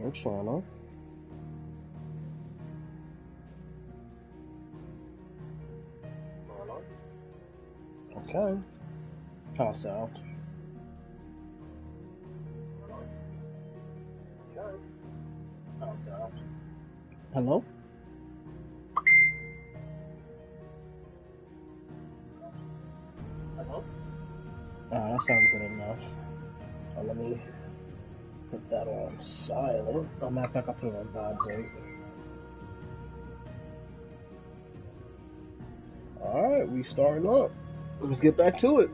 New channel. Okay. Pass out. Pass out. Hello? Hello? Ah, that sounds good enough. Let me put that on silent. Oh, matter of fact, I'll put it on vibrate. Alright, we starting up. Let's get back to it.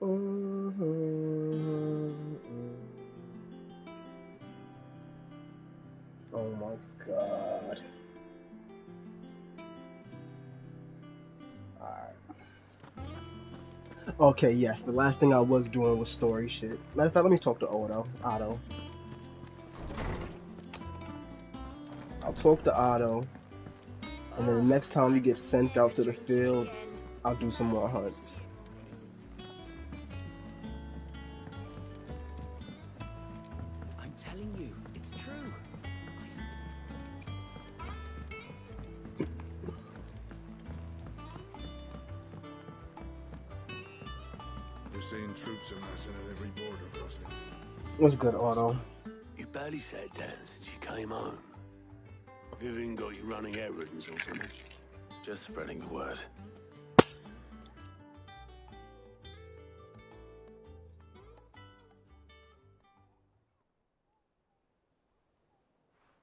Oh my god. Alright. Okay, yes, the last thing I was doing was story shit. Matter of fact, let me talk to Otto. I'll talk to Otto. And then the next time we get sent out to the field, I'll do some more hunts. I'm telling you, it's true. They're saying troops are massing at every border crossing. What's good, Otto? You barely sat down since you came home. Vivian got you running errands or something? Just spreading the word.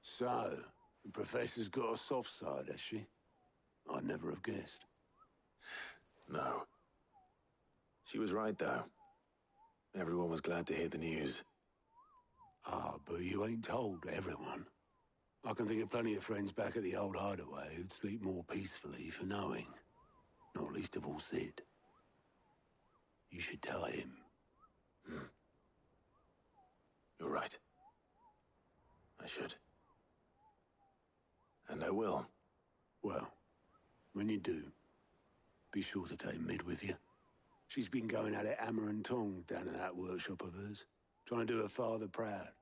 So, the professor's got a soft side, has she? I'd never have guessed. No. She was right, though. Everyone was glad to hear the news. Ah, but you ain't told everyone. I can think of plenty of friends back at the old hideaway who'd sleep more peacefully for knowing. Not least of all Sid. You should tell him. You're right. I should. And I will. Well, when you do, be sure to take Mid with you. She's been going at it hammer and tongs down in that workshop of hers, trying to do her father proud.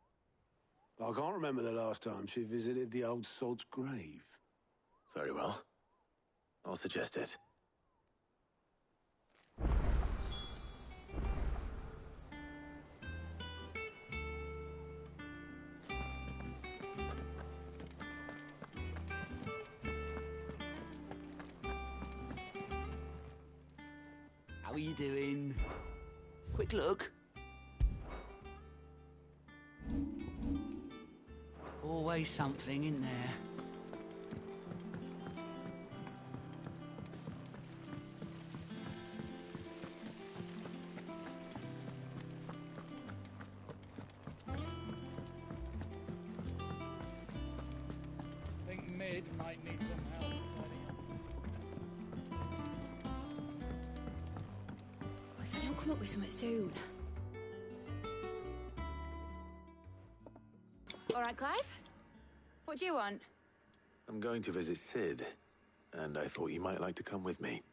I can't remember the last time she visited the old sod's grave. Very well. I'll suggest it. How are you doing? Quick look. Always something in there. I think Mid might need some help tidying up. If I don't come up with something soon. All right, Clive? What do you want? I'm going to visit Sid, and I thought you might like to come with me.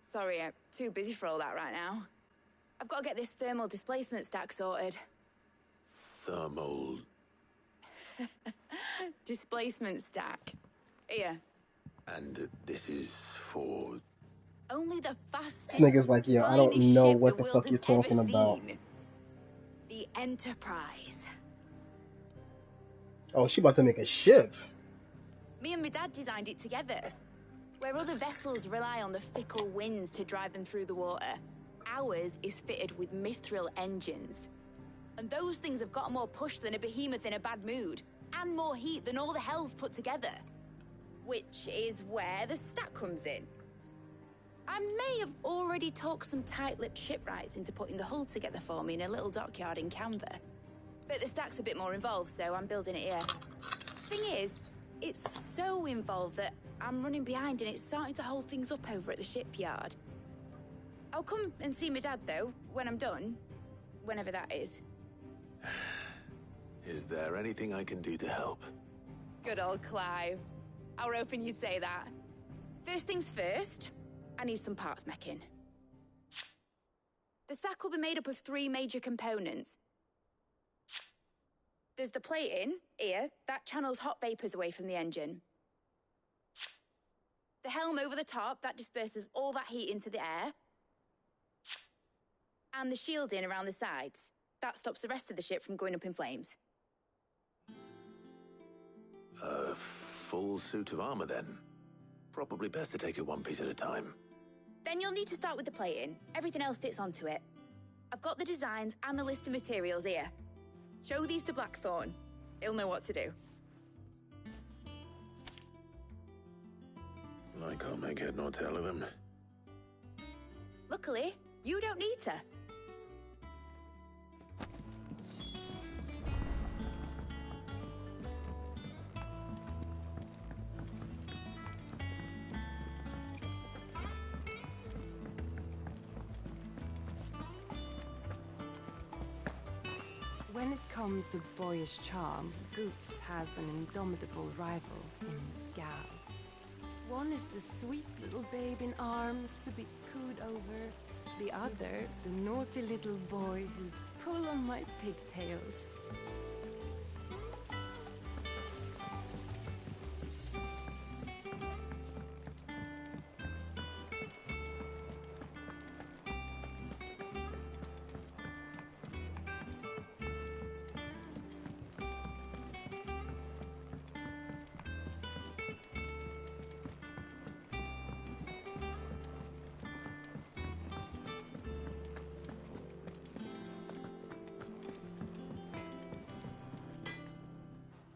Sorry, I'm too busy for all that right now. I've got to get this thermal displacement stack sorted. Thermal... Displacement stack. Here. And this is for... Only the fastest, This nigga's like, yo, I don't finest know ship what the the world fuck you're has ever talking about. seen. The Enterprise. Oh, she about to make a ship. Me and my dad designed it together. Where other vessels rely on the fickle winds to drive them through the water, ours is fitted with mithril engines. And those things have got more push than a behemoth in a bad mood, and more heat than all the hells put together. Which is where the stack comes in. I may have already talked some tight-lipped shipwrights into putting the hull together for me in a little dockyard in Canva. But the stack's a bit more involved, so I'm building it here. Thing is, it's so involved that I'm running behind and it's starting to hold things up over at the shipyard. I'll come and see my dad, though, when I'm done. Whenever that is. Is there anything I can do to help? Good old Clive. I were hoping you'd say that. First things first, I need some parts meching. The sack will be made up of 3 major components. There's the plating, here, that channels hot vapours away from the engine. The helm over the top, that disperses all that heat into the air. And the shielding around the sides. That stops the rest of the ship from going up in flames. A full suit of armor, then. Probably best to take it one piece at a time. Then you'll need to start with the plating. Everything else fits onto it. I've got the designs and the list of materials here. Show these to Blackthorn. He'll know what to do. I can't make head nor tail of them. Luckily, you don't need to. When it comes to boyish charm, Goops has an indomitable rival in Gav. One is the sweet little babe in arms to be cooed over. The other, the naughty little boy who pull on my pigtails.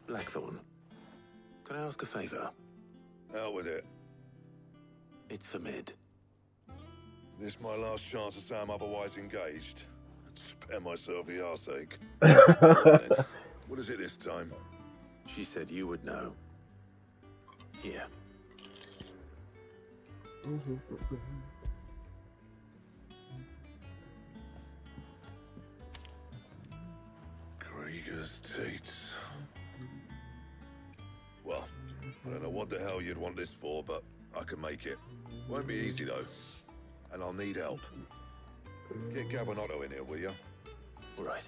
Blackthorn, can I ask a favor? Out with it. It's for Mid. This my last chance to say I'm otherwise engaged. Spare myself the arseache. What is it this time? She said you would know. Here. Krieger's Tates. Well, I don't know what the hell you'd want this for, but I can make it. Won't be easy, though. And I'll need help. Get Gavin Otto in here, will you? All right.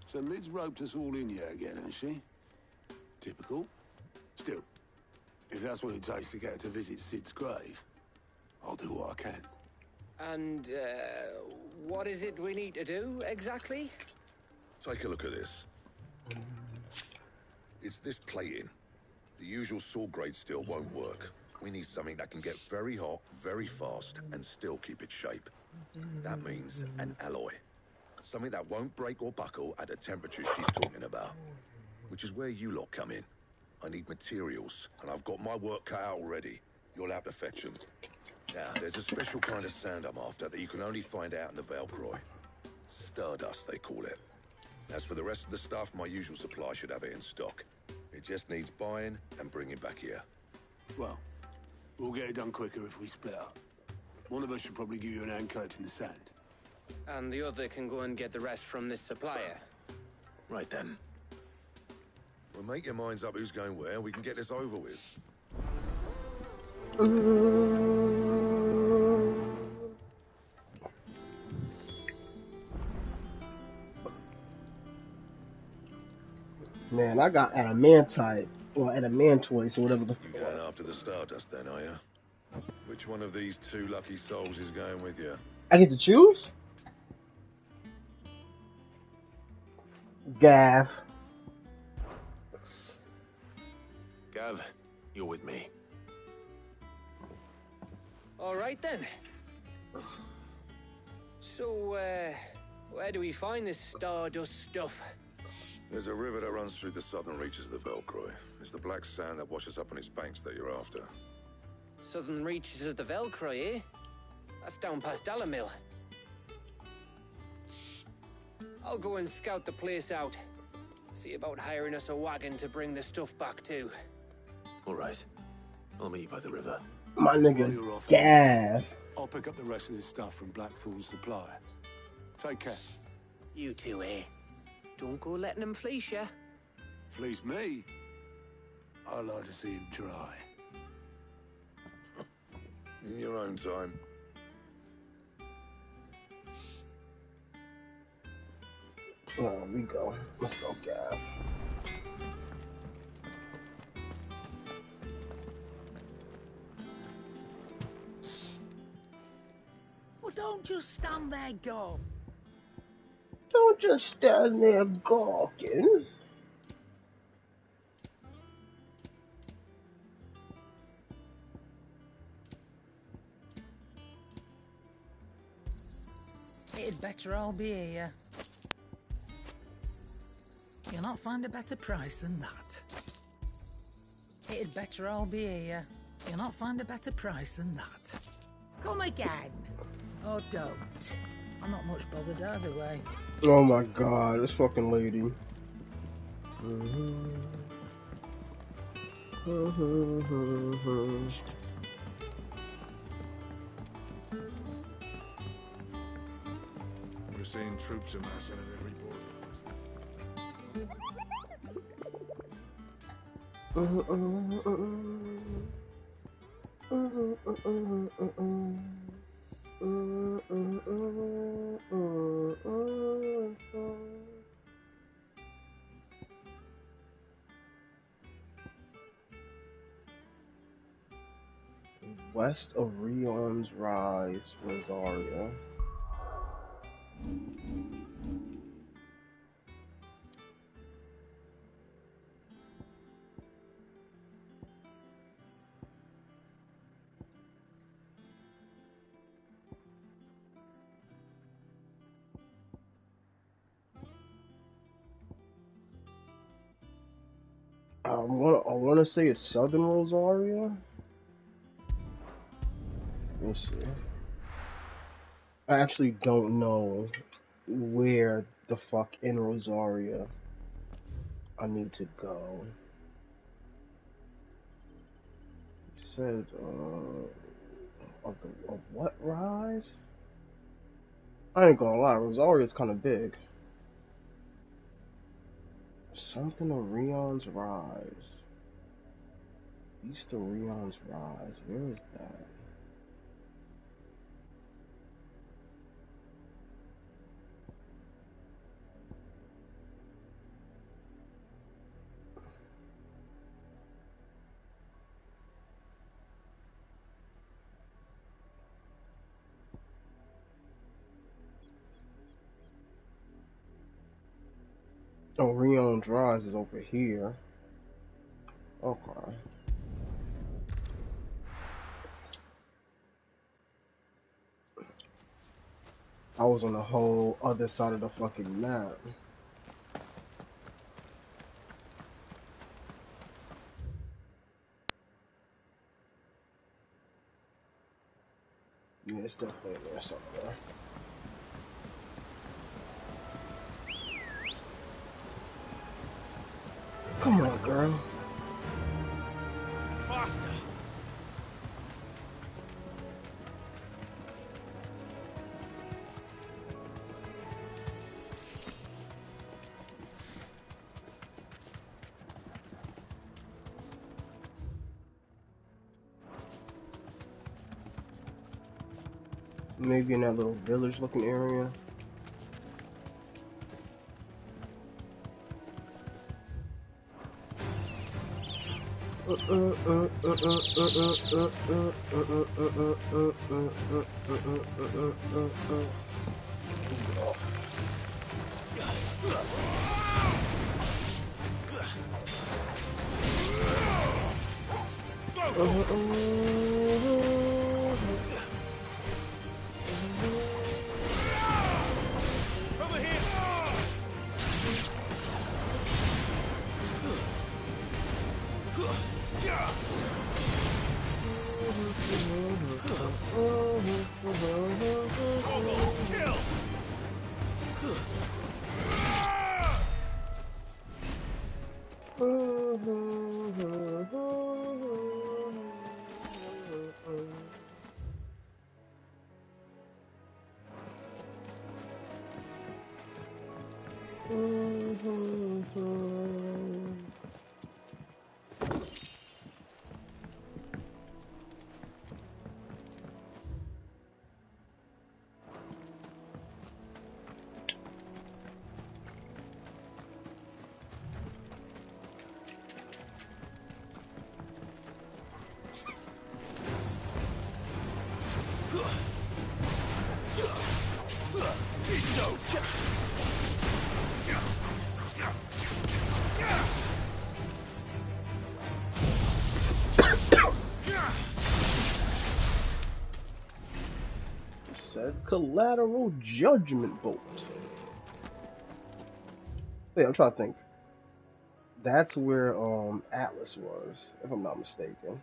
So Mid's roped us all in here again, has she? Typical. Still, if that's what it takes to get her to visit Sid's grave, I'll do what I can. And, what is it we need to do, exactly? Take a look at this. It's this plating. The usual sword grade steel won't work. We need something that can get very hot, very fast, and still keep its shape. That means an alloy. Something that won't break or buckle at the temperature she's talking about. Which is where you lot come in. I need materials, and I've got my work cut out already. You'll have to fetch them. Now, there's a special kind of sand I'm after that you can only find out in the Valcroy. Stardust, they call it. As for the rest of the stuff, my usual supply should have it in stock. It just needs buying and bringing back here. Well, we'll get it done quicker if we split up. One of us should probably give you an hand collecting the sand. And the other can go and get the rest from this supplier. Right then. Well, make your minds up who's going where, and we can get this over with. Man, I got adamantite, or adamantoise, or whatever the You're going after the Stardust then, are you? Which one of these two lucky souls is going with you? I get to choose? Gav. Gav, you're with me. All right, then. So, where do we find this Stardust stuff? There's a river that runs through the southern reaches of the Valcroy. It's the black sand that washes up on its banks that you're after. Southern reaches of the Valcroy, eh? That's down past Dalamil. I'll go and scout the place out. See about hiring us a wagon to bring the stuff back to. All right. I'll meet you by the river. My While you're nigga, off, Gav. I'll pick up the rest of this stuff from Blackthorn's supplier. Take care. You two, eh? Don't go letting him fleece ya. Fleece me? I'd like to see him try. In your own time. There we go. Let's go, Gav. Well, don't just stand there, go. Don't just stand there gawking. It'd better all be here. You'll not find a better price than that. It'd better all be here. You'll not find a better price than that. Come again. Or don't. I'm not much bothered either way. Oh my god, this fucking lady. We're seeing troops amassing at every West of Rion's Rise, Rosaria. I want to say it's Southern Rosaria. Let me see. I actually don't know where the fuck in Rosaria I need to go. It said, of what rise? I ain't gonna lie, Rosaria's kind of big. Something of Rion's Rise. East of Rion's Rise. Where is that? Oh, Rion's Rise is over here. Okay. I was on the whole other side of the fucking map. Yeah, it's definitely in there somewhere. Come on, girl. faster. Maybe in that little village looking area. Said collateral judgment bolt. Wait, I'm trying to think. That's where Atlas was, if I'm not mistaken.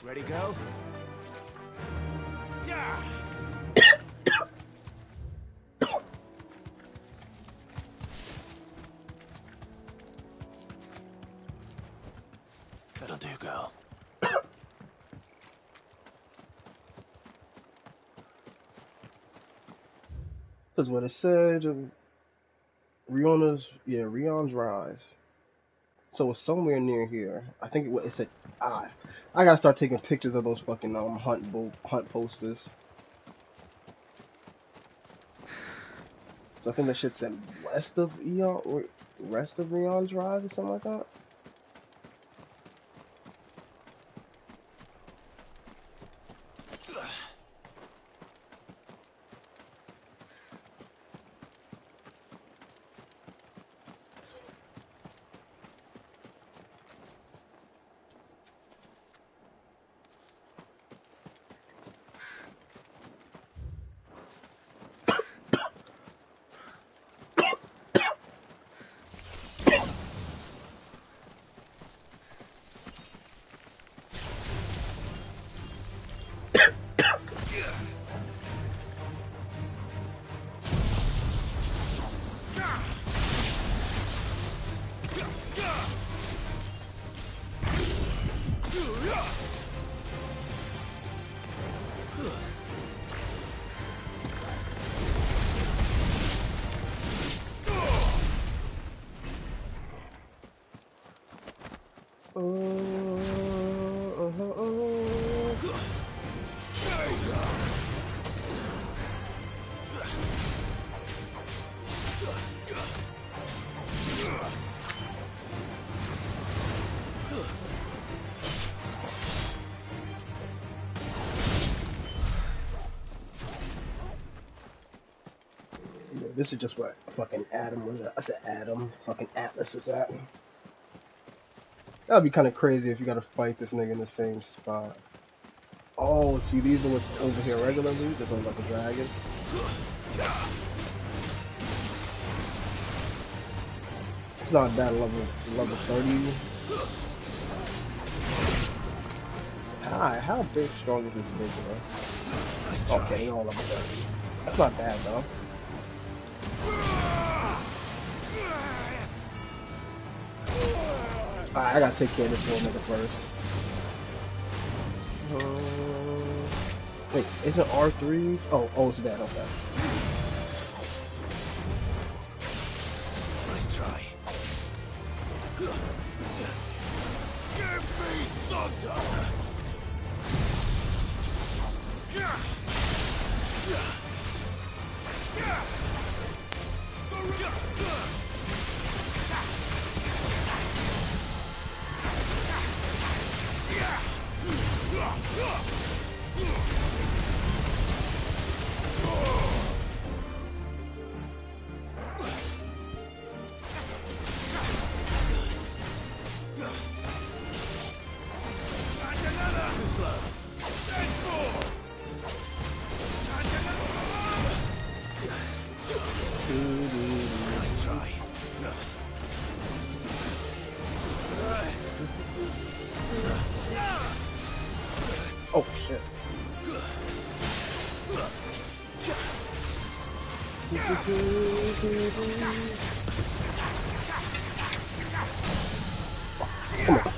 Ready, go? Yeah. That'll do, girl. Because what it said, Rion's Rise. So it's somewhere near here. I think it said, I gotta start taking pictures of those fucking hunt posters. So I think that shit said west of Eon or west of Rion's Rise or something like that. This is just where fucking Adam was at. I said Adam. Fucking Atlas was at. That'd be kind of crazy if you gotta fight this nigga in the same spot. Oh, see, these are what's over here regularly. This one's like a dragon. It's not that level 30. How big strong is this big bro? Okay, they all level 30. That's not bad though. Alright, I gotta take care of this one nigga first. Wait, is it R3? Oh, it's that, okay. Nice try. Give me thunder! Oh shit. Come on.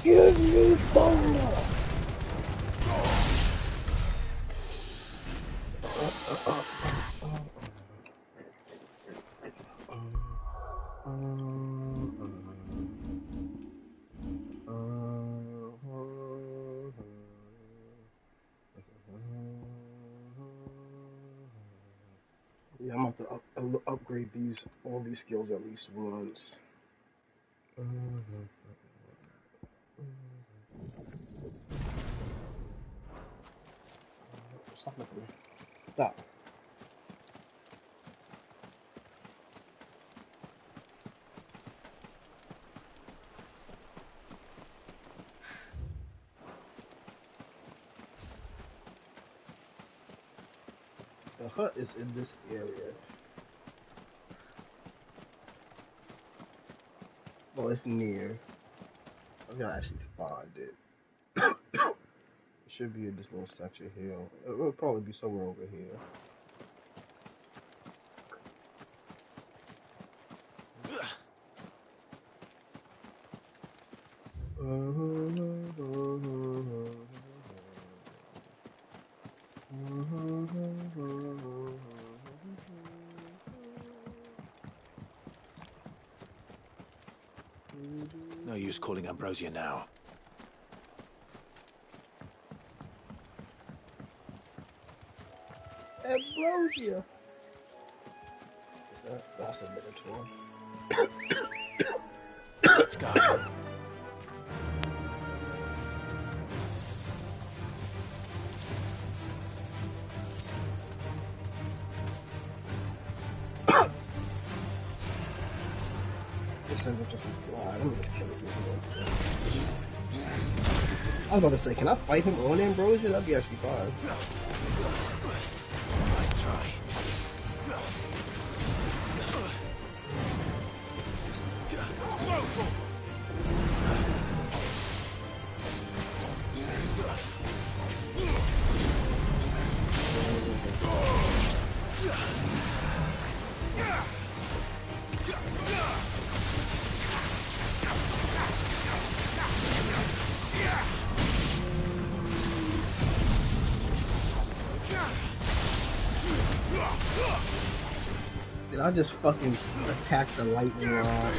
Give me thunder. Yeah, I'm about to upgrade all these skills at least once. Stop looking. Stop. The hut is in this area. Well, it's near. I was gonna actually find it. It should be in this little section here. It will probably be somewhere over here. No use calling Ambrosia now. Ambrosia. That's a Minotaur. Let's go. This isn't just a fly. Let me just kill this nigga. I was about to say, can I fight him on Ambrosia? That'd be actually fine. Nice try. Did I just fucking attack the lightning rod?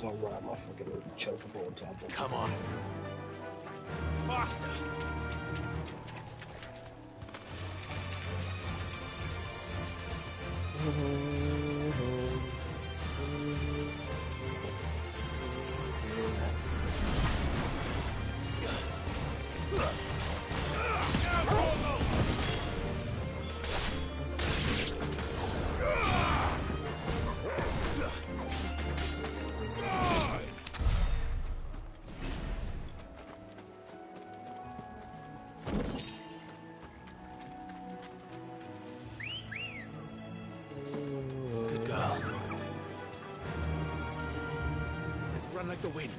So I'm riding my fucking chocobo on top of. Come on. Faster. Good girl. Run like the wind.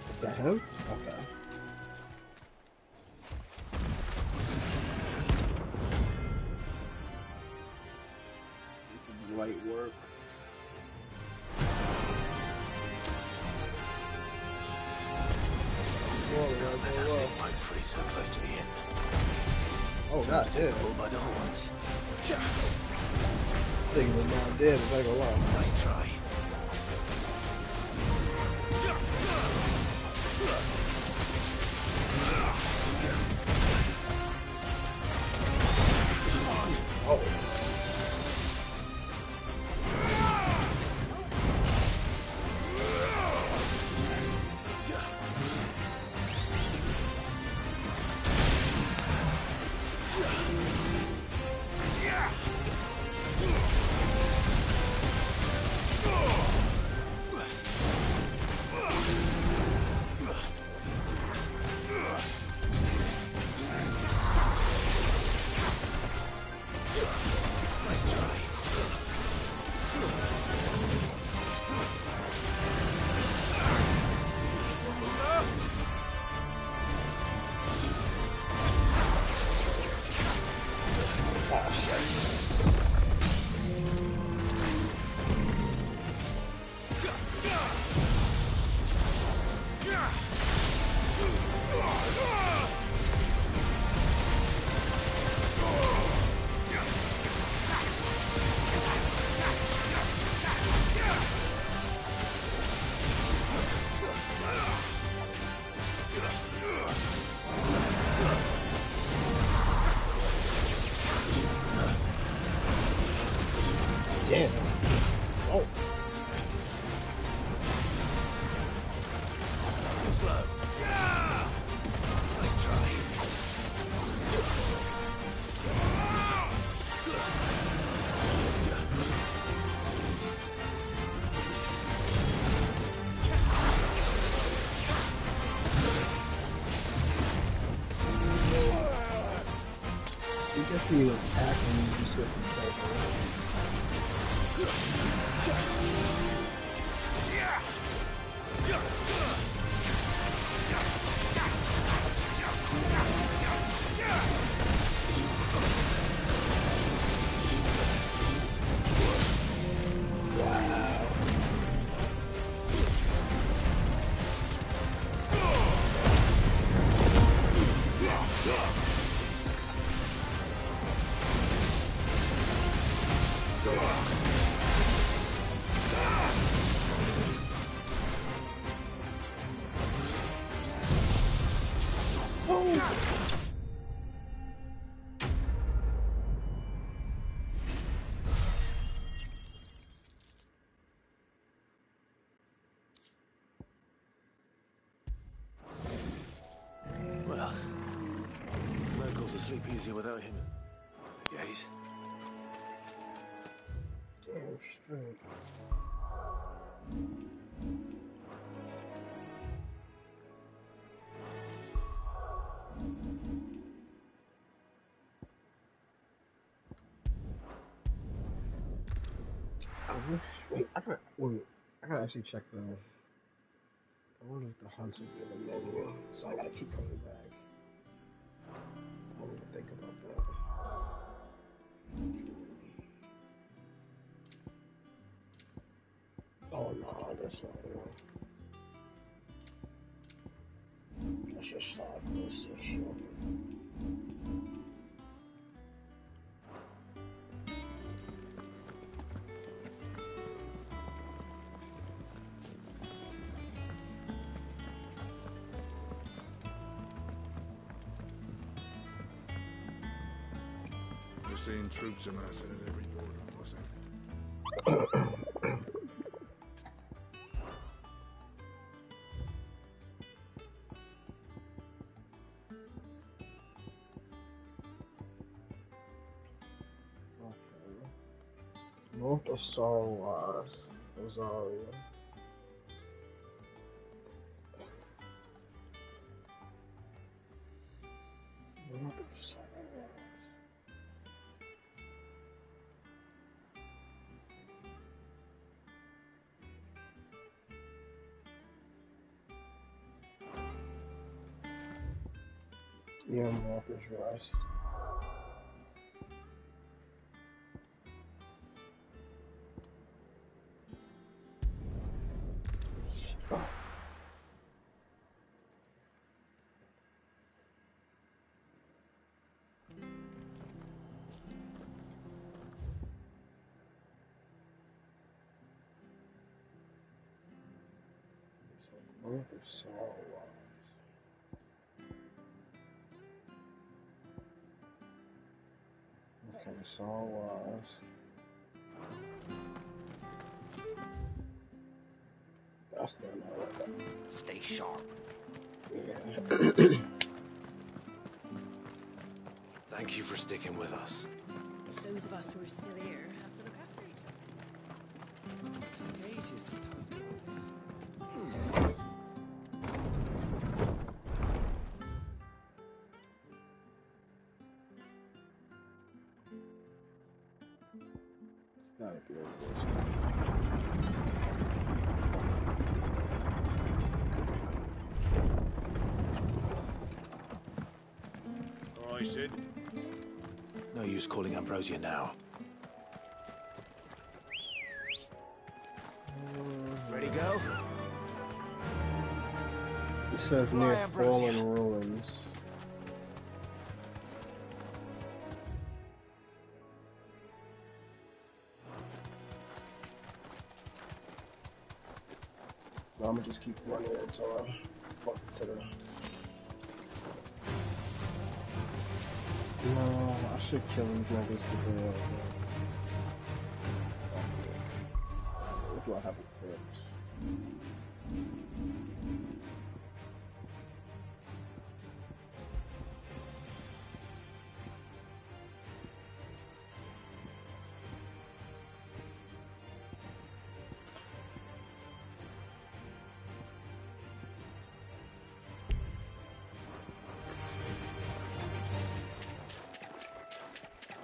Is that him? Okay. This is light work. Don't let that thing pipe free so close to the end. Oh god Take damn. the bull by the horns. Thinking was not dead, if I ain't gonna lie. Nice try. Oh. Nice try. Oh shit. Damn. Oh. Too slow. Nice try. You just see what's happening when you switch from character. Wow. Well, locals will sleep easier without him. The gaze. Damn straight. I wish. I gotta actually check the. I wonder if the hunts will be in the menu, so I gotta keep coming back. I don't even think about that. Oh no, that's not it. should slide closer, sure. We're seeing troops amassing at every border crossing. North of Sarwas, Rosario. North of Sarwas. Yeah, north is right. North of Sarwas. Okay, Sarwas. That's the one. Stay sharp. Yeah. Thank you for sticking with us. Those of us who are still here have to look after each other. Take ages to tidy It's gotta be over this way. All right, Sid. No use calling Ambrosia now. Ready, go? It says Fly, near Ambrosia. fallen ruins. I'm gonna just keep running until I fuck to the. No, I should kill these niggas because what do I have equipped?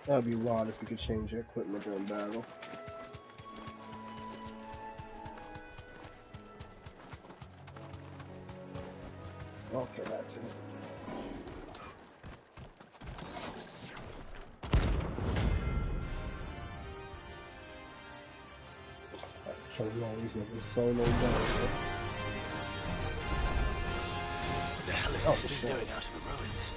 That'd be wild if you could change your equipment during battle. Okay, that's it. Killing all these niggas solo down. What the hell is this thing doing out of the ruins?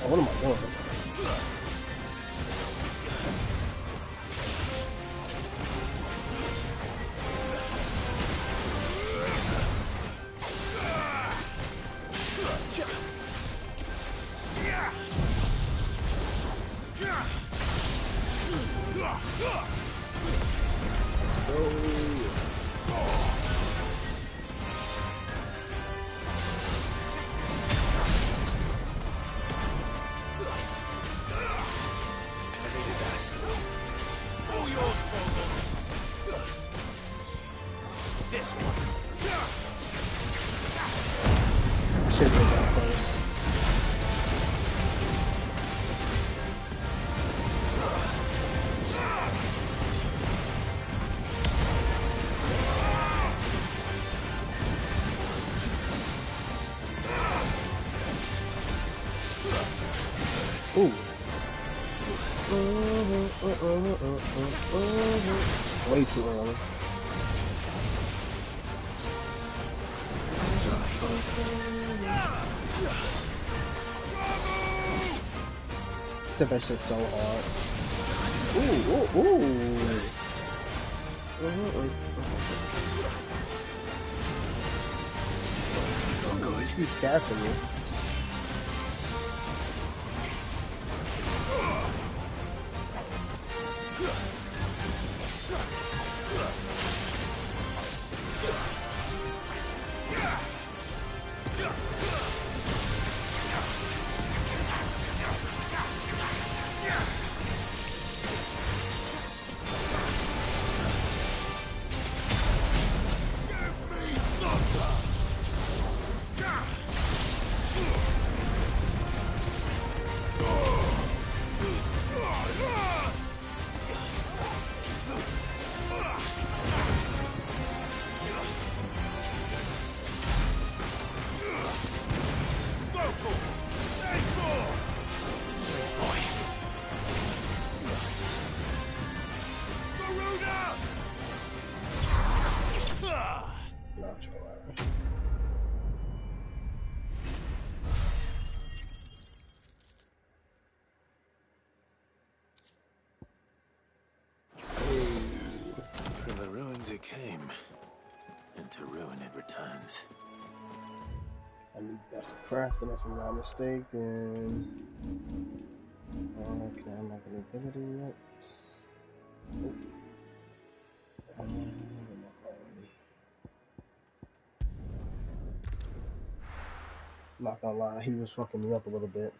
What am I doing? Shit, Ooh. Way too early. Except that shit's so hard. Ooh, ooh, ooh. He's catching me. From the ruins it came, and to ruin it returns. I need that's a crafting if I'm not mistaken. Can I unlock an ability yet? Nope. Not gonna lie, he was fucking me up a little bit.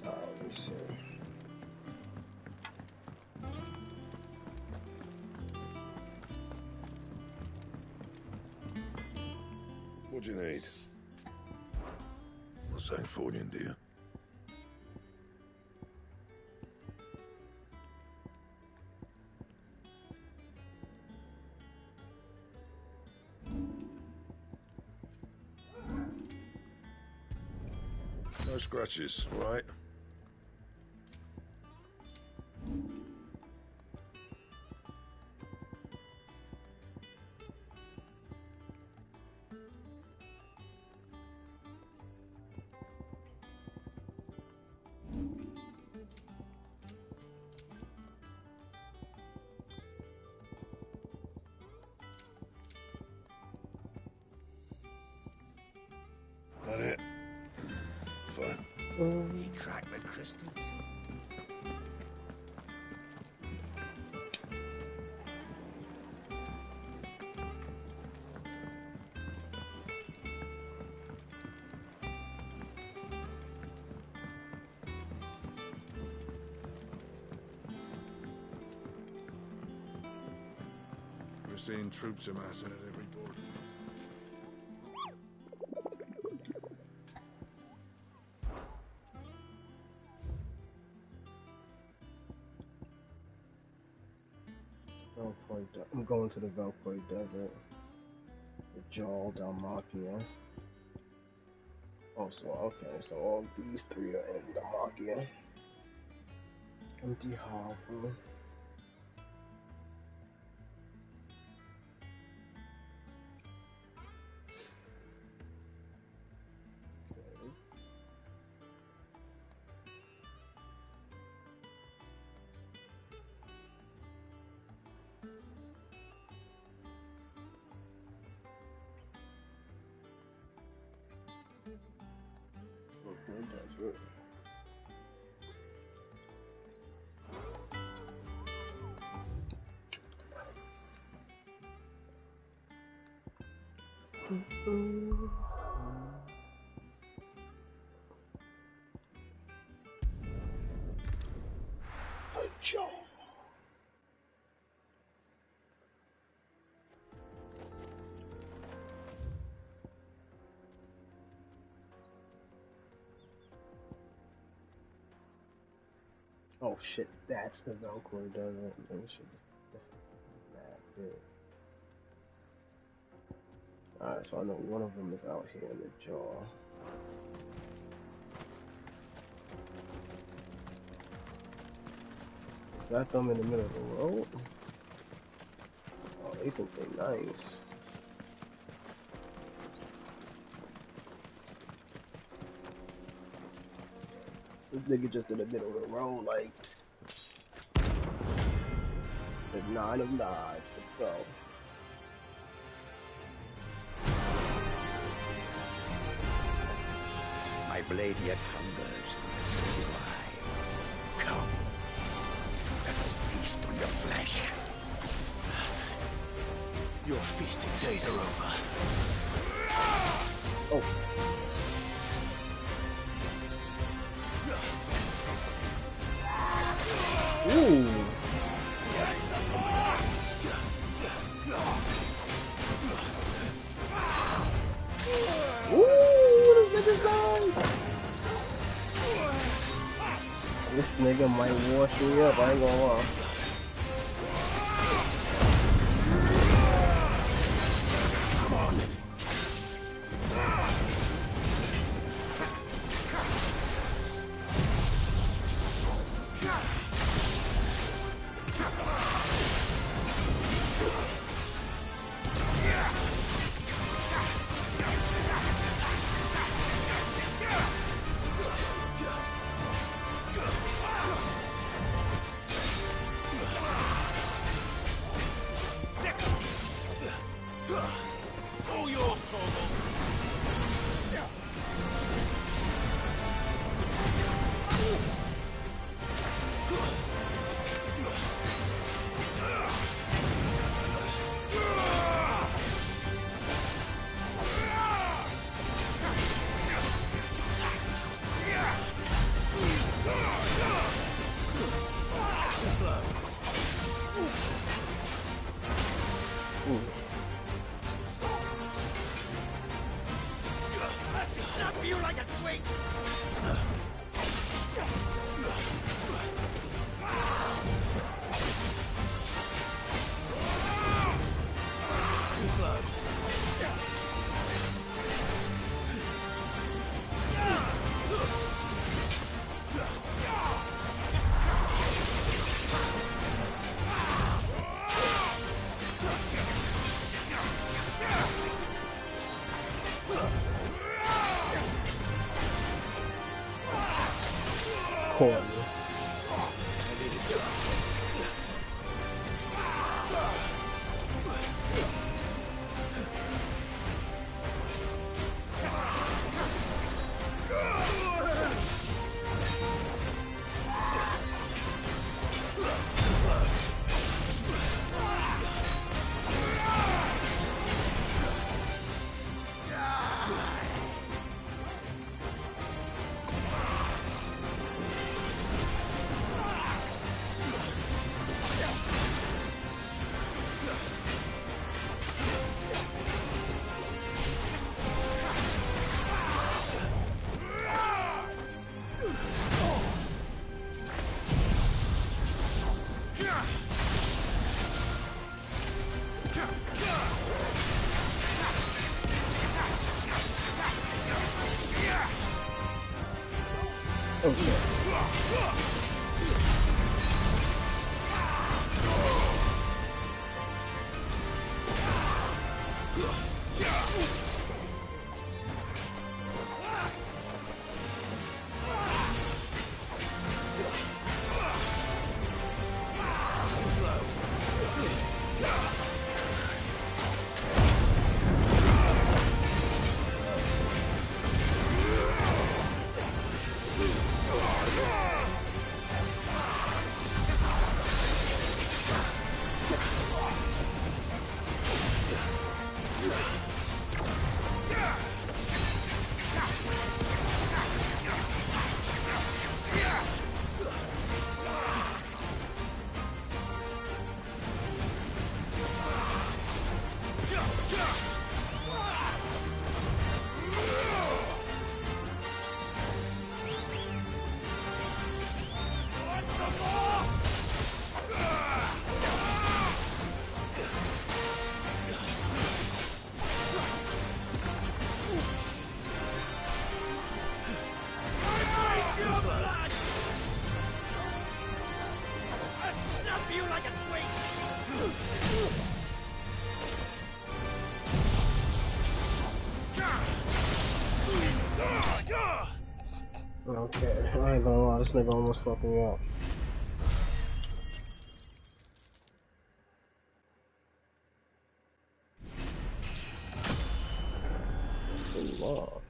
Let me see. What do you need? What's saying for you, dear? No scratches, right? That it? Fine. He cracked the crystals. We're seeing troops amassing at every border. I'm going to the Valkyrie Desert. The Jarl Dalmatia. Also, okay, so all these three are in Dalmatia. Empty Harbor. That's it. The Jarl. Oh shit, that's the Valkyrie Desert. Let me see that. Alright, so I know one of them is out here in the jaw. Is that them in the middle of the road? Oh, they think they nice. This nigga just in the middle of the road, like the 9 of 9. Let's go. My blade yet hungers, so do I. Come, let us feast on your flesh. Your feasting days are over. Oh. Ooh. This nigga might wash me up, I ain't gonna lie. Come on. All yours, Torgal. Snap you like a twig! Too slow. Corner. Oh shit. Okay, I ain't gonna lie, this nigga almost fucked me up. Too long.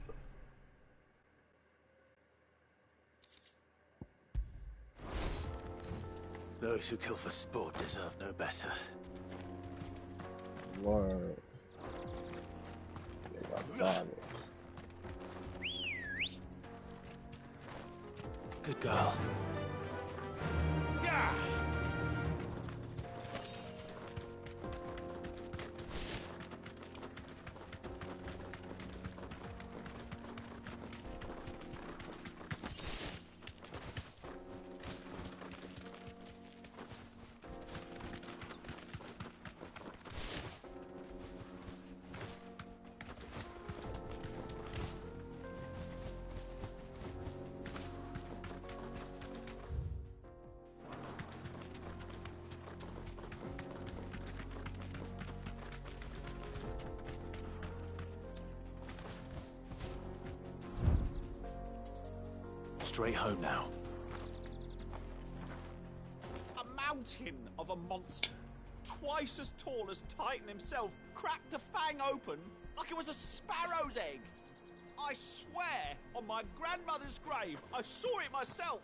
Those who kill for sport deserve no better. Word. Nigga, got it. Good girl. Yeah! Straight home now. A mountain of a monster, twice as tall as Titan himself, cracked the fang open like it was a sparrow's egg. I swear, on my grandmother's grave, I saw it myself.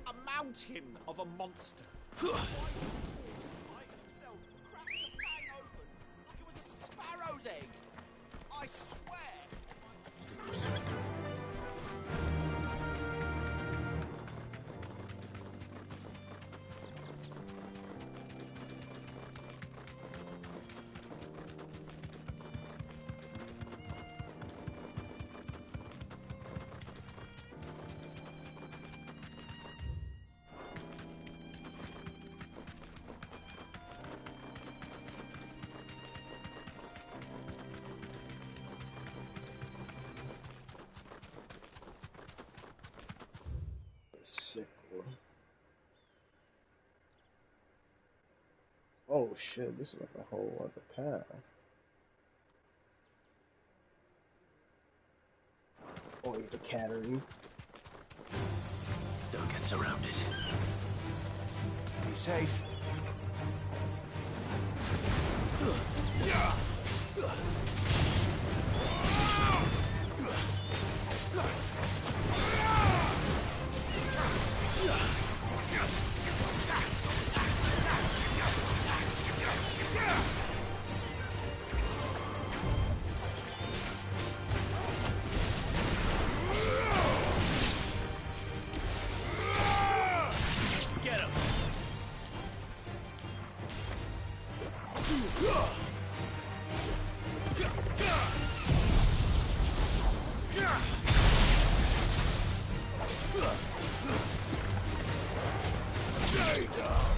A mountain of a monster. Twice as tall as Titan himself, cracked the fang open like it was a sparrow's egg. I swear. Sick one. Oh shit, this is like a whole other path. Oh, the cattery. Don't get surrounded. Be safe. Get him! Stay down.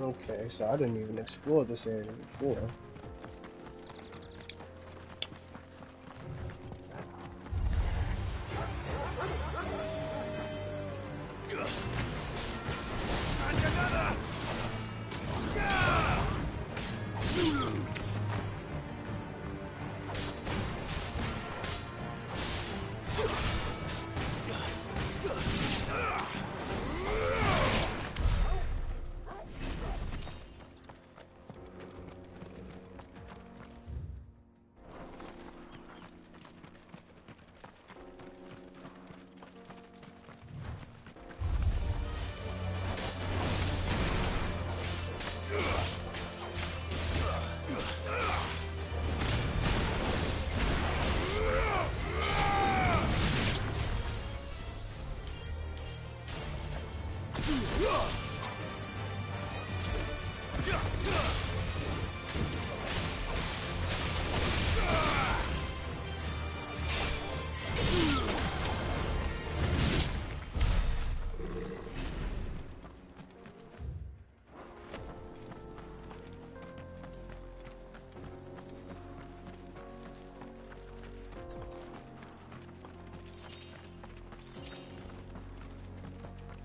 Okay, so I didn't even explore this area before. And another!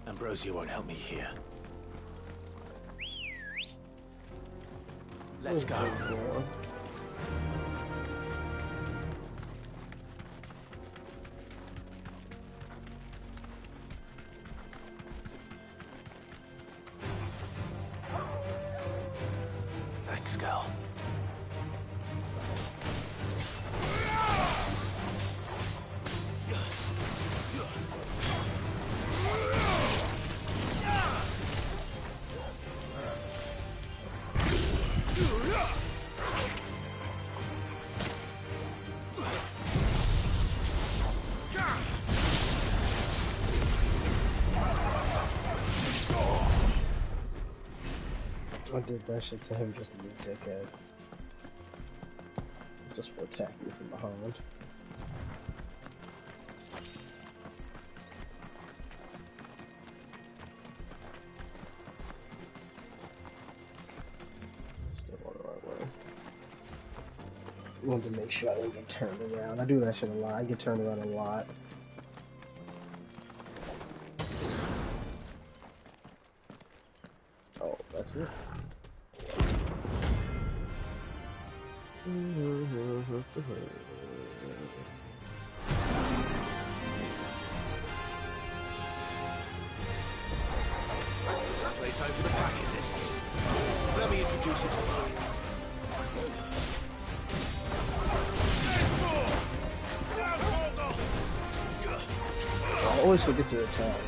Ambrosia won't help me here. Let's go. Thanks, girl. I did that shit to him just to be a dickhead. Just for attacking me from behind. Still going the right way. Wanted to make sure I didn't get turned around. I do that shit a lot. I get turned around a lot. Oh, that's it. Playtime for the pack, is it? Let me introduce you to mine. I always forget to attack.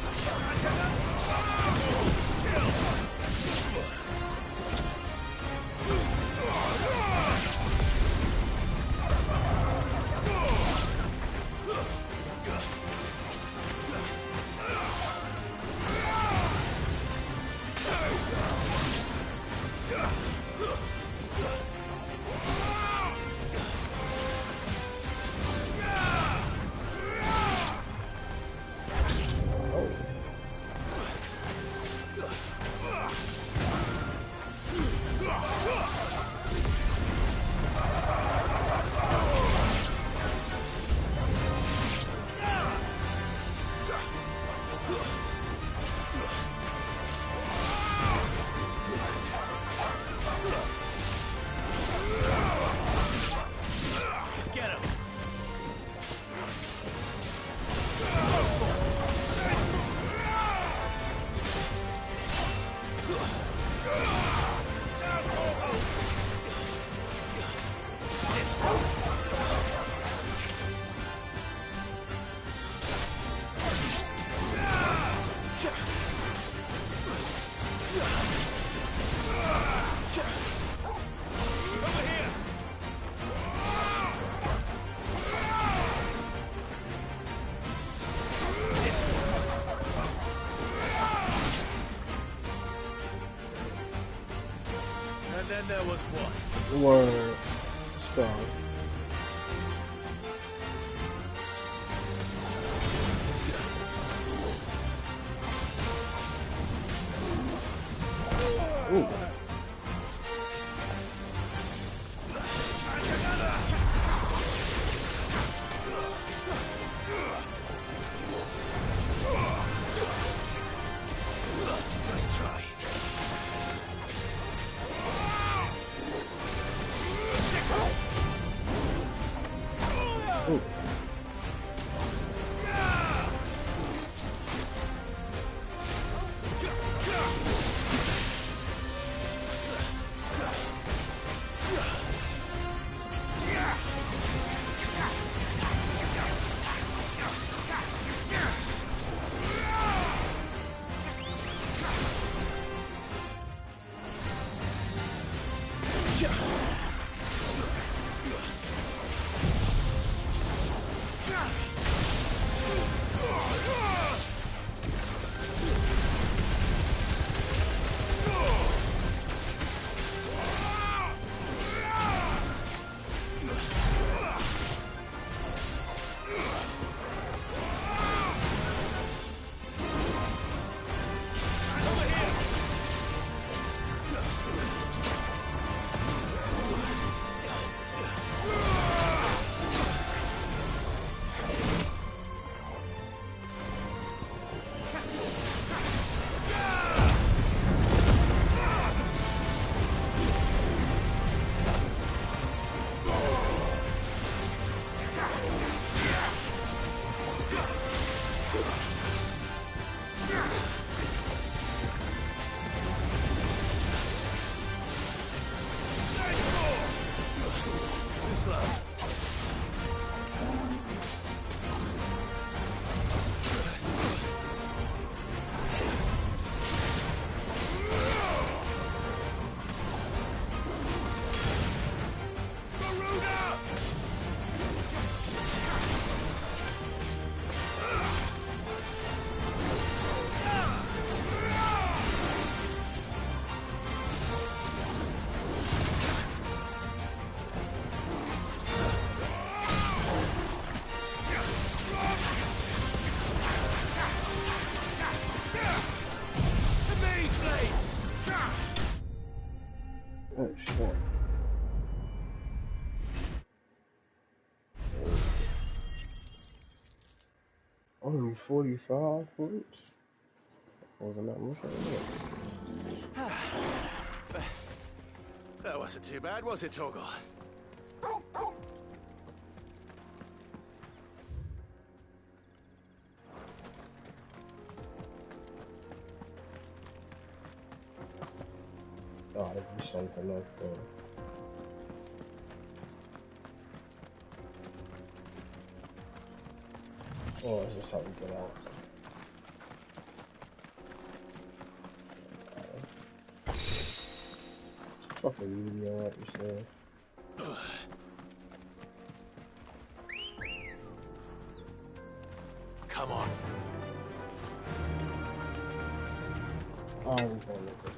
Then there was one. Word. Strong. Ooh. Nice try. Ooh. Oh shit. Only 45 points? Wasn't that much of it? That wasn't too bad, was it, Torgal? Oh, there's be something up there. Oh, is this how we get out? Fucking meteor, what you said. Come on. Oh, we're going with it.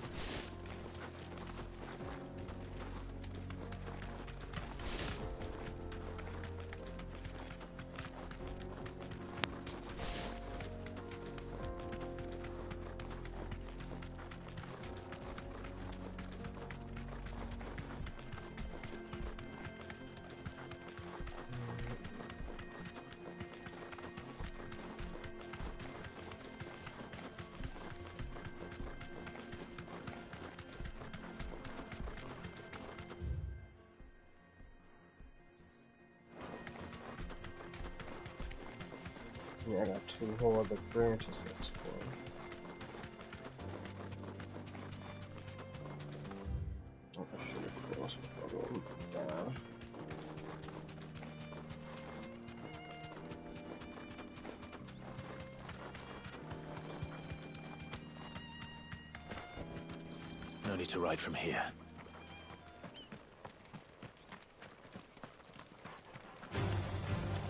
Yeah, I got 2 whole other branches to explore. Oh, I should have crossed before going down. No need to ride from here.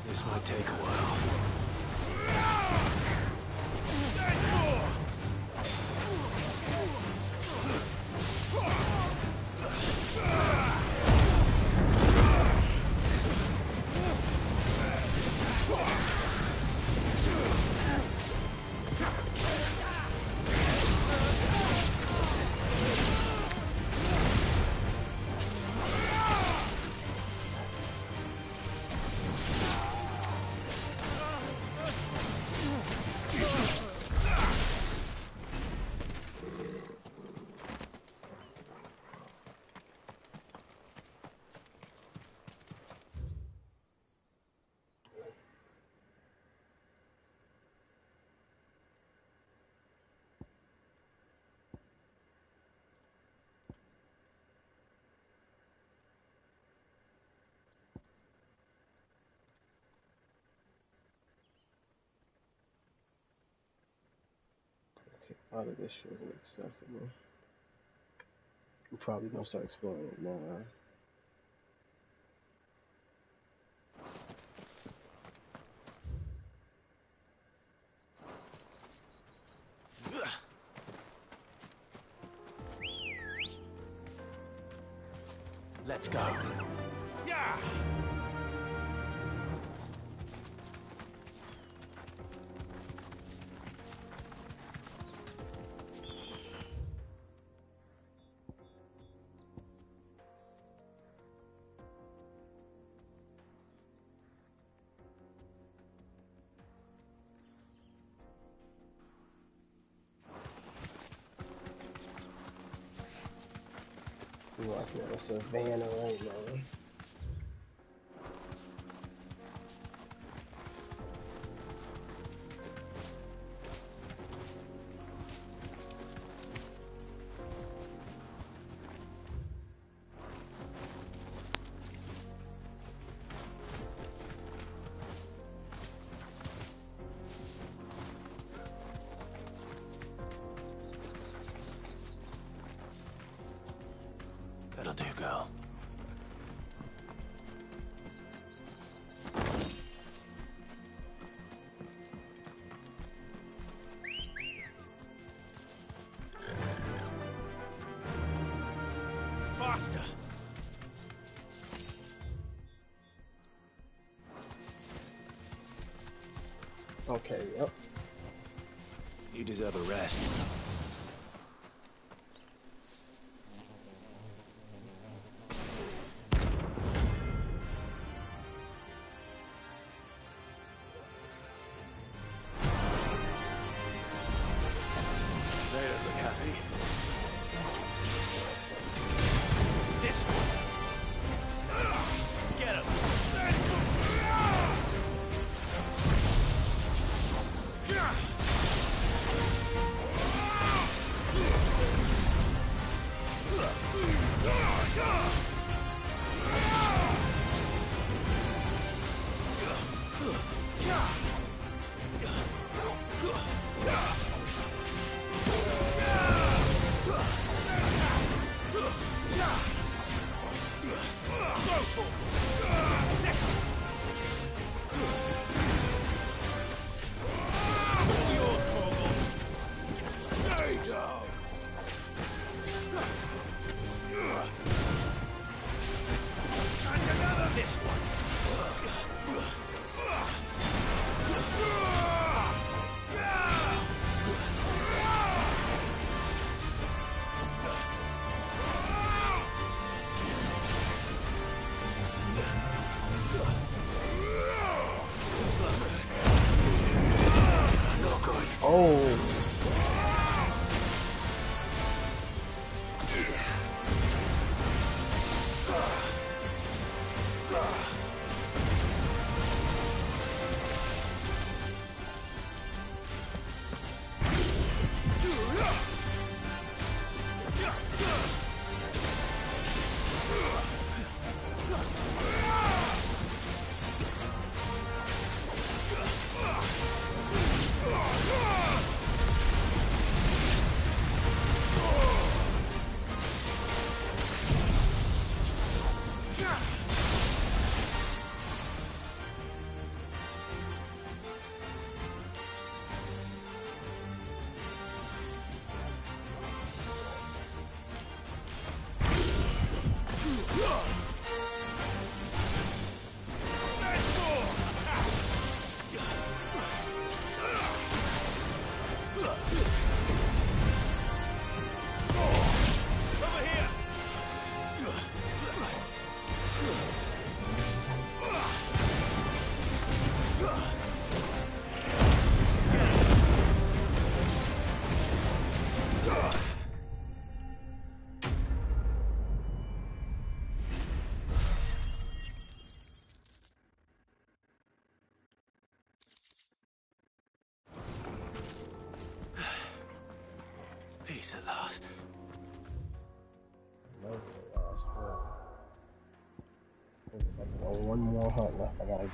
This might take a while. A lot of this shit isn't accessible. We're probably gonna start exploring it now. Let's go. Yeah. We're walking on a savannah right now. That'll do, girl. Faster! Okay, yep. You deserve a rest. Stay down! And another this one! Oh. Peace at last. Love the last one. I think it's like one more hunt left I gotta do.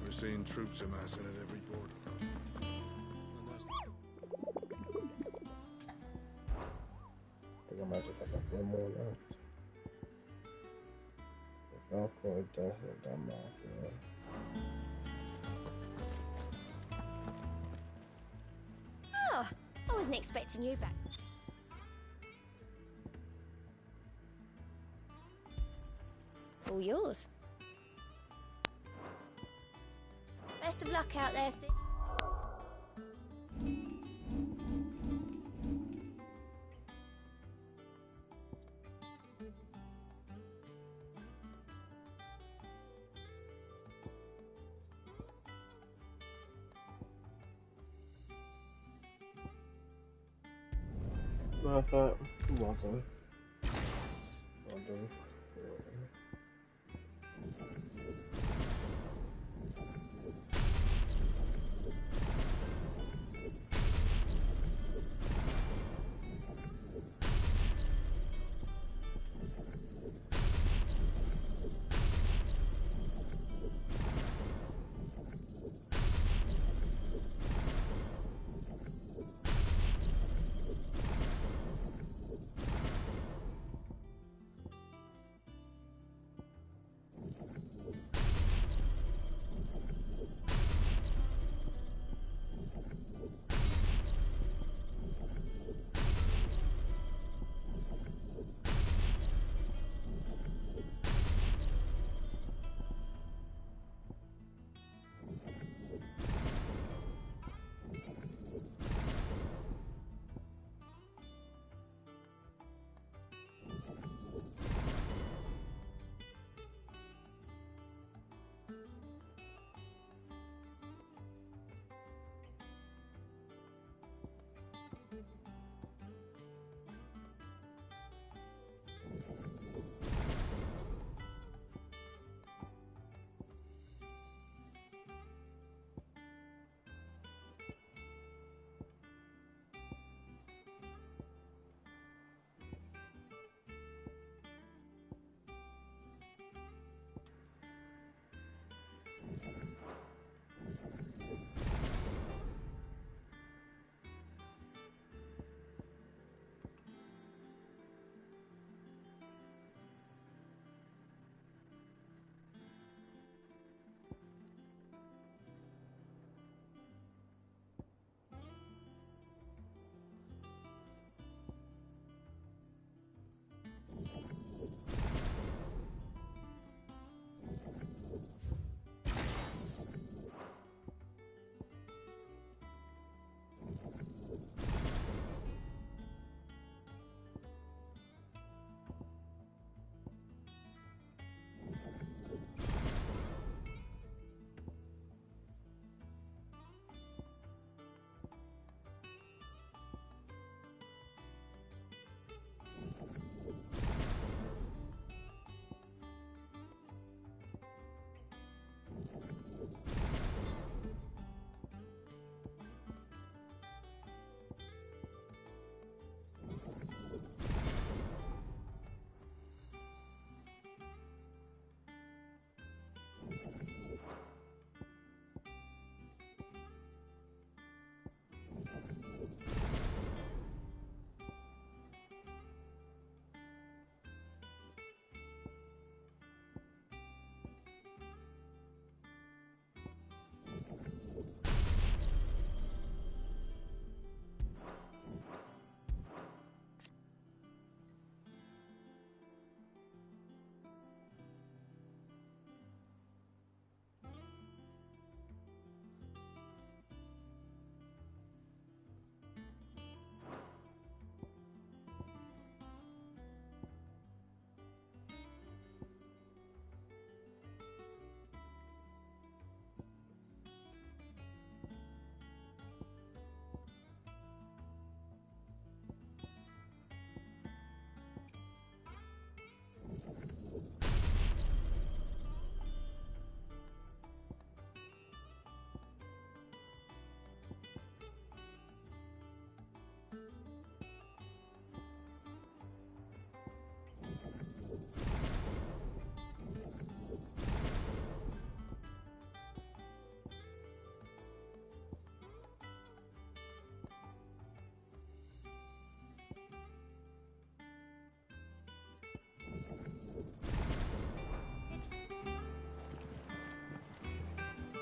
We're seeing troops amassing at every border. I think I might just have like one more left. The Valcourt Desert, Dalmatia. Oh, I wasn't expecting you back. All yours. Best of luck out there, Sid. No, I thought, well done. Well done.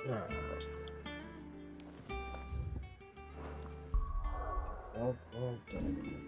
Alright. Well done.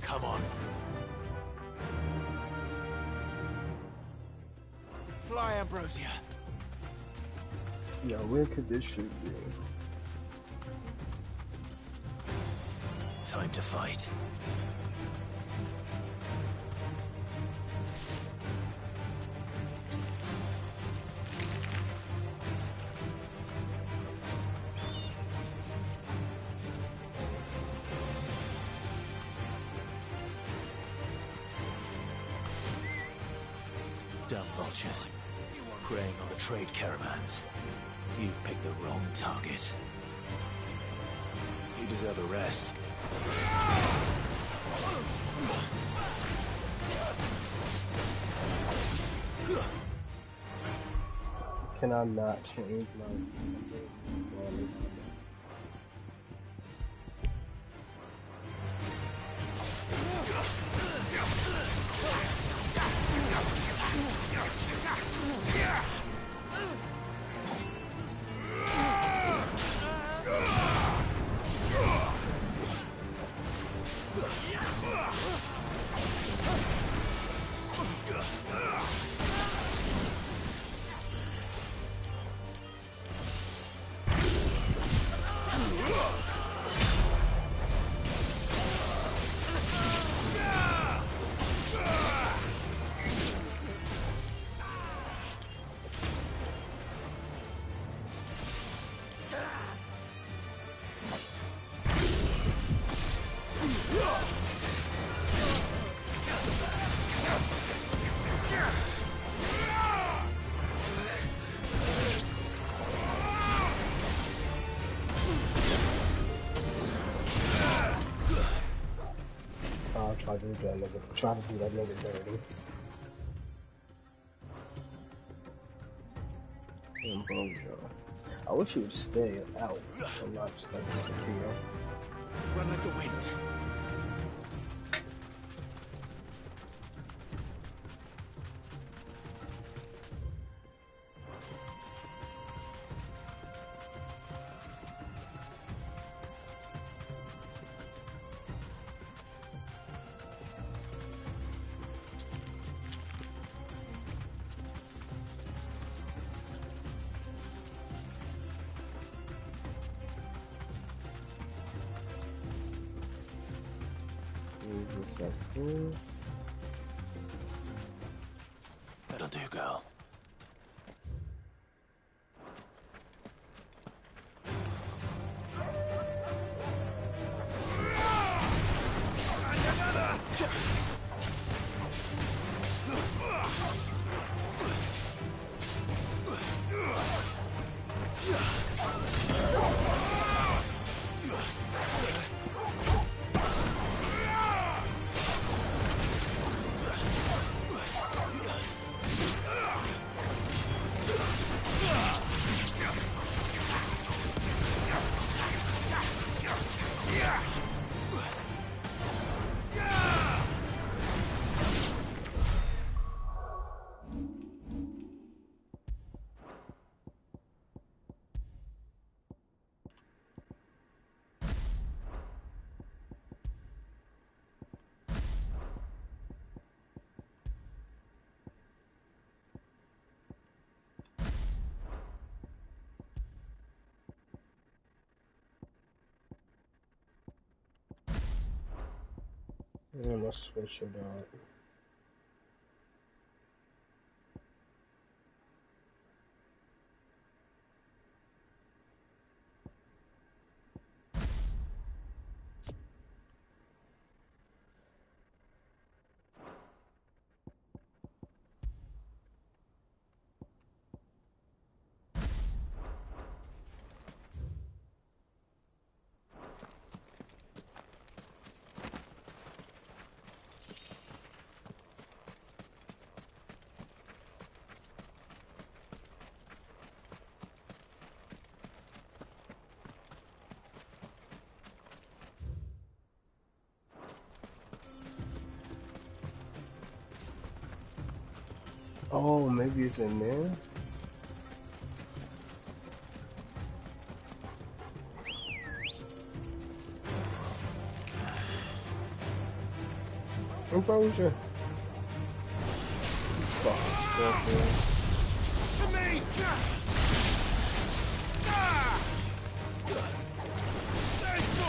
Come on. Fly, Ambrosia. Yeah, where could this shit be? Time to fight. Dumb vultures, preying on the trade caravans. You've picked the wrong target. You deserve a rest. Can I not change my... Try to do that nigga dirty. Ambrosia. I wish he would stay out and not just like disappear. Run like the wind. That'll do, girl. I'm gonna switch it up. Oh, maybe it's in there? Composure. To me! Let's go!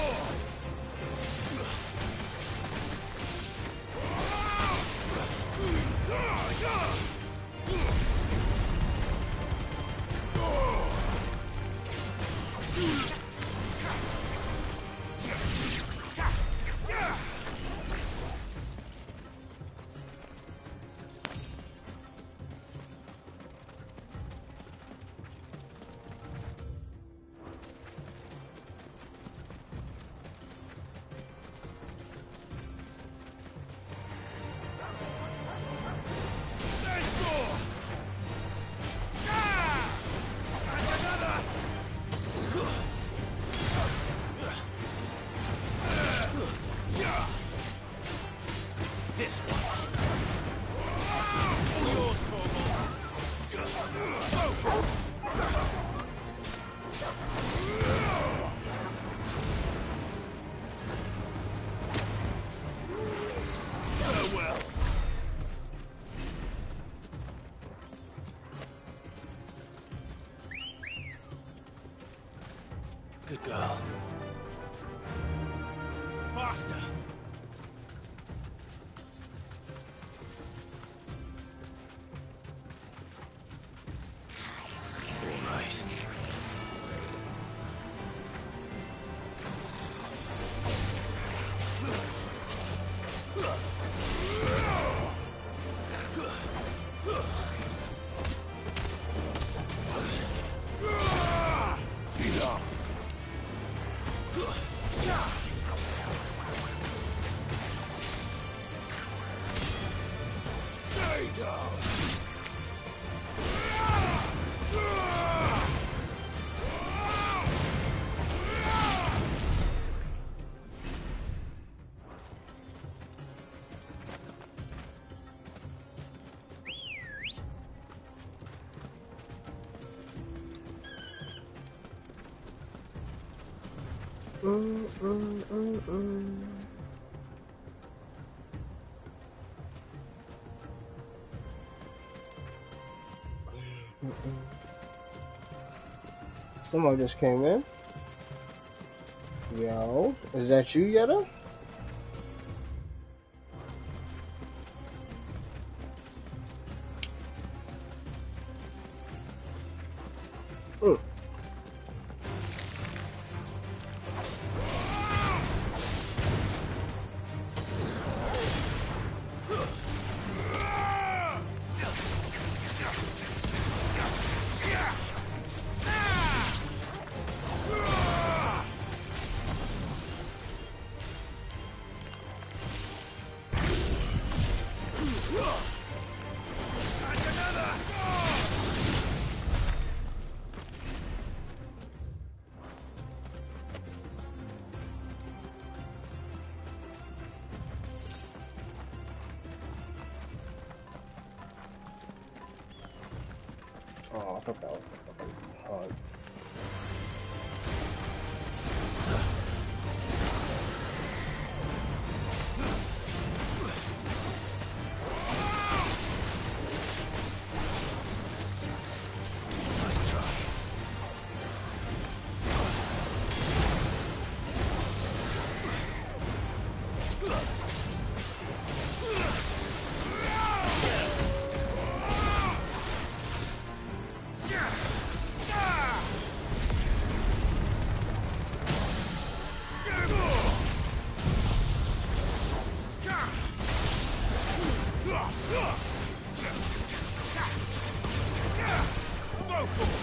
This one. All yours, Torvald. Farewell. Good girl. Faster. Somebody just came in. Yo, is that you, Yetta? Oh, I thought that was the fucking hunt. Nice try. Get him!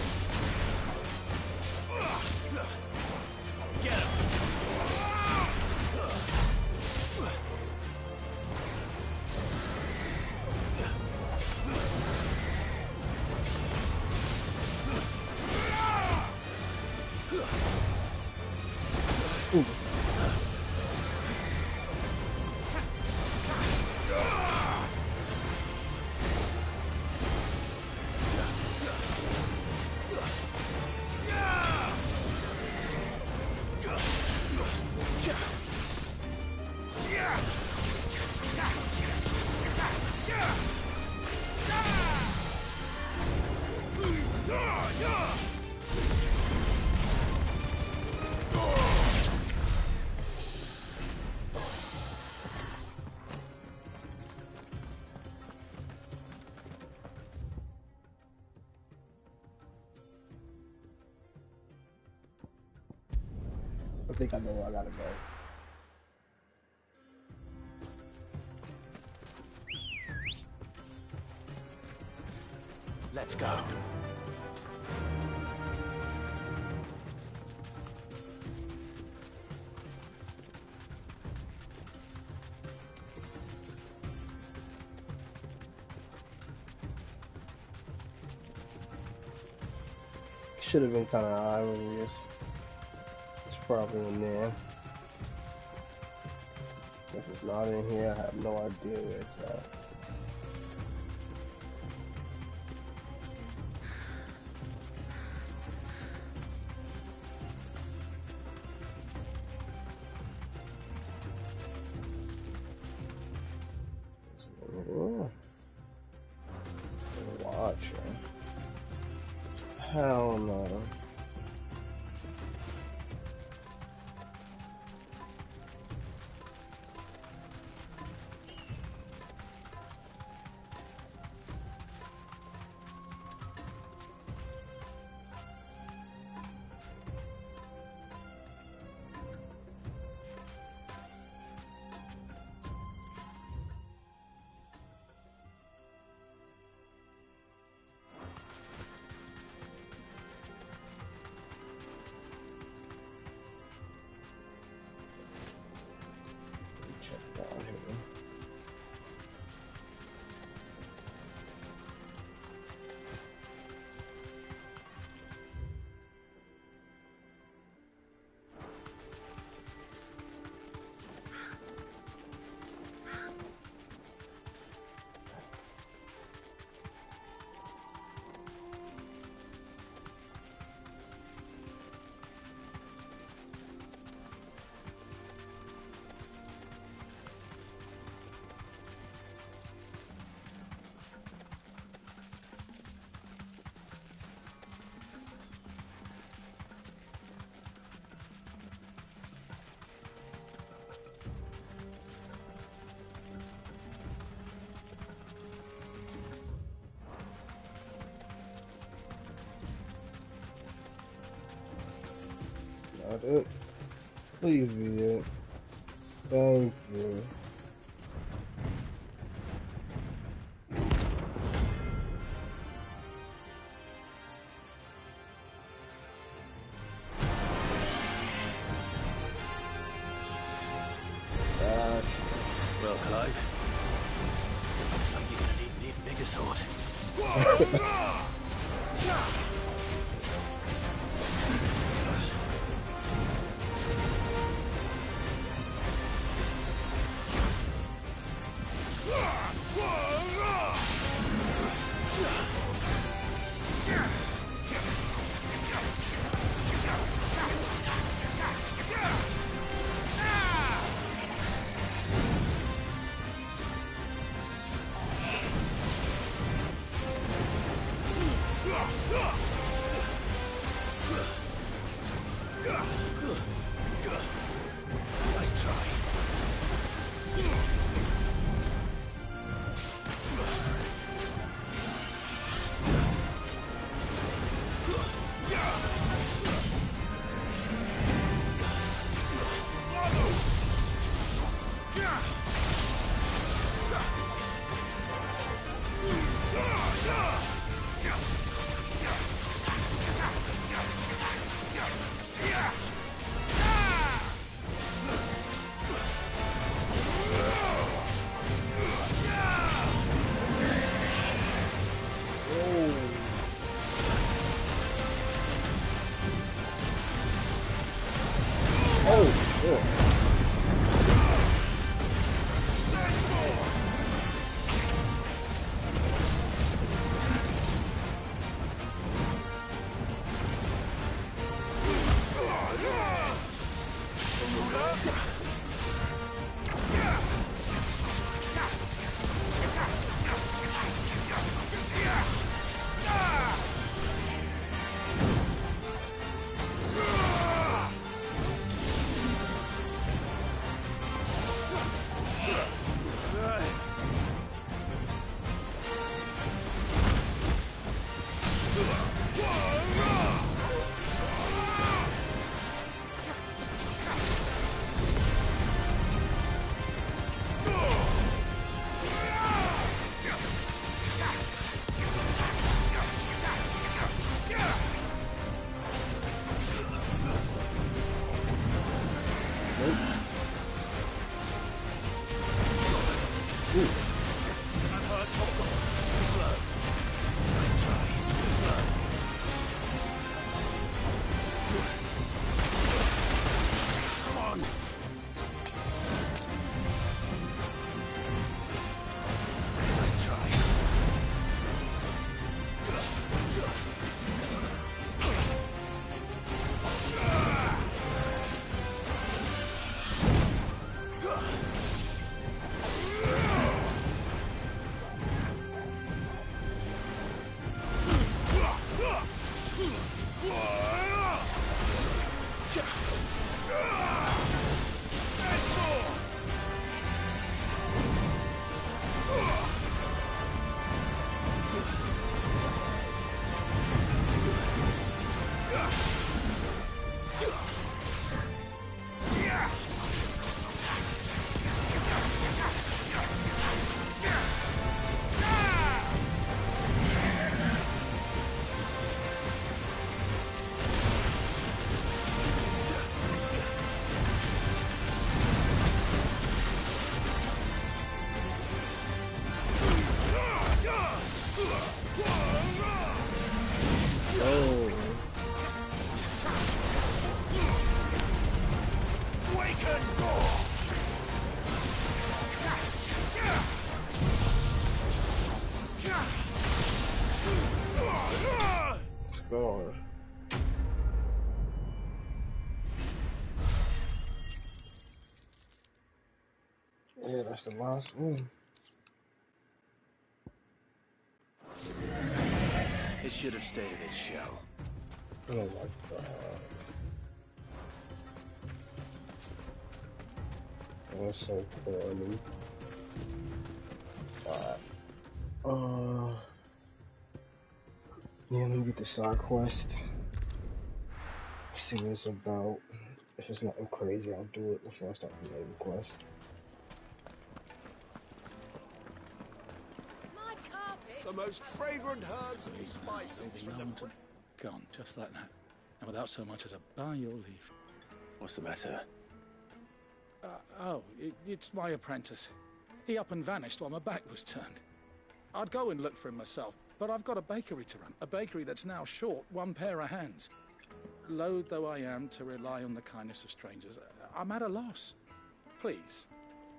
I think I know where I gotta go. Let's go. Should have been kind of obvious. It's probably in there. If it's not in here, I have no idea where it's at. Watch. Hell no. Not it. Please be it. Thank you. Well, Clive, looks like you're gonna need an even bigger sword. Nice try. Oh. It's gone. Yeah, that's the last one. It should have stayed in its shell. Oh my god. That's so corny. Yeah, let me get the side quest. See what it's about. If it's nothing crazy, I'll do it before I start the main quest. The most fragrant herbs and spices from the... Gone, just like that. And without so much as a by your leave. What's the matter? It's my apprentice. He up and vanished while my back was turned. I'd go and look for him myself, but I've got a bakery to run. A bakery that's now short one pair of hands. Loath though I am to rely on the kindness of strangers, I'm at a loss. Please,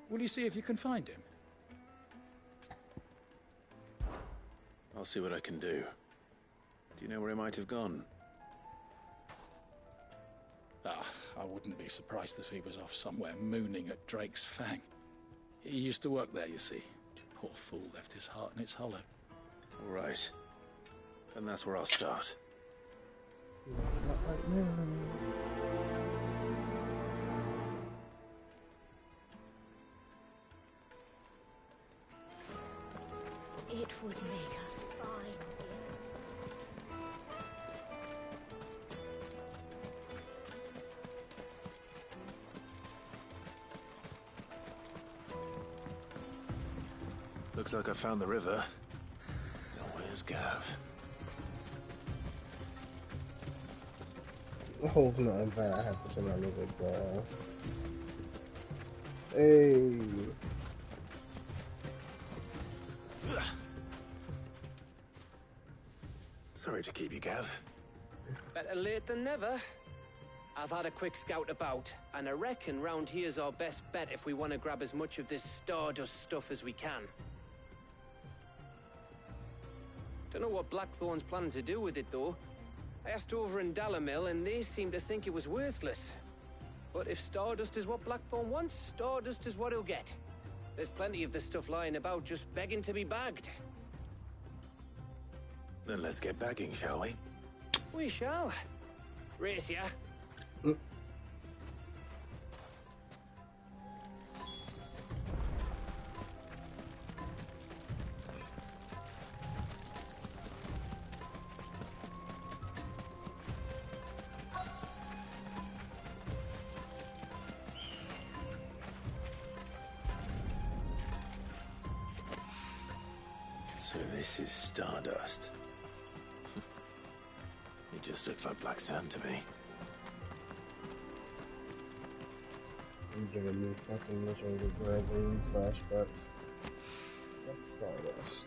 will you see if you can find him? I'll see what I can do. Do you know where he might have gone? I wouldn't be surprised if he was off somewhere mooning at Drake's Fang. He used to work there, you see. Poor fool left his heart in its hollow. All right. Then that's where I'll start. Not right now. It would make a fine gift. Looks like I found the river. Now where's Gav? I hope nothing bad happens to my little girl. Hey. Sorry to keep you, Gav. Better late than never. I've had a quick scout about, and I reckon round here's our best bet if we want to grab as much of this Stardust stuff as we can. Don't know what Blackthorn's planning to do with it, though. I asked over in Dalamil, and they seem to think it was worthless. But if Stardust is what Blackthorn wants, Stardust is what he'll get. There's plenty of the stuff lying about, just begging to be bagged. Then let's get bagging, shall we? We shall. Race ya. So this is Stardust. It just looks like black sand to me. I'm giving me fucking much of the grabbing flashbacks. That's Stardust.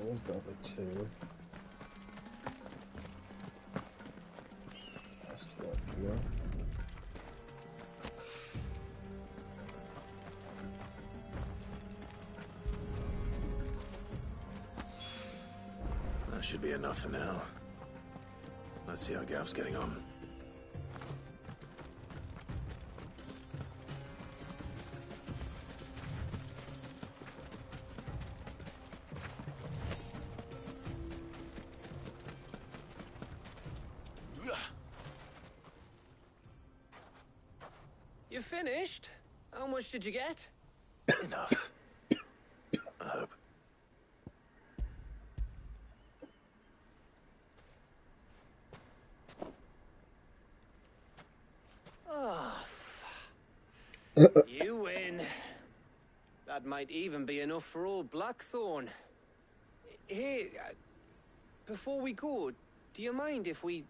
Where's the other two? That's two up here. That should be enough for now. Let's see how Gav's getting on. You finished? How much did you get? Enough. I hope. You win. That might even be enough for old Blackthorn. Hey, before we go, do you mind if we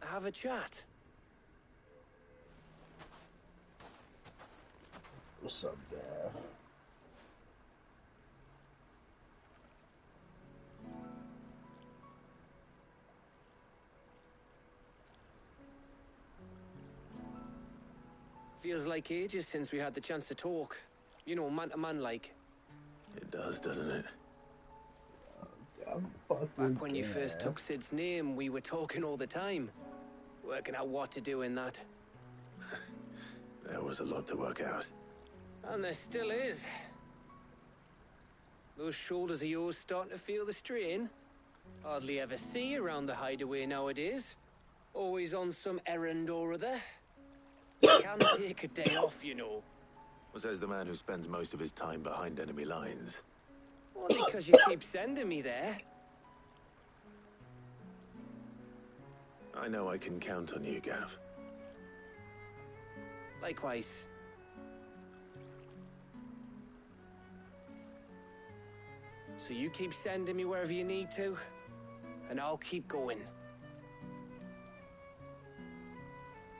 have a chat? What's up, Gav? Feels like ages since we had the chance to talk. You know, man to man like. It does, doesn't it? Back when you first took Sid's name, we were talking all the time. Working out what to do in that. There was a lot to work out. And there still is. Those shoulders of yours starting to feel the strain. Hardly ever see you around the hideaway nowadays. Always on some errand or other. You can take a day off, you know. Well, says the man who spends most of his time behind enemy lines. Only because you keep sending me there. I know I can count on you, Gav. Likewise. So you keep sending me wherever you need to, and I'll keep going.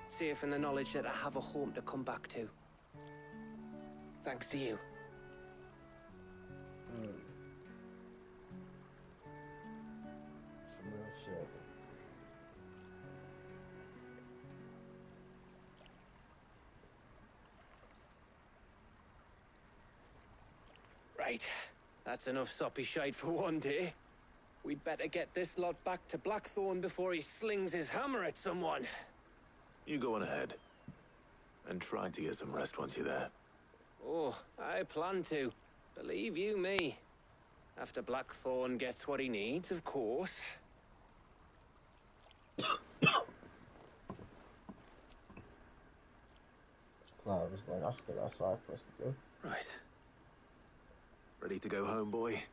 Safe in the knowledge that I have a home to come back to. Thanks to you. Some real shit. Right. That's enough soppy shite for one day. We'd better get this lot back to Blackthorn before he slings his hammer at someone. You go on ahead. And try to get some rest once you're there. Oh, I plan to. Believe you me. After Blackthorn gets what he needs, of course. Cloud was like, I still got side quests to do. Right. Ready to go home, boy?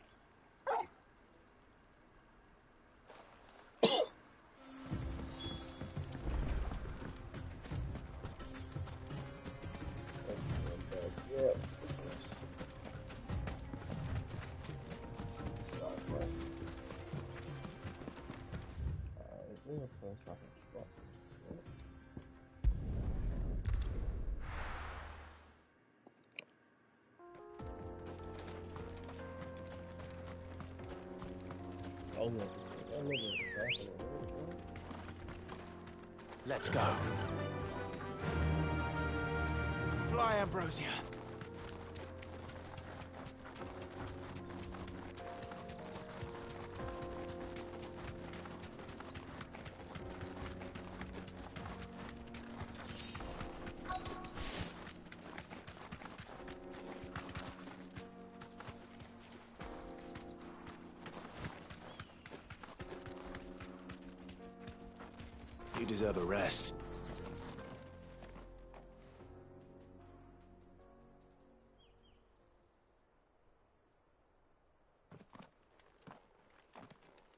Yeah. Side quest. There's a place I can drop. Let's go. Fly, Ambrosia. You deserve a rest.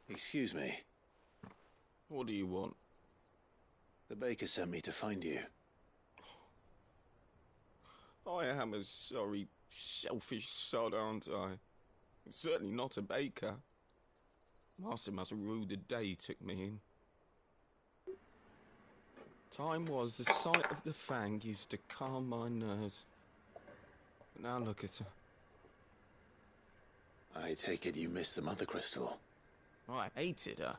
Excuse me. What do you want? The baker sent me to find you. I am a sorry, selfish sod, aren't I? Certainly not a baker. Master must rue the day he took me in. Time was the sight of the fang used to calm my nerves. But now look at her. I take it you missed the Mother Crystal. I hated her,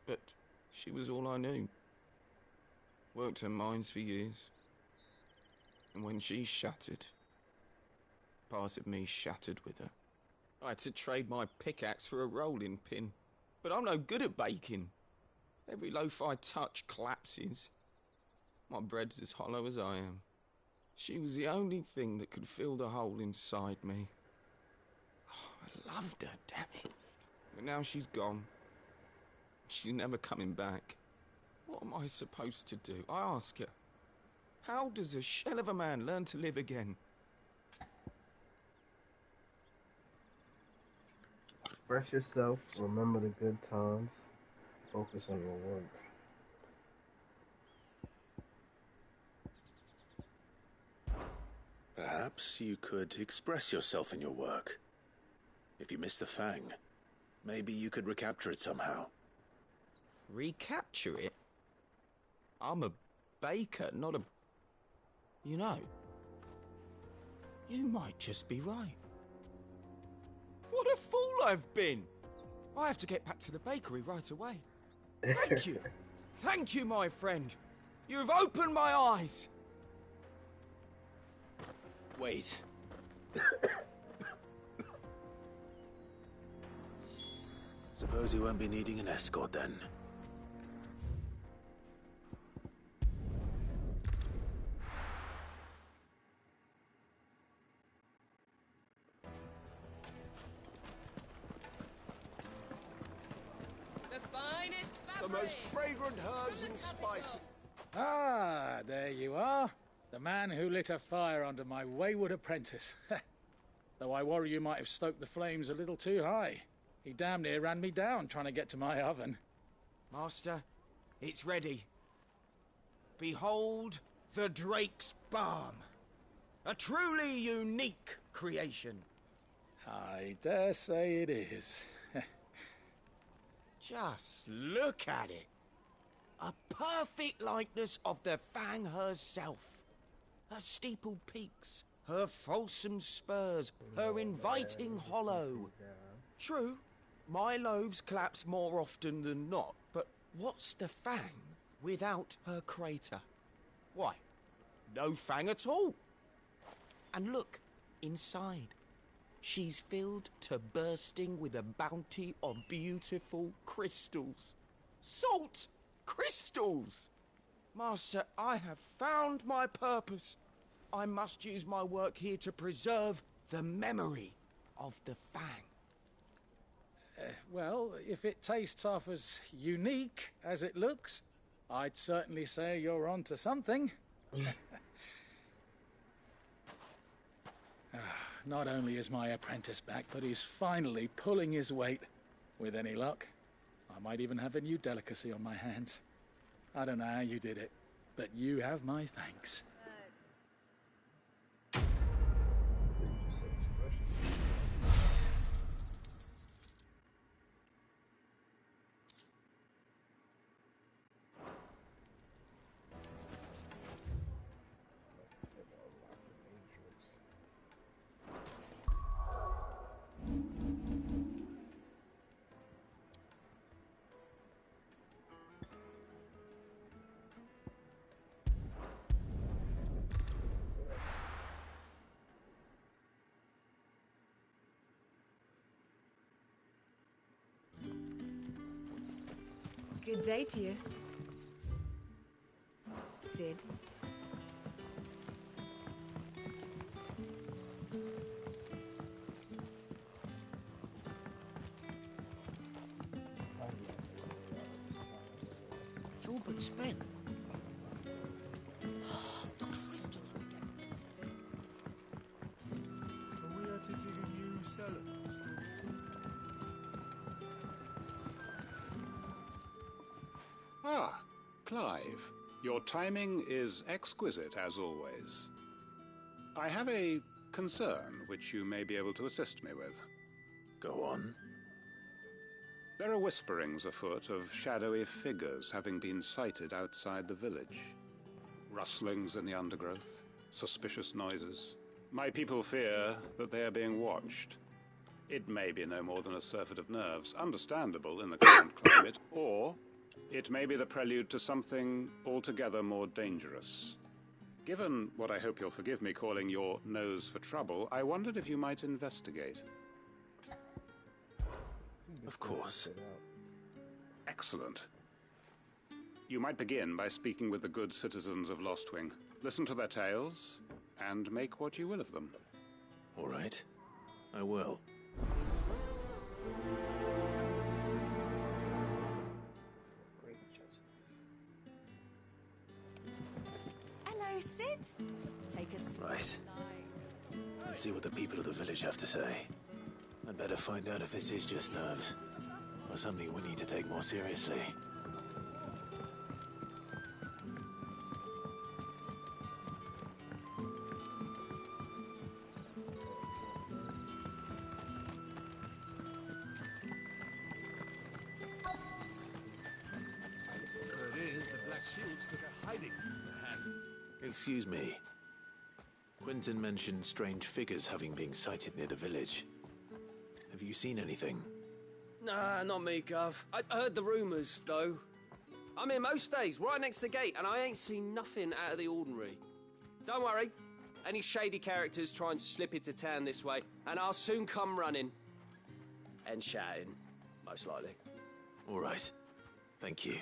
but she was all I knew. Worked her mines for years. And when she shattered, part of me shattered with her. I had to trade my pickaxe for a rolling pin, but I'm no good at baking. Every loaf I touch collapses. My bread's as hollow as I am. She was the only thing that could fill the hole inside me. Oh, I loved her, damn it. But now she's gone. She's never coming back. What am I supposed to do? I ask her. How does a shell of a man learn to live again? Express yourself, remember the good times, focus on your work. Perhaps you could express yourself in your work. If you miss the Fang, maybe you could recapture it somehow. Recapture it? I'm a baker, not a... You know, you might just be right. What a fool I've been! I have to get back to the bakery right away. Thank you. Thank you, my friend. You've opened my eyes. Wait. Suppose you won't be needing an escort then. The finest fabric. The most fragrant herbs and spices. Ah, there you are. The man who lit a fire under my wayward apprentice. Though I worry you might have stoked the flames a little too high. He damn near ran me down trying to get to my oven. Master, it's ready. Behold the Drake's Balm. A truly unique creation. I dare say it is. Just look at it. A perfect likeness of the Fang herself. Her steepled peaks, her fulsome spurs, her inviting hollow. True, my loaves collapse more often than not, but what's the Fang without her crater? Why, no Fang at all. And look, inside. She's filled to bursting with a bounty of beautiful crystals. Salt crystals! Master, I have found my purpose. I must use my work here to preserve the memory of the Fang. Well, if it tastes half as unique as it looks, I'd certainly say you're onto something. Not only is my apprentice back, but he's finally pulling his weight. With any luck, I might even have a new delicacy on my hands. I don't know how you did it, but you have my thanks. Good day to you. Sid. It's all but spent. The crystals we get. Are we had to dig a new cellar? Ah, Clive. Your timing is exquisite, as always. I have a concern which you may be able to assist me with. Go on. There are whisperings afoot of shadowy figures having been sighted outside the village. Rustlings in the undergrowth, suspicious noises. My people fear that they are being watched. It may be no more than a surfeit of nerves, understandable in the current climate, or it may be the prelude to something altogether more dangerous. Given what I hope you'll forgive me calling your nose for trouble, I wondered if you might investigate. Of course. Excellent. You might begin by speaking with the good citizens of Lostwing. Listen to their tales, and make what you will of them. All right. I will. Hello, Sid. Take us. Right. Let's see what the people of the village have to say. I'd better find out if this is just nerves, or something we need to take more seriously. Excuse me. Quentin mentioned strange figures having been sighted near the village. Have you seen anything? Nah, not me, Gov. I heard the rumours, though. I'm here most days, right next to the gate, and I ain't seen nothing out of the ordinary. Don't worry. Any shady characters try and slip into town this way, and I'll soon come running. And shouting, most likely. All right. Thank you.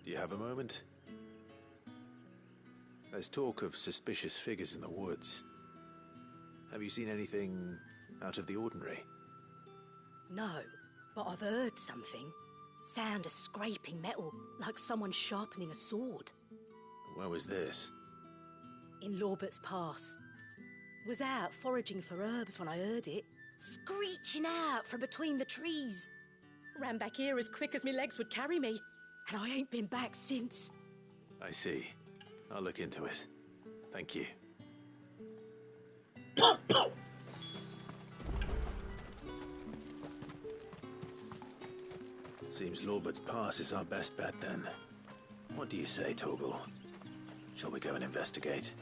Do you have a moment? There's talk of suspicious figures in the woods. Have you seen anything out of the ordinary? No, but I've heard something. Sound of scraping metal, like someone sharpening a sword. Where was this? In Lorbert's Pass. Was out foraging for herbs when I heard it, screeching out from between the trees. Ran back here as quick as my legs would carry me, and I ain't been back since. I see. I'll look into it. Thank you. Seems Lorbert's Pass is our best bet then. What do you say, Torgal? Shall we go and investigate?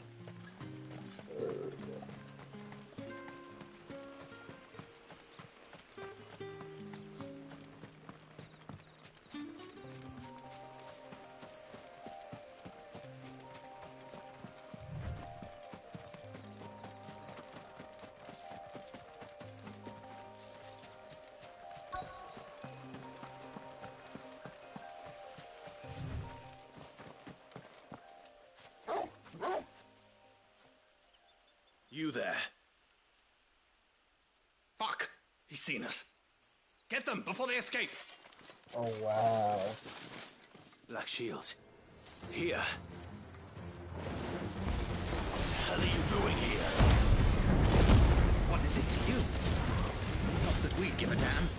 You there? Fuck! He's seen us. Get them before they escape. Oh, wow. Black Shield. Here. What the hell are you doing here? What is it to you? Not that we give a damn.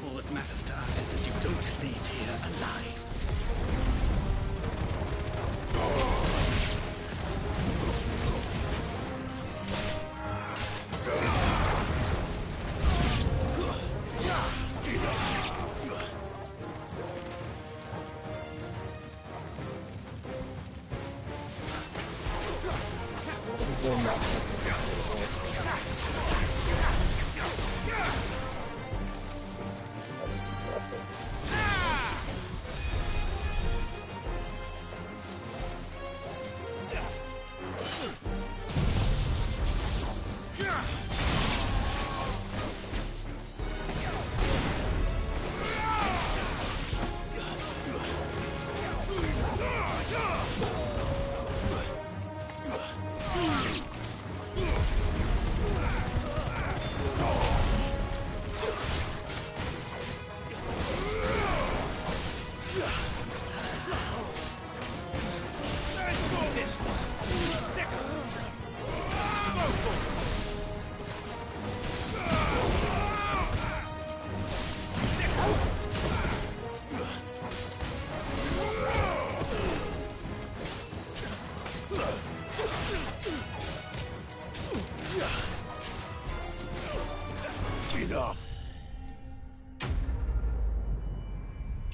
All that matters to us is that you don't leave here alive. Enough.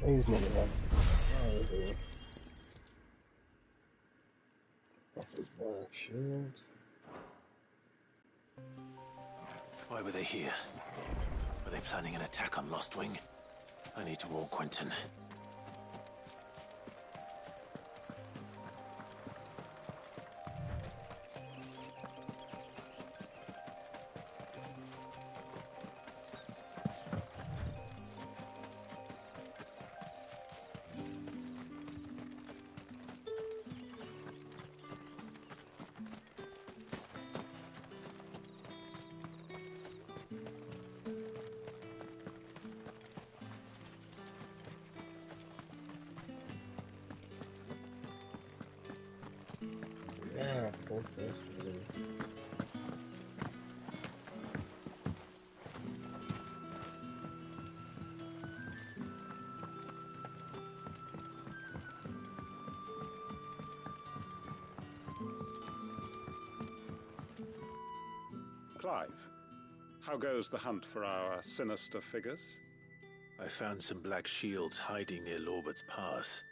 He's not enough. Black Shield. Why were they here? Were they planning an attack on Lostwing? I need to warn Quentin. Yeah, protest. Clive, how goes the hunt for our sinister figures? I found some black shields hiding near Lorbert's Pass.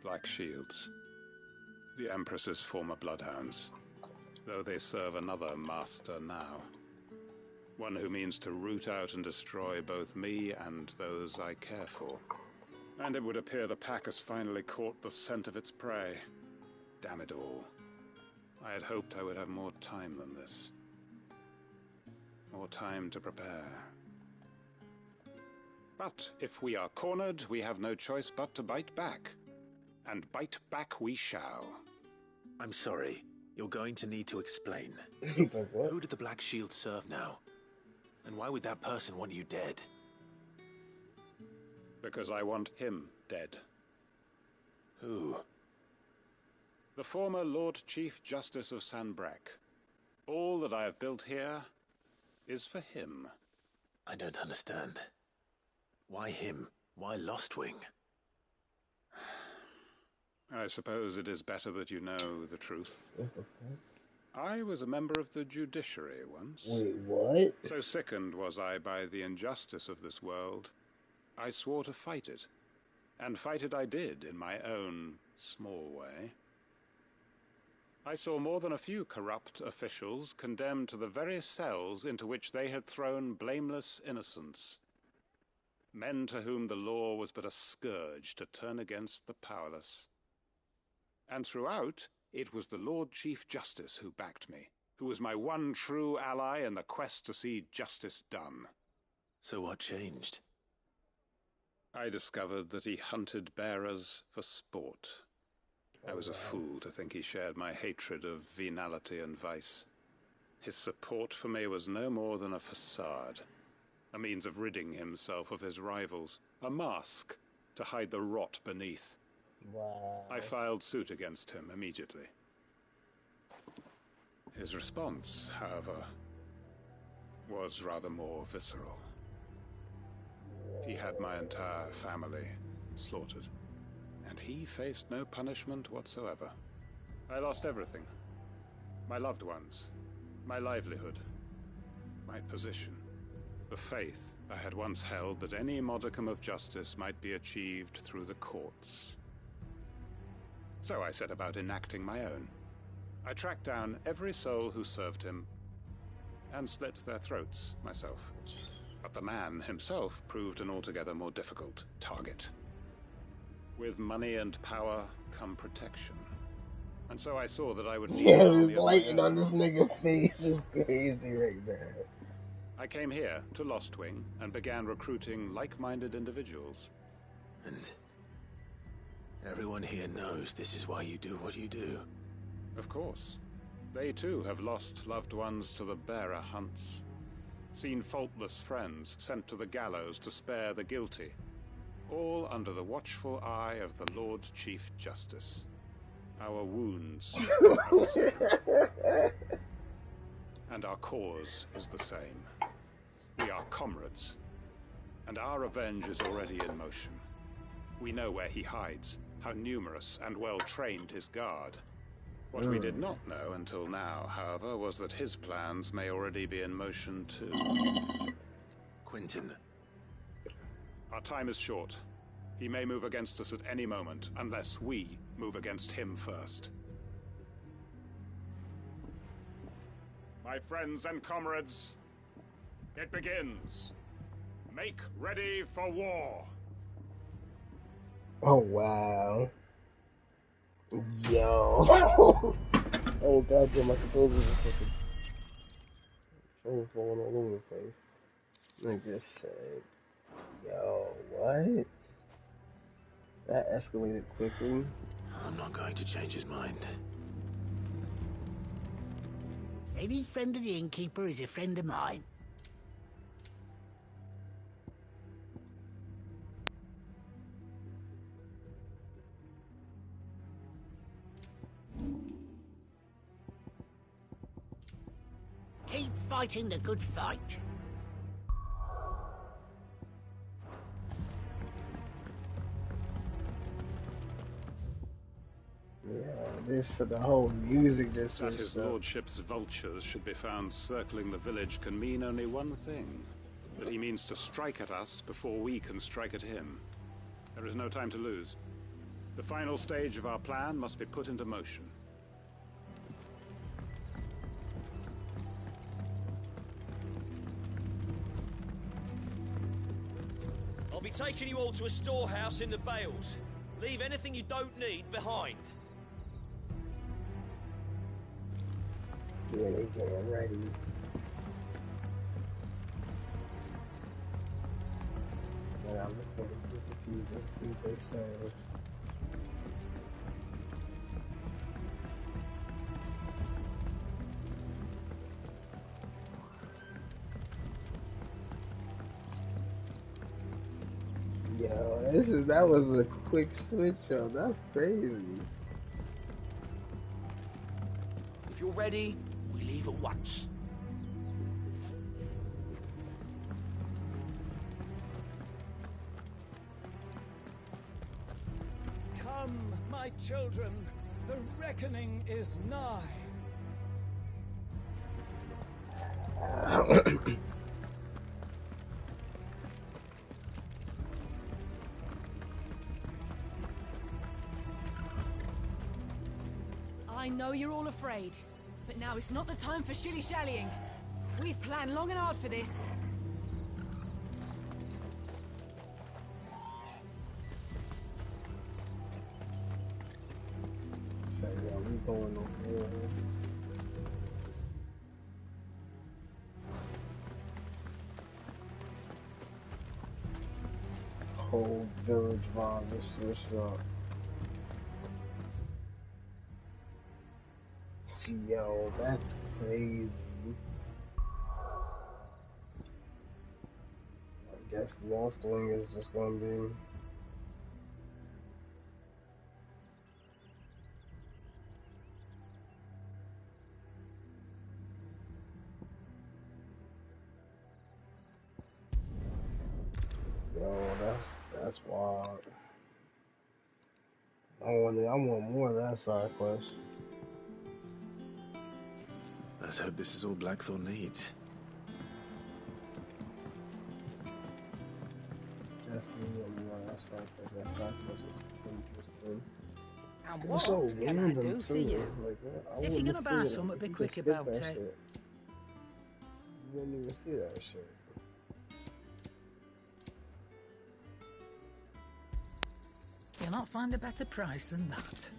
Black shields. The Empress's former bloodhounds, though they serve another master now. One who means to root out and destroy both me and those I care for. And it would appear the pack has finally caught the scent of its prey. Damn it all. I had hoped I would have more time than this. More time to prepare. But if we are cornered, we have no choice but to bite back. And bite back we shall. I'm sorry. You're going to need to explain. Who did the Black Shield serve now? And why would that person want you dead? Because I want him dead. Who? The former Lord Chief Justice of Sanbreque. All that I have built here is for him. I don't understand. Why him? Why Lostwing? I suppose it is better that you know the truth. I was a member of the judiciary once. Wait, what? So sickened was I by the injustice of this world, I swore to fight it. And fight it I did, in my own small way. I saw more than a few corrupt officials condemned to the very cells into which they had thrown blameless innocents. Men to whom the law was but a scourge to turn against the powerless. And throughout, it was the Lord Chief Justice who backed me, who was my one true ally in the quest to see justice done. So what changed? I discovered that he hunted bearers for sport. I was a fool to think he shared my hatred of venality and vice. His support for me was no more than a facade, a means of ridding himself of his rivals, a mask to hide the rot beneath. Wow. I filed suit against him immediately. His response, however, was rather more visceral. He had my entire family slaughtered, and he faced no punishment whatsoever. I lost everything. My loved ones, my livelihood, my position, the faith I had once held that any modicum of justice might be achieved through the courts. So I set about enacting my own. I tracked down every soul who served him, and slit their throats myself. But the man himself proved an altogether more difficult target. With money and power come protection. And so I saw that I would need Yeah, an this army of my lighting own. on this nigga face is crazy right now. I came here to Lostwing and began recruiting like-minded individuals. And everyone here knows this is why you do what you do. Of course. They too have lost loved ones to the bearer hunts. Seen faultless friends sent to the gallows to spare the guilty. All under the watchful eye of the Lord Chief Justice. Our wounds are the same. And our cause is the same. We are comrades. And our revenge is already in motion. We know where he hides, how numerous and well-trained his guard. What we did not know until now, however, was that his plans may already be in motion too. Quentin. Our time is short. He may move against us at any moment, unless we move against him first. My friends and comrades, it begins. Make ready for war. Oh, wow. Yo. Oh, goddamn, my controllers are fucking falling all over the place. I just said, yo, what? That escalated quickly. I'm not going to change his mind. Any friend of the innkeeper is a friend of mine. Keep fighting the good fight. Yeah, The whole music just That switched his up. lordship's vultures should be found circling the village can mean only one thing. That he means to strike at us before we can strike at him. There is no time to lose. The final stage of our plan must be put into motion. I'll be taking you all to a storehouse in the Bales. Leave anything you don't need behind. Yeah, they getting ready. Yeah, I'm looking at the and see what they say. Yo, that was a quick switch up. That's crazy. If you're ready, we leave at once. Come, my children, the reckoning is nigh. I know you're all afraid, but now is not the time for shilly-shallying. We've planned long and hard for this. So yeah, we going over here. Whole village vibe is switched up. Yo, that's crazy. I guess Lost Wing is just gonna be. Yo, that's wild. I want more of that side quest. Let's hope this is all Blackthorn needs. Definitely want more of that side quest. That side quest is interesting. And It's what so can I random do for too. you? Like, I If you're wouldn't gonna buy see it. something, be You quick just skip about that it. shit. You wouldn't even see that shit. You'll not find a better price than that.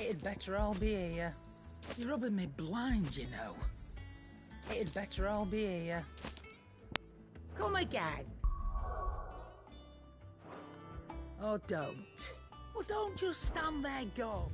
It'd better all be here. You're rubbing me blind, you know. It'd better all be here. Come again. Oh, don't. Well, don't just stand there, go.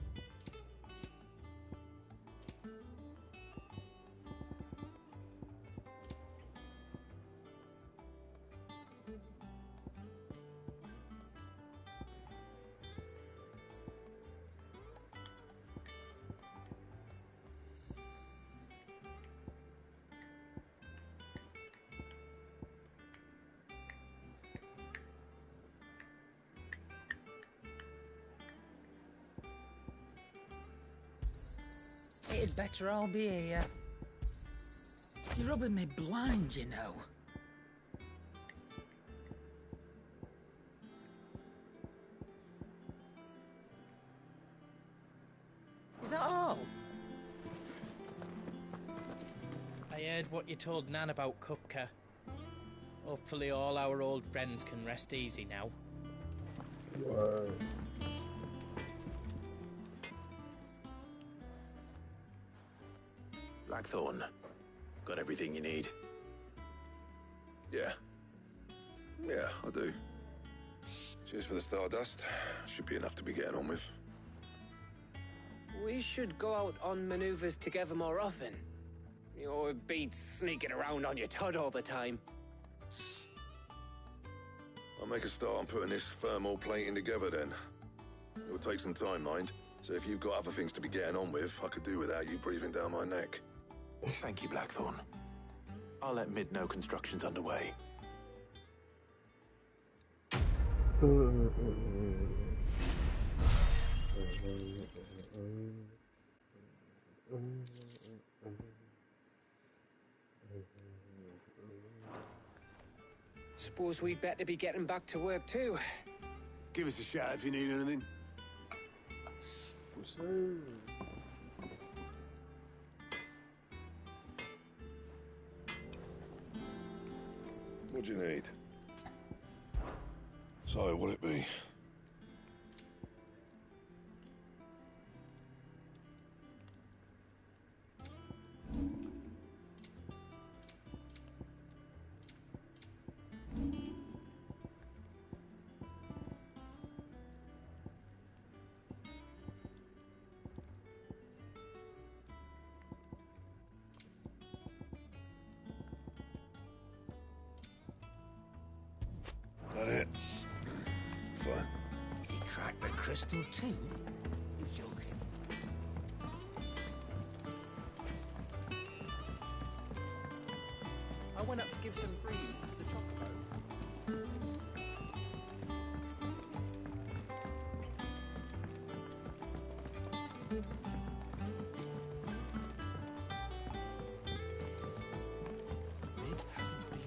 It'd better all be here. You're rubbing me blind, you know. Is that all? I heard what you told Nan about Kupka. Hopefully all our old friends can rest easy now. Word. Blackthorn, got everything you need? Yeah. Yeah, I do. Cheers for the Stardust. Should be enough to be getting on with. We should go out on maneuvers together more often. You're beat sneaking around on your Todd all the time. I'll make a start on putting this thermal plating together then. It will take some time, mind. So if you've got other things to be getting on with, I could do without you breathing down my neck. Thank you, Blackthorn. I'll let Mid know construction's underway. Suppose we'd better be getting back to work too. Give us a shout if you need anything. Yes, sir. What do you need? So, what'll it be? That it? Fine. He cracked the crystal too? You're joking. I went up to give some breeze to the chocobo. Mid hasn't been.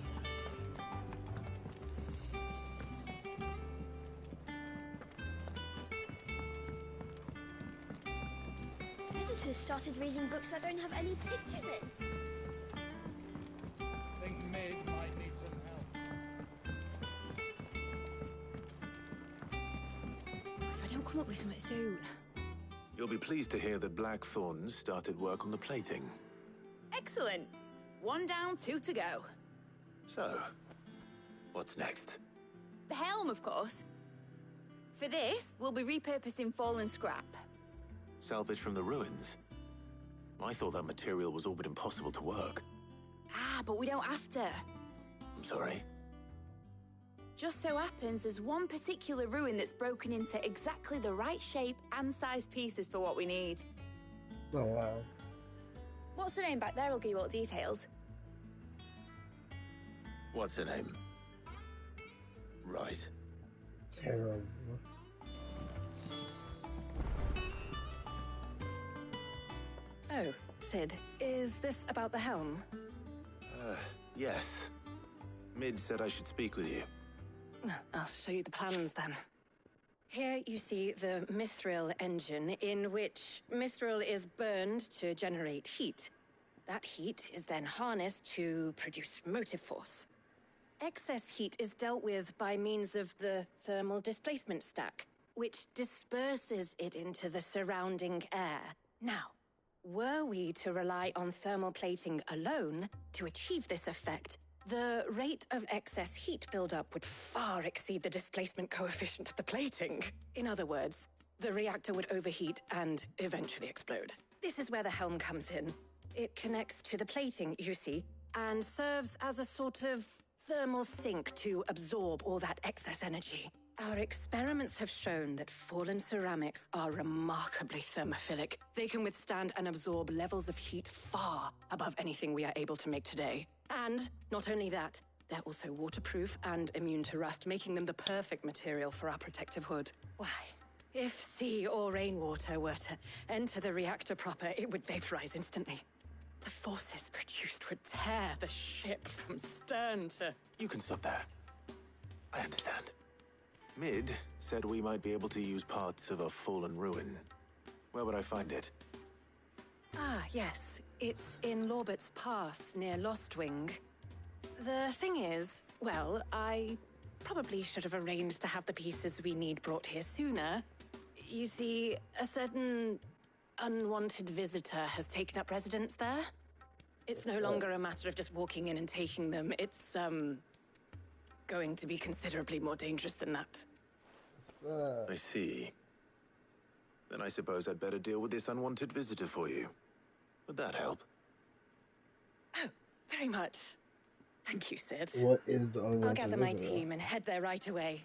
Editors started reading books that don't have any pictures in. Think Mid might need some help. If I don't come up with something soon. You'll be pleased to hear that Blackthorn started work on the plating. Excellent. 1 down, 2 to go. So, what's next? The helm, of course. For this, we'll be repurposing fallen scrap. Salvage from the ruins? I thought that material was all but impossible to work. Ah, but we don't have to. I'm sorry. Just so happens there's one particular ruin that's broken into exactly the right shape and size pieces for what we need. Oh, wow. What's the name back there? I'll give you all the details. What's her name? Right. Terrible. Oh, Sid, is this about the helm? Yes. Mid said I should speak with you. I'll show you the plans then. Here you see the mithril engine, in which mithril is burned to generate heat. That heat is then harnessed to produce motive force. Excess heat is dealt with by means of the thermal displacement stack, which disperses it into the surrounding air. Now, were we to rely on thermal plating alone to achieve this effect, the rate of excess heat buildup would far exceed the displacement coefficient of the plating. In other words, the reactor would overheat and eventually explode. This is where the helm comes in. It connects to the plating, you see, and serves as a sort of thermal sink to absorb all that excess energy. Our experiments have shown that fallen ceramics are remarkably thermophilic. They can withstand and absorb levels of heat far above anything we are able to make today. And not only that, they're also waterproof and immune to rust, making them the perfect material for our protective hood. Why, if sea or rainwater were to enter the reactor proper, it would vaporize instantly. The forces produced would tear the ship from stern to... You can stop there. I understand. Mid said we might be able to use parts of a fallen ruin. Where would I find it? Ah, yes. It's in Lorbert's Pass, near Lostwing. The thing is, well, I probably should have arranged to have the pieces we need brought here sooner. You see, a certain unwanted visitor has taken up residence there. It's no longer a matter of just walking in and taking them. It's, going to be considerably more dangerous than that. I see. Then I suppose I'd better deal with this unwanted visitor for you. Would that help? Oh, very much. Thank you, Sid. What is the unwanted I'll gather my visitor? team and head there right away.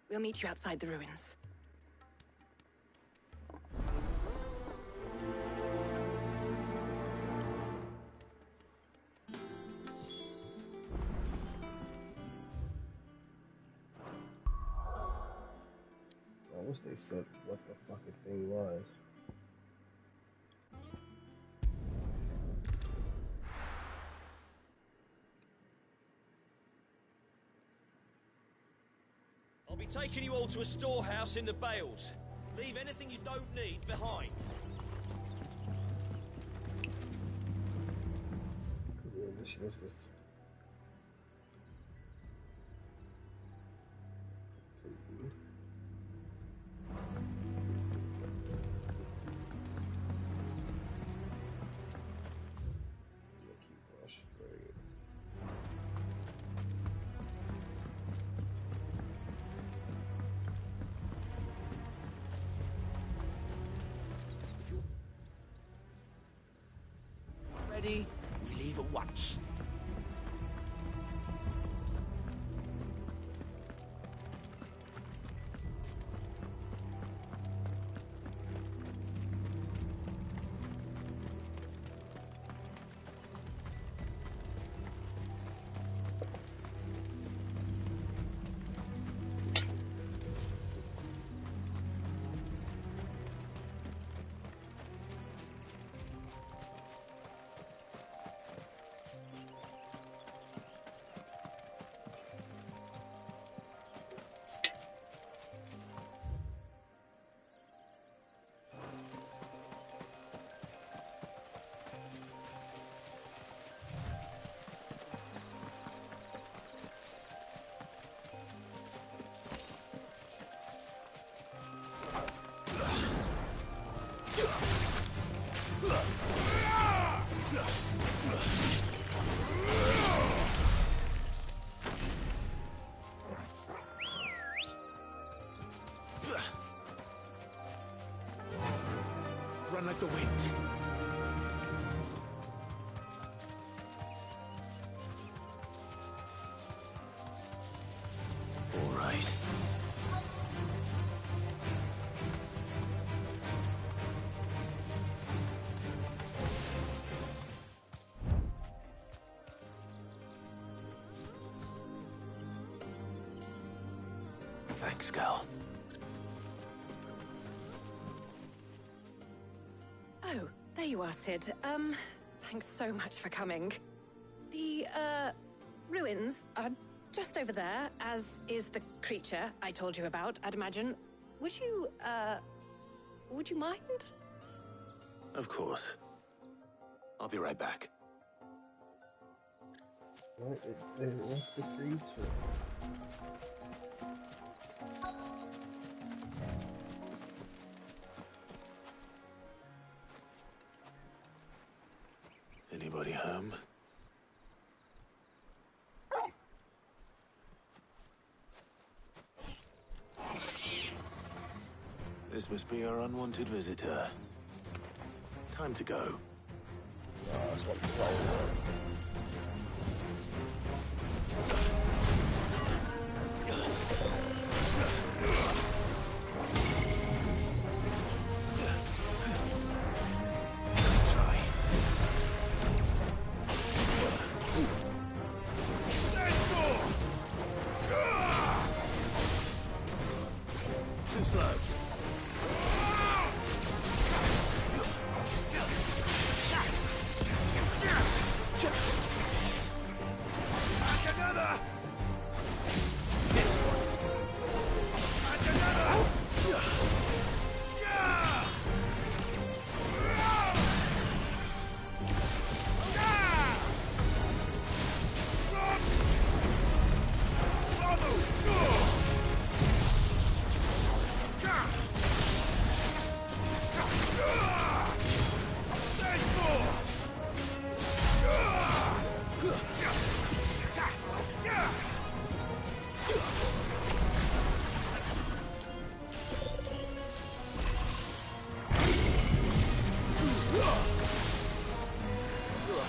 We'll meet you outside the ruins. wish they said what the fucking thing was. I'll be taking you all to a storehouse in the Bales. Leave anything you don't need behind. Yeah, this shit is just... Ready? We leave at once. Run like the wind. All right. Thanks, Gal. Oh, there you are, Sid. Thanks so much for coming. The, ruins are just over there, as is the creature I told you about, I'd imagine. Would you mind? Of course. I'll be right back. What's the creature? Anybody home? This must be our unwanted visitor. Time to go. Too slow. Another! This one. Another!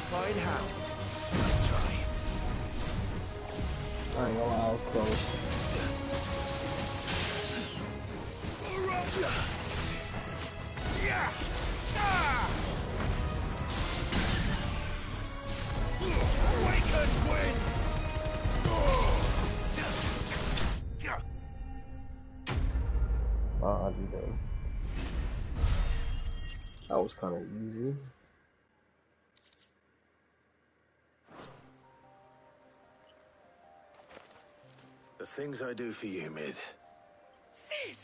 Fine hound. Nice try. I ain't gonna lie, I was close. Awakened winds! I That was kind of easy. The things I do for you, Mid. Sid!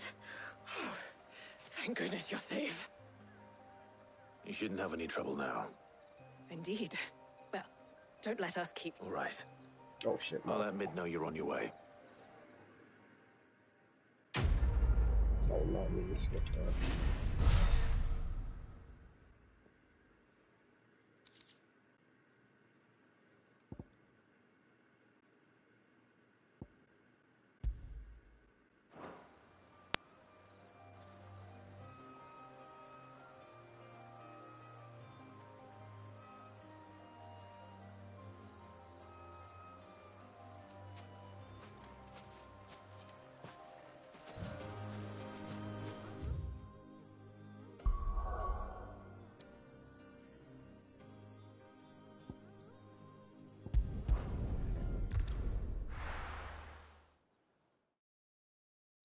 Oh, thank goodness you're safe. You shouldn't have any trouble now. Indeed. Well, don't let us keep... All right. Oh, shit. I'll let Mid know you're on your way. Oh, not me. Skip that.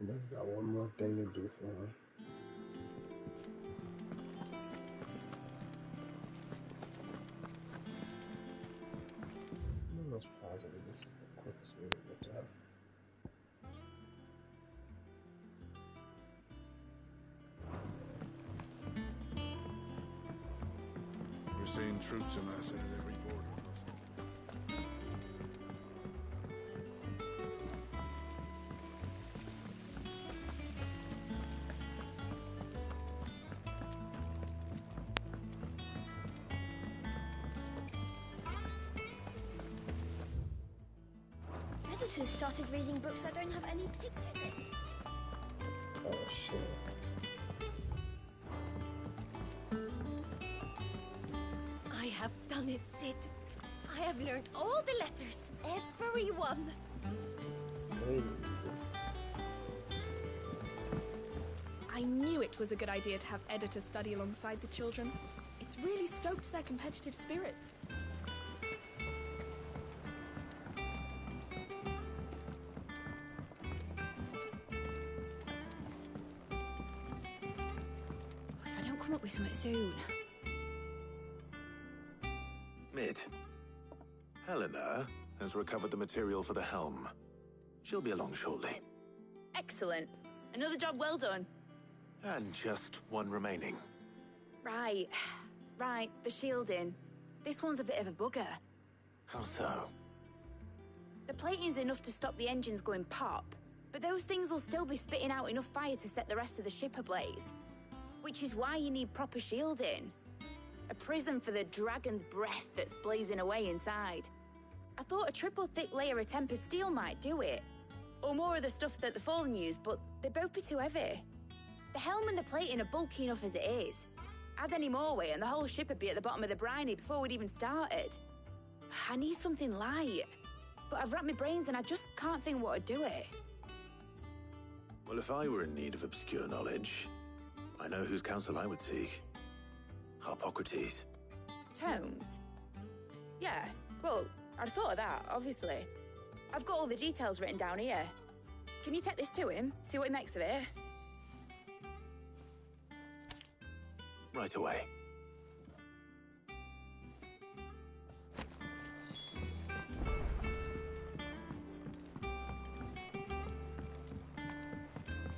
I've got one more thing to do for her. I'm almost positive this is the quickest way to get to her. We're seeing troops amassing at every border. Editors started reading books that don't have any pictures in. Oh, shit. I have done it, Sid. I have learned all the letters. Every one. Hey. I knew it was a good idea to have editors study alongside the children. It's really stoked their competitive spirit. If I don't come up with something soon. Mid. Helena has recovered the material for the helm. She'll be along shortly. Excellent. Another job well done. And just one remaining. Right. Right, the shielding. This one's a bit of a bugger. How so? The plating's enough to stop the engines going pop, but those things will still be spitting out enough fire to set the rest of the ship ablaze. Which is why you need proper shielding. A prison for the dragon's breath that's blazing away inside. I thought a triple thick layer of tempered steel might do it. Or more of the stuff that the Fallen use, but they'd both be too heavy. The helm and the plating are bulky enough as it is. Add any more weight and the whole ship would be at the bottom of the briny before we'd even started. I need something light. But I've racked my brains and I just can't think what would do it. Well, if I were in need of obscure knowledge, I know whose counsel I would seek. Harpocrates. Tomes? Yeah, well, I'd thought of that, obviously. I've got all the details written down here. Can you take this to him, see what he makes of it? Right away.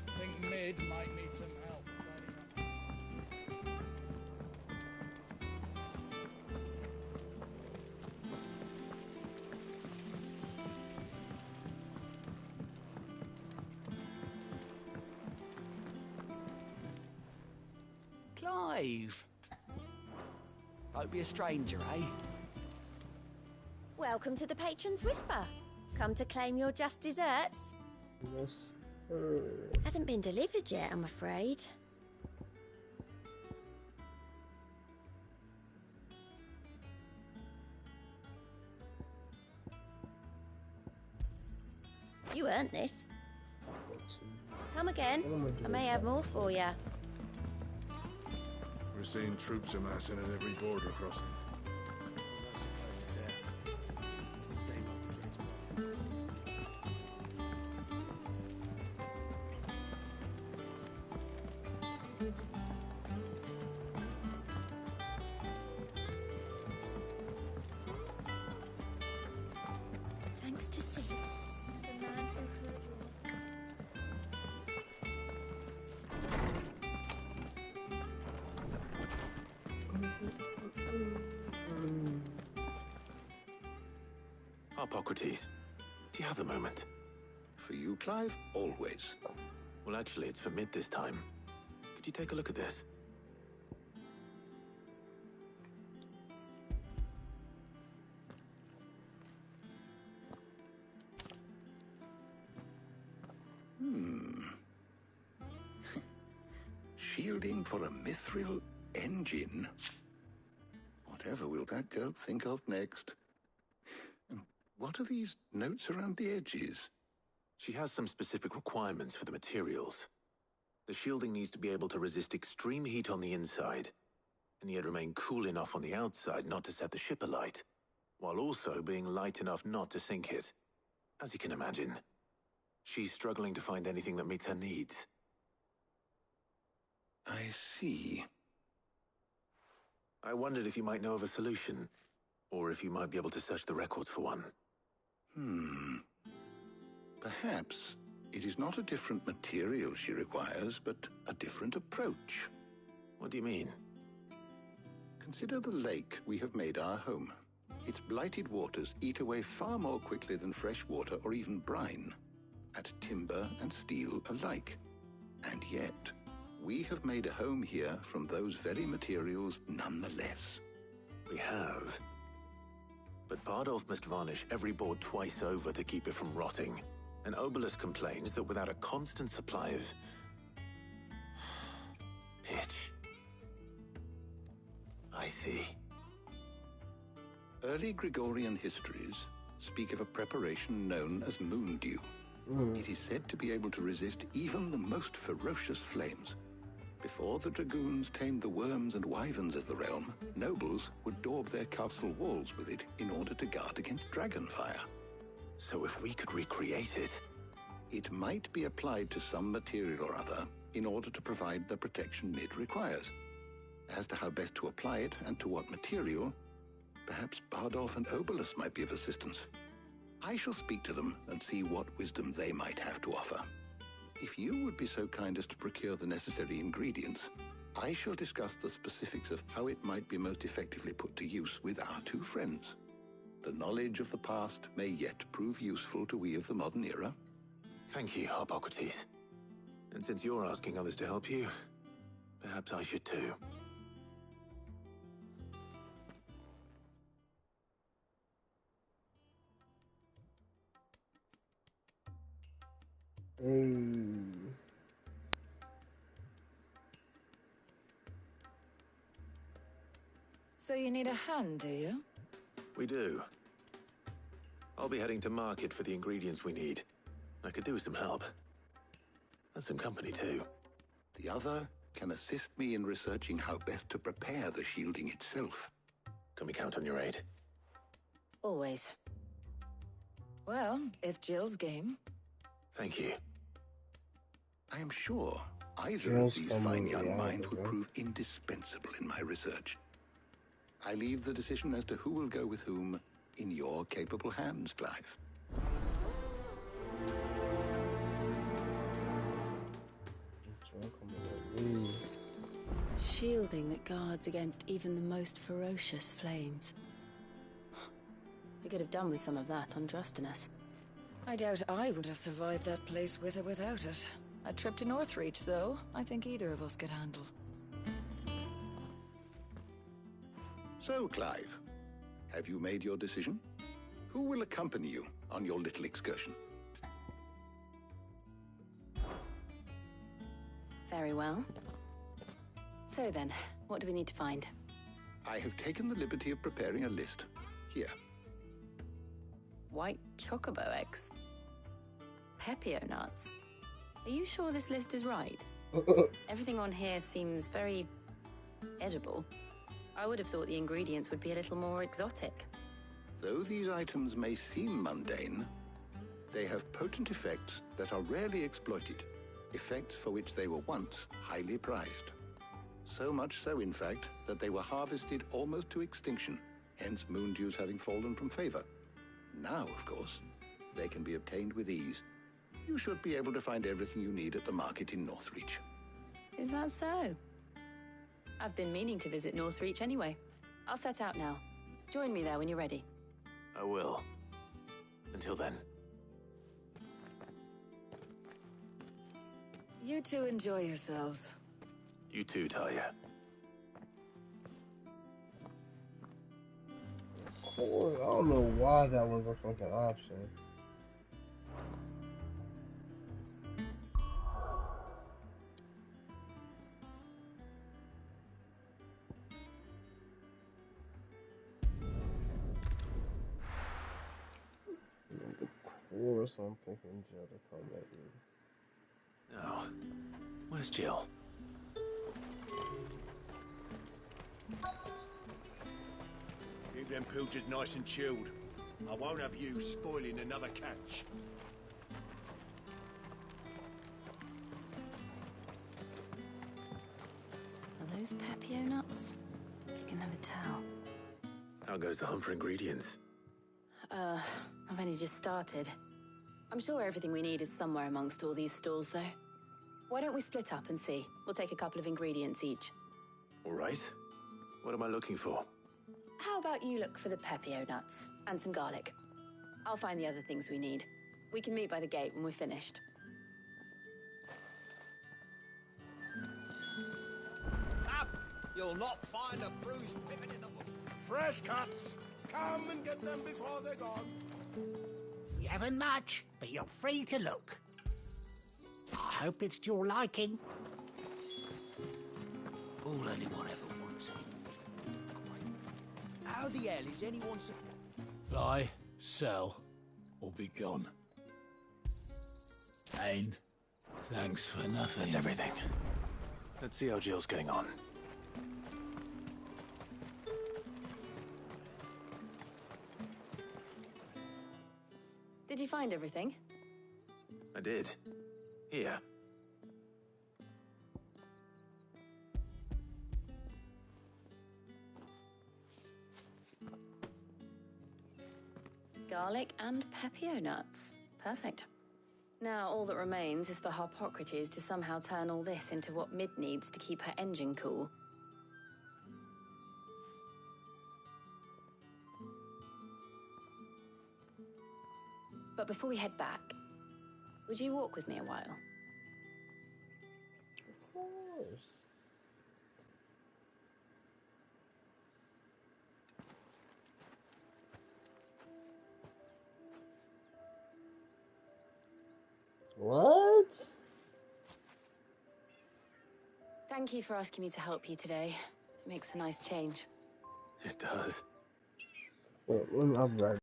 I think Mid might need some help tidying up. Clive. Don't be a stranger, eh? Welcome to the Patron's Whisper. Come to claim your just desserts? Yes. Hasn't been delivered yet, I'm afraid. You earned this. Come again. I may have more for you. We're seeing troops amassing at every border crossing. Hippocrates, do you have a moment? For you, Clive? Always. Well, actually, it's for mid this time. Could you take a look at this? Shielding for a mithril engine? Whatever will that girl think of next? And what are these notes around the edges? She has some specific requirements for the materials. The shielding needs to be able to resist extreme heat on the inside, and yet remain cool enough on the outside not to set the ship alight, while also being light enough not to sink it. As you can imagine, she's struggling to find anything that meets her needs. I see. I wondered if you might know of a solution, or if you might be able to search the records for one. Perhaps it is not a different material she requires, but a different approach. What do you mean? Consider the lake we have made our home. Its blighted waters eat away far more quickly than fresh water or even brine, at timber and steel alike. And yet, we have made a home here from those very materials nonetheless. We have. But Bardolph must varnish every board twice over to keep it from rotting. And Obelus complains that without a constant supply of pitch. I see. Early Gregorian histories speak of a preparation known as moon dew. It is said to be able to resist even the most ferocious flames. Before the dragoons tamed the worms and wyverns of the realm, nobles would daub their castle walls with it in order to guard against dragon fire. So if we could recreate it... It might be applied to some material or other in order to provide the protection it requires. As to how best to apply it and to what material, perhaps Bardolph and Obelus might be of assistance. I shall speak to them and see what wisdom they might have to offer. If you would be so kind as to procure the necessary ingredients, I shall discuss the specifics of how it might be most effectively put to use with our two friends. The knowledge of the past may yet prove useful to we of the modern era. Thank you, Hippocrates. And since you're asking others to help you, perhaps I should too. So you need a hand, do you? We do. I'll be heading to market for the ingredients we need. I could do with some help. And some company, too. The other can assist me in researching how best to prepare the shielding itself. Can we count on your aid? Always. Well, if Jill's game. Thank you. I am sure either of these fine young minds would prove indispensable in my research. I leave the decision as to who will go with whom in your capable hands, Clive. Shielding that guards against even the most ferocious flames. We could have done with some of that on Drustinus. I doubt I would have survived that place with or without it. A trip to Northreach, though, I think either of us could handle. So, Clive, have you made your decision? Who will accompany you on your little excursion? Very well. So then, what do we need to find? I have taken the liberty of preparing a list. Here. White chocobo eggs. Pepio nuts. Are you sure this list is right? Everything on here seems very edible. I would have thought the ingredients would be a little more exotic. Though these items may seem mundane, they have potent effects that are rarely exploited, effects for which they were once highly prized. So much so, in fact, that they were harvested almost to extinction, hence moon dews having fallen from favor. Now, of course, they can be obtained with ease. You should be able to find everything you need at the market in Northreach. Is that so? I've been meaning to visit Northreach anyway. I'll set out now. Join me there when you're ready. I will. Until then. You two enjoy yourselves. You too, Talia. Cool. I don't know why that was a fucking option. Or something in jail to come at me. No. Where's Jill? Keep them pilchards nice and chilled. I won't have you spoiling another catch. Are those Pepio nuts? You can never tell. How goes the hunt for ingredients? I've only just started. I'm sure everything we need is somewhere amongst all these stalls, though. Why don't we split up and see? We'll take a couple of ingredients each. All right. What am I looking for? How about you look for the Pepio nuts and some garlic? I'll find the other things we need. We can meet by the gate when we're finished. Up! You'll not find a bruised pippin in the bush. Fresh cuts! Come and get them before they're gone. We haven't much, but you're free to look. I hope it's to your liking. All anyone ever wants anymore. How the hell is anyone Buy, sell, or be gone. And thanks for nothing. That's everything. Let's see how Jill's getting on. Did you find everything? I did. Here. Garlic and Pepio nuts. Perfect. Now all that remains is for Harpocrates to somehow turn all this into what Mid needs to keep her engine cool. But before we head back, would you walk with me a while? Of course. What? Thank you for asking me to help you today. It makes a nice change. It does. Wait, I'll be right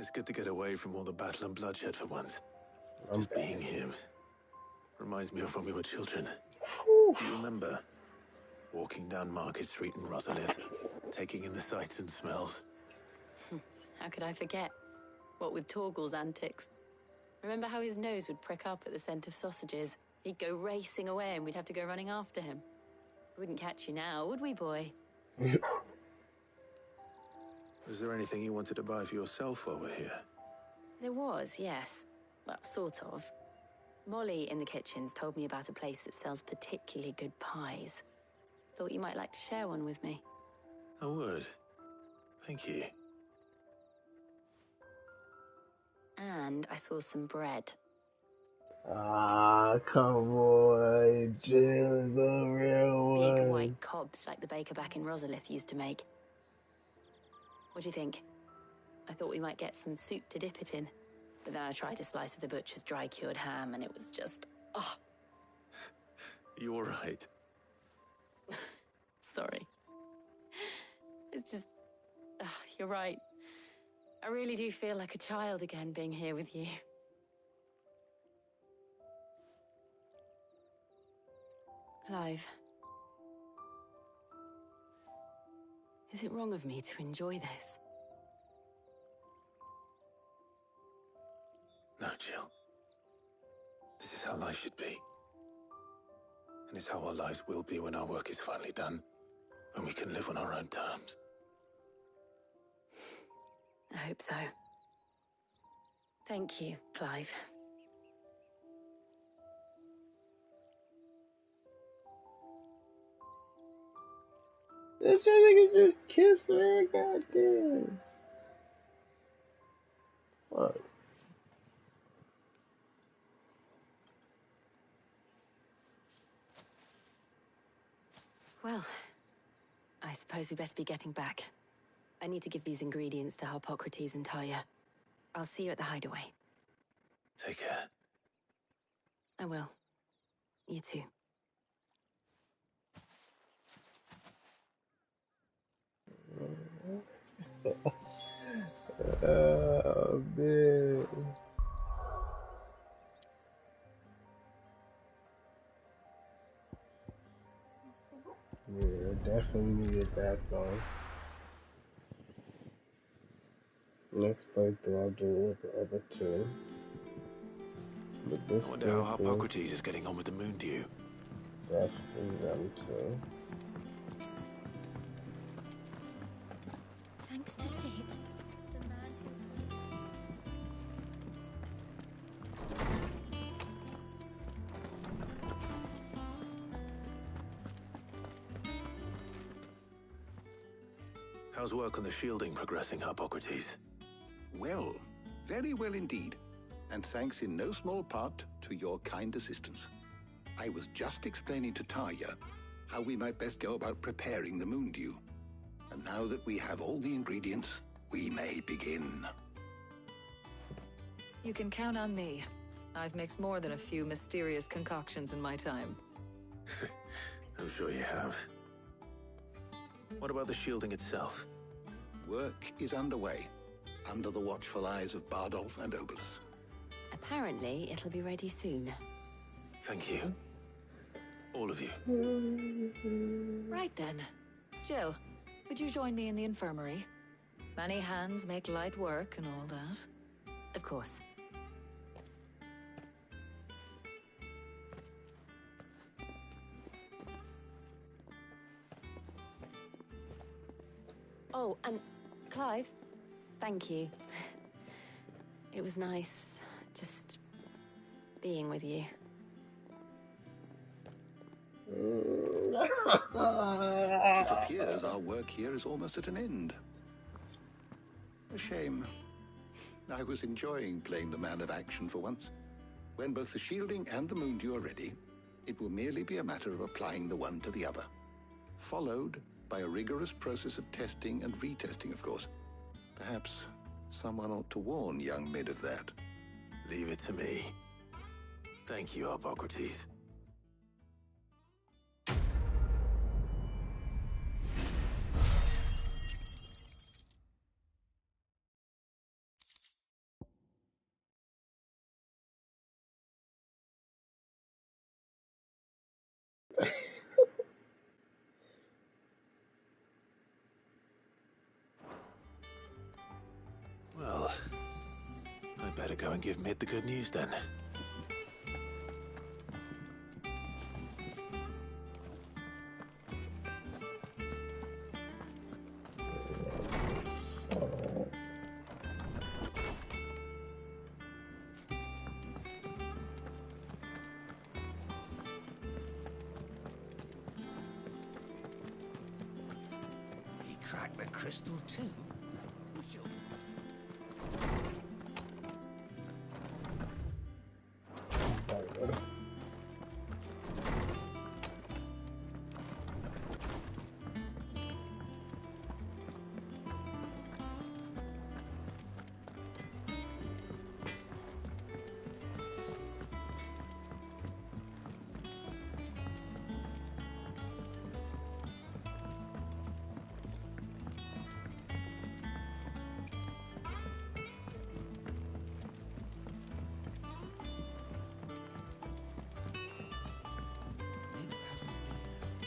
It's good to get away from all the battle and bloodshed for once. I'm Just back. being here reminds me of when we were children. Whew. Do you remember walking down Market Street in Rosalith, taking in the sights and smells? How could I forget? What with Torgal's antics. Remember how his nose would prick up at the scent of sausages? He'd go racing away and we'd have to go running after him. We wouldn't catch you now, would we, boy? Was there anything you wanted to buy for yourself while we're here? There was, yes. Well, sort of. Molly in the kitchens told me about a place that sells particularly good pies. Thought you might like to share one with me. I would. Thank you. And I saw some bread. Ah, come on. Jill is a real one. Big white cobs like the baker back in Rosalith used to make. What do you think? I thought we might get some soup to dip it in. But then I tried a slice of the butcher's dry-cured ham and it was just... oh. You all right? Sorry. It's just... you're right. I really do feel like a child again being here with you. Clive. Is it wrong of me to enjoy this? No, Jill. This is how life should be. And it's how our lives will be when our work is finally done. When we can live on our own terms. I hope so. Thank you, Clive. This nigga just kissed me, goddamn. Fuck. Well, I suppose we best be getting back. I need to give these ingredients to Harpocrates and Talia. I'll see you at the hideaway. Take care. I will. You too. Oh, man. Yeah, definitely needed that though. Next playthrough I'll do it with the other two. But this I wonder how Harpocrates is getting on with the moon dew. Definitely them too. Thanks to Sid, the man who... How's work on the shielding progressing, Harpocrates? Well, very well indeed. And thanks in no small part to your kind assistance. I was just explaining to Talia how we might best go about preparing the moon dew. And now that we have all the ingredients, we may begin. You can count on me. I've mixed more than a few mysterious concoctions in my time. I'm sure you have. What about the shielding itself? Work is underway, under the watchful eyes of Bardolph and Obolus. Apparently, it'll be ready soon. Thank you. All of you. Right then. Jill, would you join me in the infirmary? Many hands make light work and all that. Of course. Oh, and Clive, thank you. It was nice just being with you. It appears our work here is almost at an end. A shame. I was enjoying playing the man of action for once. When both the shielding and the moon dew are ready, it will merely be a matter of applying the one to the other. Followed by a rigorous process of testing and retesting, of course. Perhaps someone ought to warn young Mid of that. Leave it to me. Thank you, Harpocrates. Better go and give Mid the good news then. He cracked the crystal too.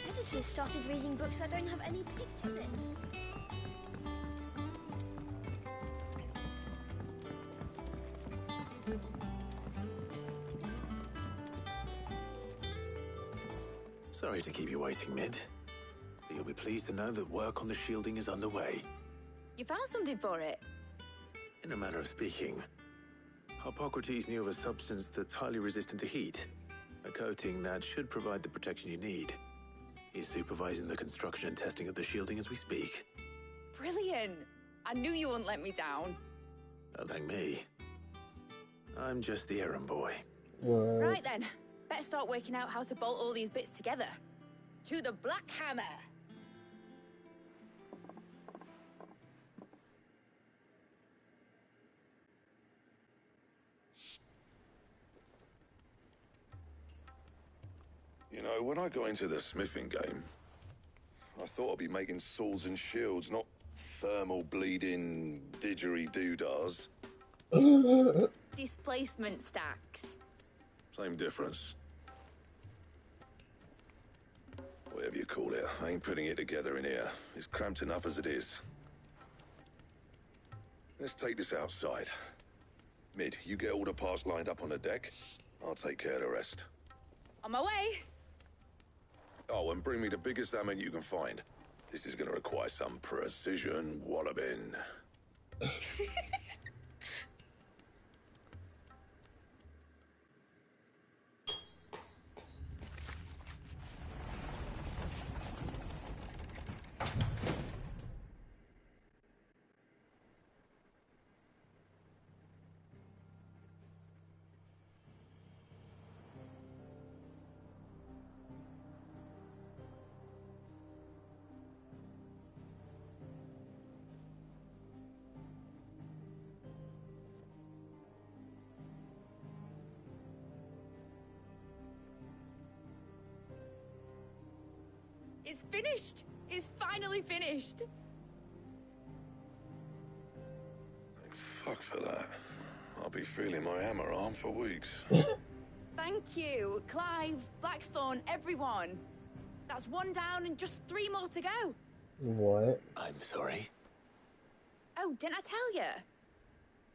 Editors started reading books that don't have any pictures in. Sorry to keep you waiting, Mid. But you'll be pleased to know that work on the shielding is underway. You found something for it? In a manner of speaking, Hippocrates knew of a substance that's highly resistant to heat. A coating that should provide the protection you need. He's supervising the construction and testing of the shielding as we speak. Brilliant! I knew you wouldn't let me down. Don't thank me. I'm just the errand boy. Right then, better start working out how to bolt all these bits together. To the Black Hammer! You know, when I got into the smithing game, I thought I'd be making swords and shields, not thermal bleeding didgeridoo-dahs. Displacement stacks. Same difference. Whatever you call it, I ain't putting it together in here. It's cramped enough as it is. Let's take this outside. Mid, you get all the parts lined up on the deck. I'll take care of the rest. On my way! Oh, and bring me the biggest hammer you can find. This is gonna require some precision walloping. It's finished! It's finally finished! Thank fuck for that. I'll be feeling my hammer arm for weeks. Thank you, Clive, Blackthorn, everyone. That's one down and just 3 more to go. What? I'm sorry. Oh, didn't I tell you?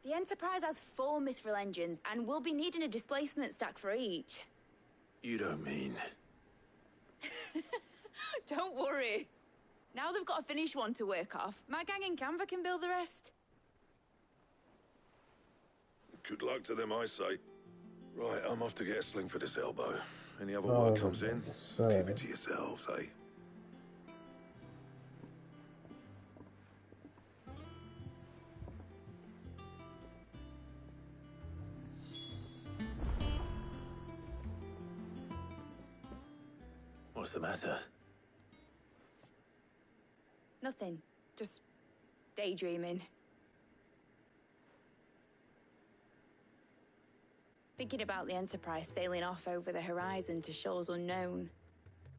The Enterprise has 4 mithril engines, and we'll be needing a displacement stack for each. You don't mean... Don't worry. Now they've got a finished one to work off. My gang in Canva can build the rest. Good luck to them, I say. Right, I'm off to get a sling for this elbow. Any other work comes in, keep it to yourselves, eh? What's the matter? Nothing. Just daydreaming. Thinking about the Enterprise sailing off over the horizon to shores unknown.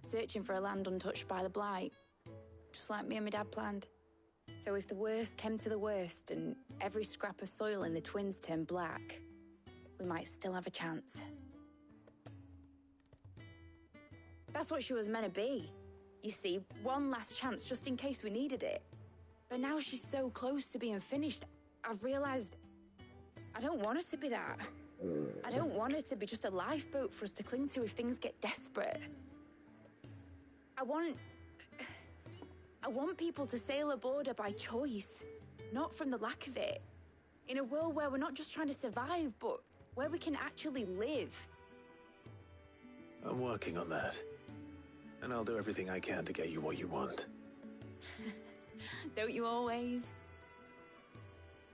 Searching for a land untouched by the Blight. Just like me and my dad planned. So if the worst came to the worst and every scrap of soil in the Twins turned black, we might still have a chance. That's what she was meant to be. You see, one last chance just in case we needed it. But now she's so close to being finished, I've realized I don't want it to be that. I don't want it to be just a lifeboat for us to cling to if things get desperate. I want people to sail aboard her by choice, not from the lack of it. In a world where we're not just trying to survive, but where we can actually live. I'm working on that. And I'll do everything I can to get you what you want. Don't you always?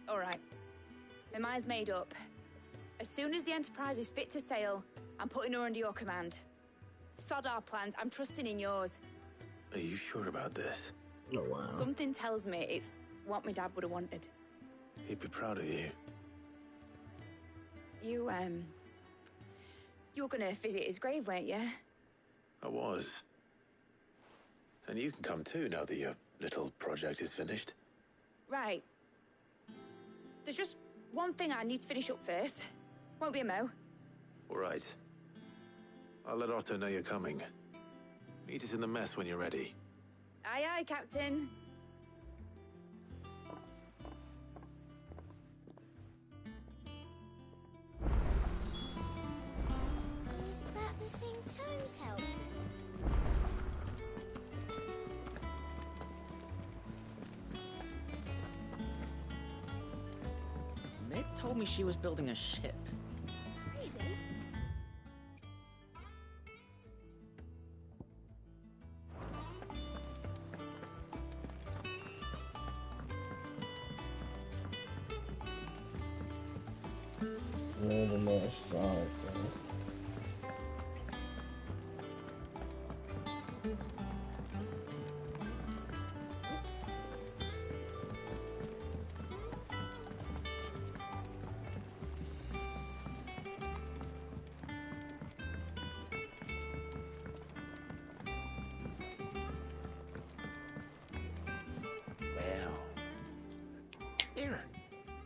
All right. My mind's made up. As soon as the Enterprise is fit to sail, I'm putting her under your command. Sod our plans. I'm trusting in yours. Are you sure about this? Oh, wow. Something tells me it's what my dad would have wanted. He'd be proud of you. You were gonna visit his grave, weren't you? I was. And you can come too now that your little project is finished. Right. There's just one thing I need to finish up first. Won't be a mo. All right. I'll let Otto know you're coming. Meet us in the mess when you're ready. Aye, aye, Captain. Is that the thing Tomes helped? Meg told me she was building a ship. Really? On the north side, bro. Well. Here,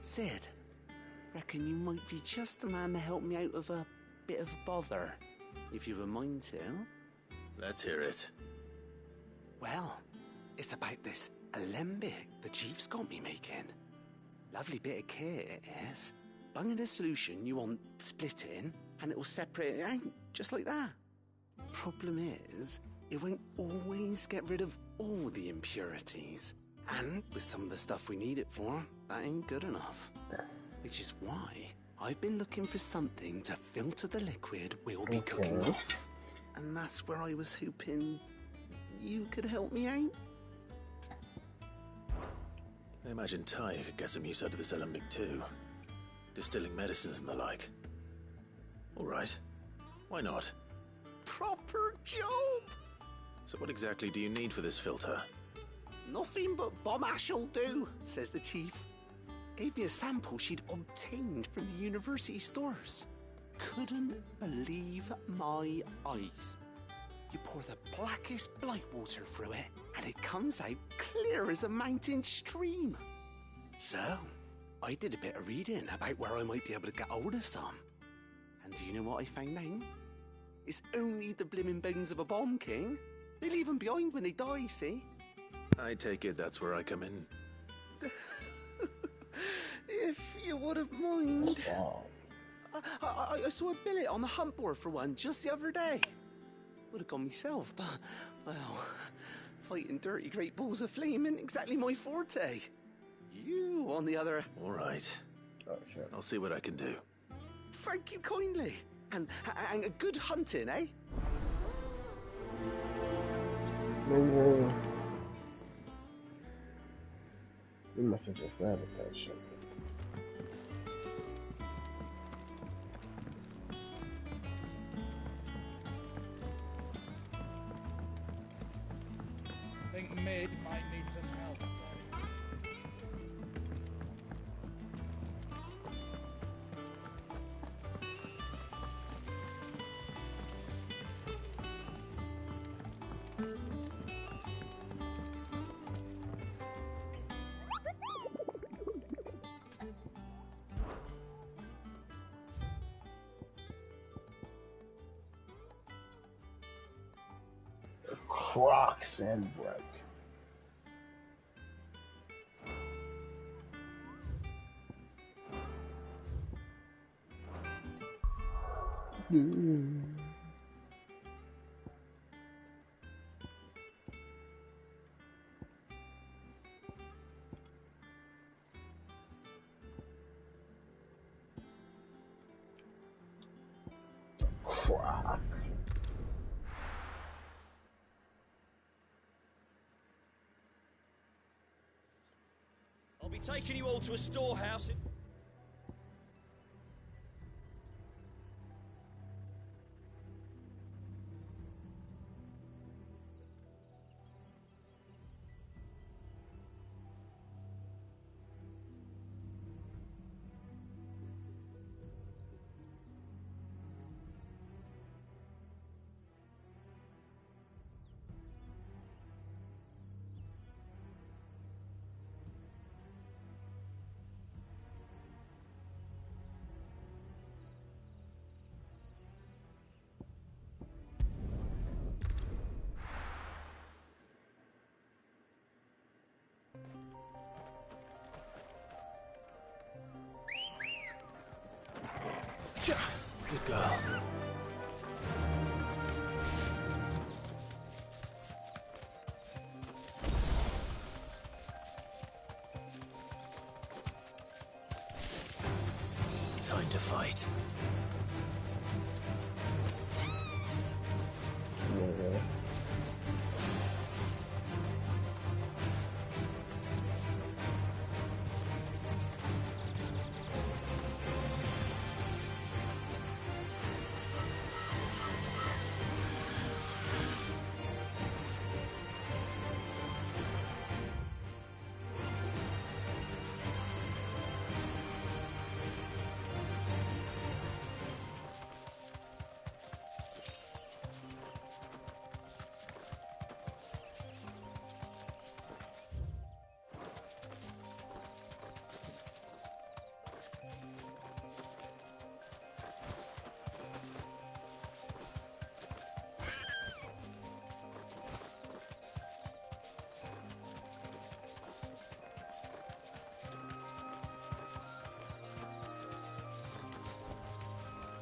Sid. Reckon you might be just the man to help me out of a bit of bother, if you've a mind to. Let's hear it. Well, it's about this alembic the Chief's got me making. Lovely bit of kit it is. Bung in a solution you want splitting, and it will separate it out, just like that. Problem is, it won't always get rid of all the impurities. And with some of the stuff we need it for, that ain't good enough. Which is why I've been looking for something to filter the liquid we'll be cooking off. And that's where I was hoping you could help me out. I imagine Ty could get some use out of this alembic too. Distilling medicines and the like. All right. Why not? Proper job! So what exactly do you need for this filter? Nothing but bomb ash'll do, says the Chief. Gave me a sample she'd obtained from the university stores. Couldn't believe my eyes. You pour the blackest blight water through it, and it comes out clear as a mountain stream. So, I did a bit of reading about where I might be able to get hold of some. And do you know what I found out? It's only the blimmin' bones of a bomb king. They leave them behind when they die, see? I take it that's where I come in. If you wouldn't mind. I saw a billet on the hunt board for one just the other day. Would have gone myself, but, well, fighting dirty great balls of flame isn't exactly my forte. You, on the other... All right. Oh, sure. I'll see what I can do. Thank you kindly. And a good hunting, eh? Maybe... You must have just added that shit. I think Mid might need some help. Crocs and brick. Crack. I'll be taking you all to a storehouse in... Good girl. Time to fight.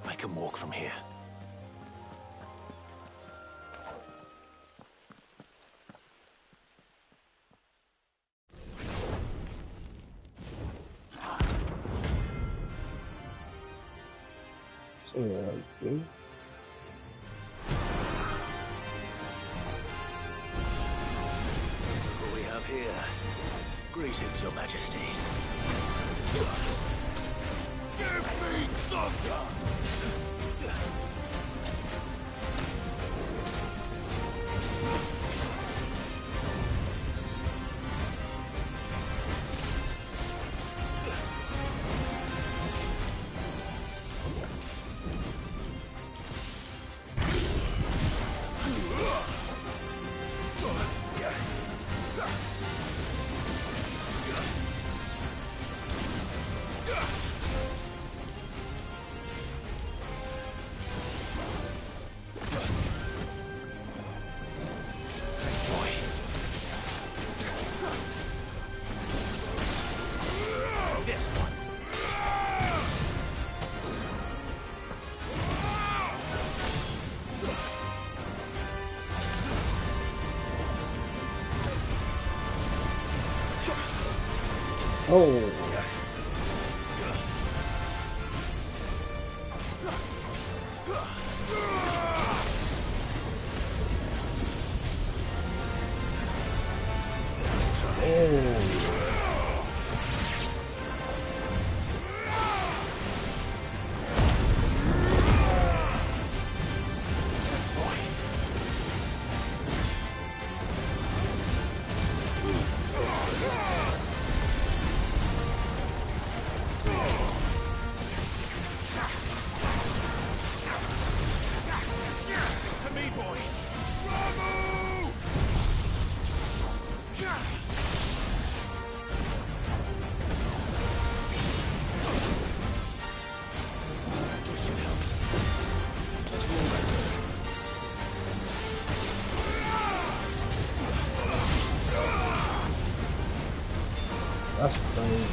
I can walk from here. Okay. What we have here? Greetings, Your Majesty. Give me thunder! Oh. That's crazy.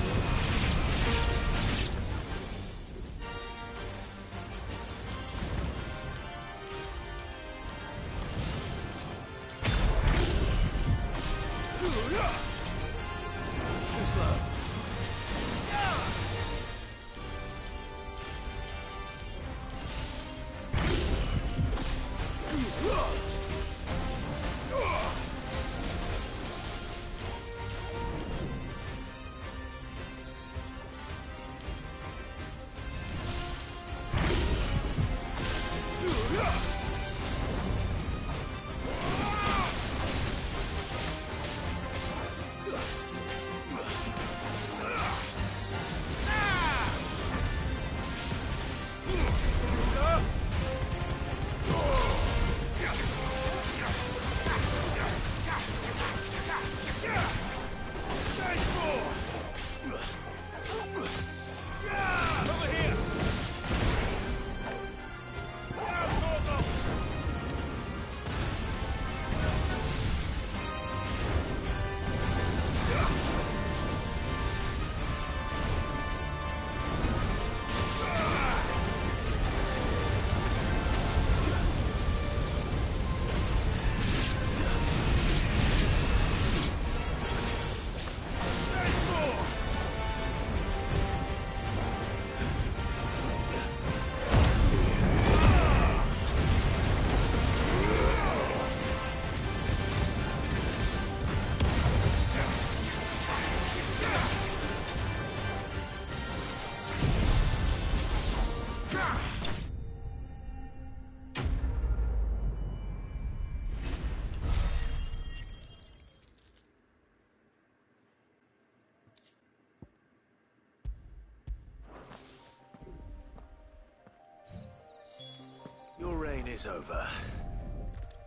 Your reign is over.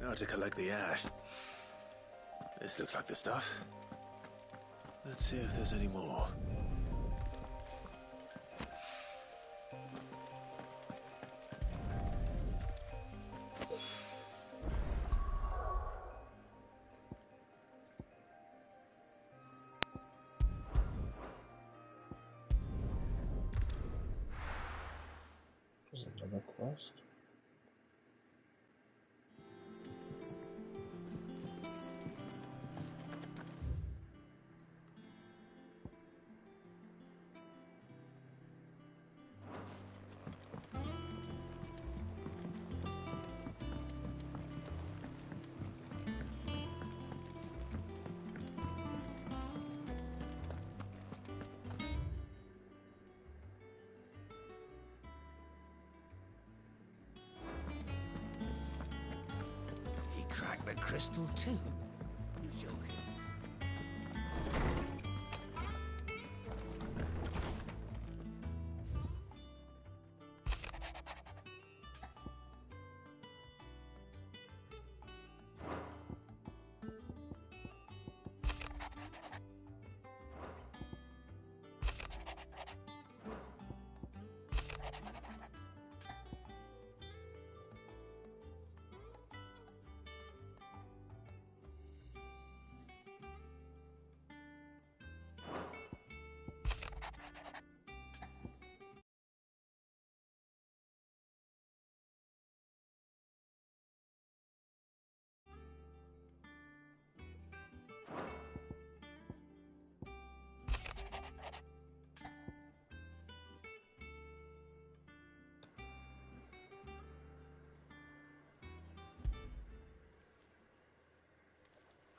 Now to collect the ash. This looks like the stuff. Let's see if there's any more. There's another quest. Crack the crystal too? You joking?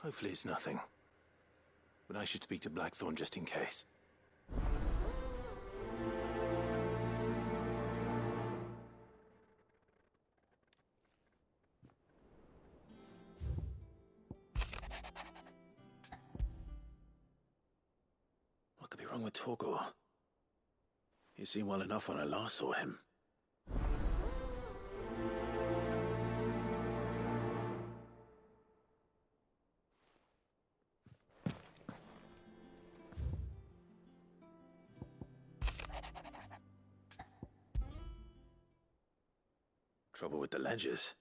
Hopefully it's nothing. But I should speak to Blackthorn just in case. What could be wrong with Torgor? He seemed well enough when I last saw him. Trouble with the ledgers.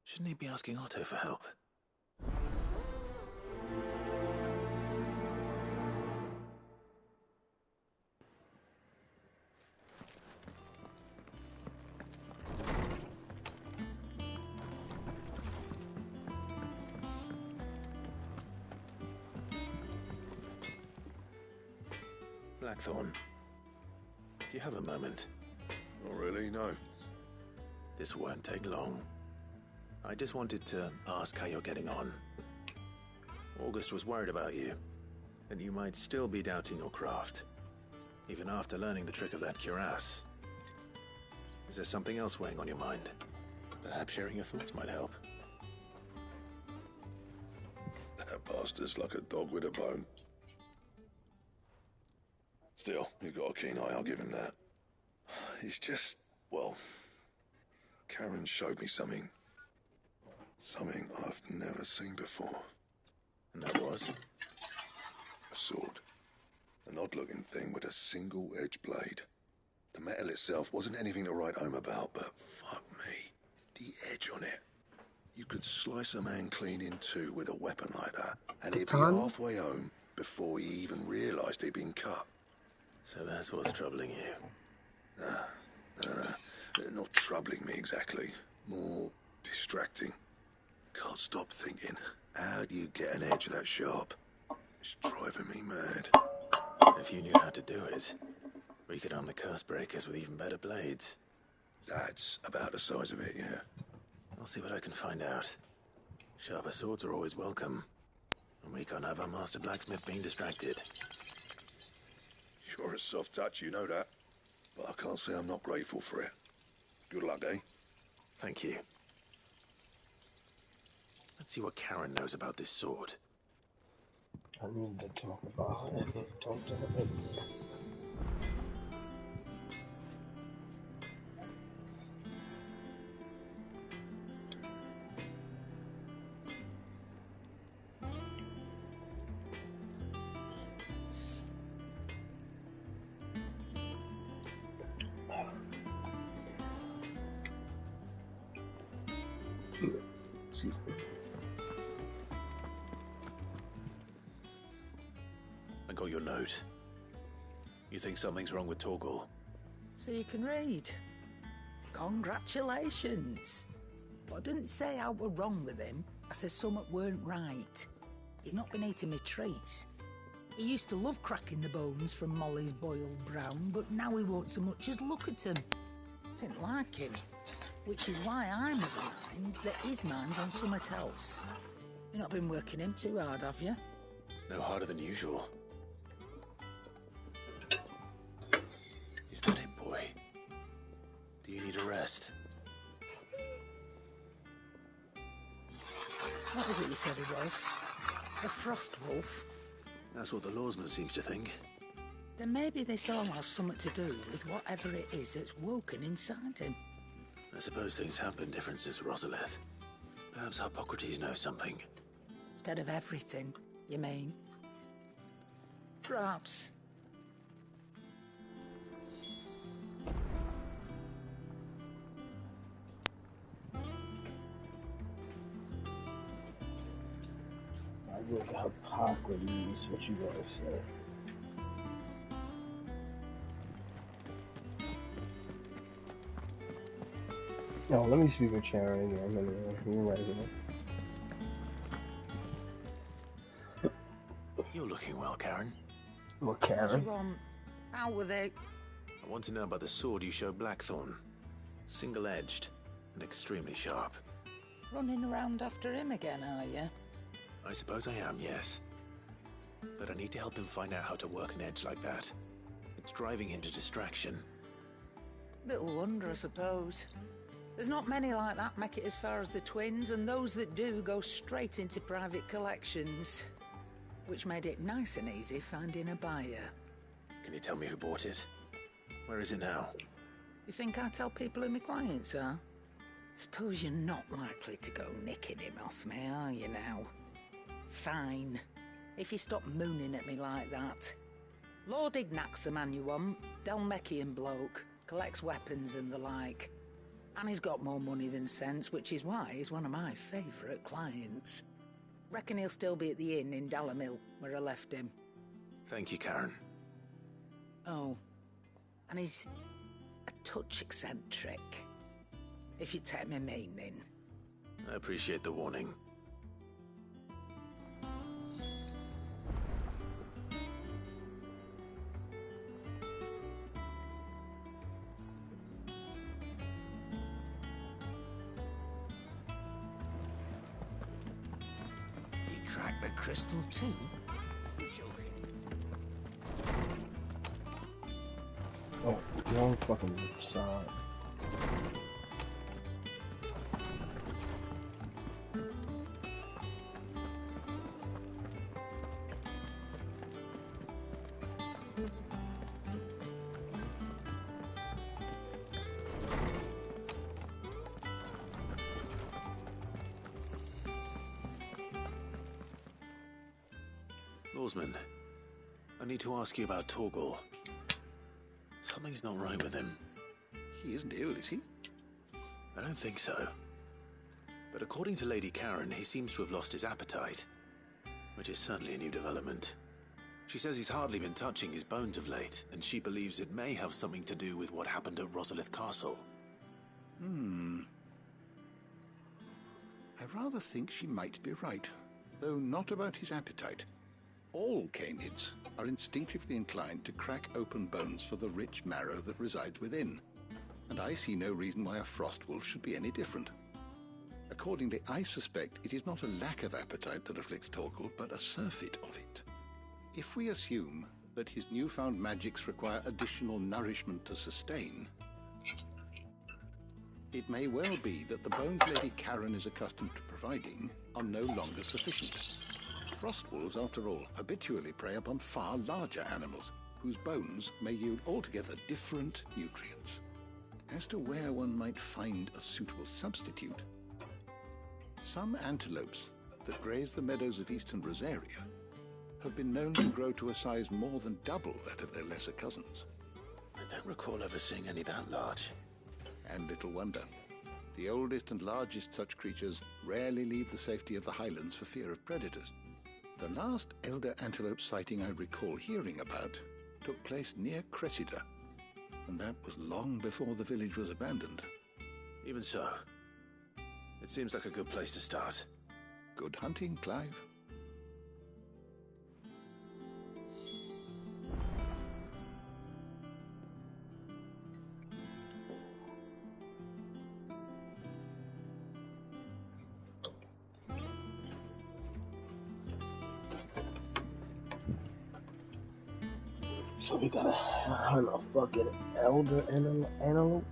Shouldn't he be asking Otto for help? Blackthorn, do you have a moment? Not really, no. This won't take long. I just wanted to ask how you're getting on. August was worried about you, and you might still be doubting your craft, even after learning the trick of that cuirass. Is there something else weighing on your mind? Perhaps sharing your thoughts might help. That bastard's like a dog with a bone. Still, he's got a keen eye, I'll give him that. He's just, well, Karen showed me something. Something I've never seen before. And that was? A sword. An odd-looking thing with a single-edged blade. The metal itself wasn't anything to write home about, but fuck me, the edge on it. You could slice a man clean in two with a weapon like that, and he'd be halfway home before he even realised he'd been cut. So that's what's troubling you? Nah, not troubling me exactly. More distracting. Can't stop thinking, how do you get an edge that sharp? It's driving me mad. If you knew how to do it, we could arm the curse breakers with even better blades. That's about the size of it, yeah. I'll see what I can find out. Sharper swords are always welcome, and we can't have our master blacksmith being distracted. You're a soft touch, you know that. But I can't say I'm not grateful for it. Good luck, eh? Thank you. Let's see what Karen knows about this sword. I need to talk about it. Talk to her. Excuse me. I got your note. You think something's wrong with Torgal? So you can read. Congratulations. But I didn't say I were wrong with him. I said something weren't right. He's not been eating me treats. He used to love cracking the bones from Molly's boiled brown, but now he won't so much as look at them. Didn't like him. Which is why I'm of the mind that his mind's on something else. You've not been working him too hard, have you? No harder than usual. Is that it, boy? Do you need a rest? What was it you said he was? A frost wolf? That's what the lawsman seems to think. Then maybe this all has something to do with whatever it is that's woken inside him. I suppose things have been differences, Rosalith. Perhaps Hippocrates knows something. Instead of everything, you mean? Perhaps. I would Hippocrates, what you gonna say? No, let me speak with Sharon again. You're right here. You're looking well, Karen. Well, Karen? What you want? Out with it. I want to know about the sword you showed Blackthorn. Single-edged and extremely sharp. Running around after him again, are you? I suppose I am, yes. But I need to help him find out how to work an edge like that. It's driving him to distraction. Little wonder, I suppose. There's not many like that make it as far as the twins, and those that do go straight into private collections. Which made it nice and easy finding a buyer. Can you tell me who bought it? Where is it now? You think I tell people who my clients are? Suppose you're not likely to go nicking him off me, are you now? Fine. If you stop mooning at me like that. Lord Ignac's the man you want. Dalmekian bloke. Collects weapons and the like. And he's got more money than sense, which is why he's one of my favourite clients. Reckon he'll still be at the inn in Dalamil, where I left him. Thank you, Karen. Oh, and he's a touch eccentric, if you take my meaning. I appreciate the warning. crack the crystal too? You're joking. Oh, wrong fucking side. Lawsman, I need to ask you about Torgal. Something's not right with him. He isn't ill, is he? I don't think so. But according to Lady Karen, he seems to have lost his appetite, which is certainly a new development. She says he's hardly been touching his bones of late, and she believes it may have something to do with what happened at Rosalith Castle. I rather think she might be right, though not about his appetite. All canids are instinctively inclined to crack open bones for the rich marrow that resides within, and I see no reason why a frost wolf should be any different. Accordingly, I suspect it is not a lack of appetite that afflicts Torgal, but a surfeit of it. If we assume that his newfound magics require additional nourishment to sustain, it may well be that the bones Lady Karen is accustomed to providing are no longer sufficient. Frost wolves, after all, habitually prey upon far larger animals, whose bones may yield altogether different nutrients. As to where one might find a suitable substitute, some antelopes that graze the meadows of eastern Rosaria have been known to grow to a size more than double that of their lesser cousins. I don't recall ever seeing any that large. And little wonder. The oldest and largest such creatures rarely leave the safety of the highlands for fear of predators. The last elder antelope sighting I recall hearing about took place near Cressida, and that was long before the village was abandoned. Even so, it seems like a good place to start. Good hunting, Clive. So we gotta hunt a fucking elder antelope.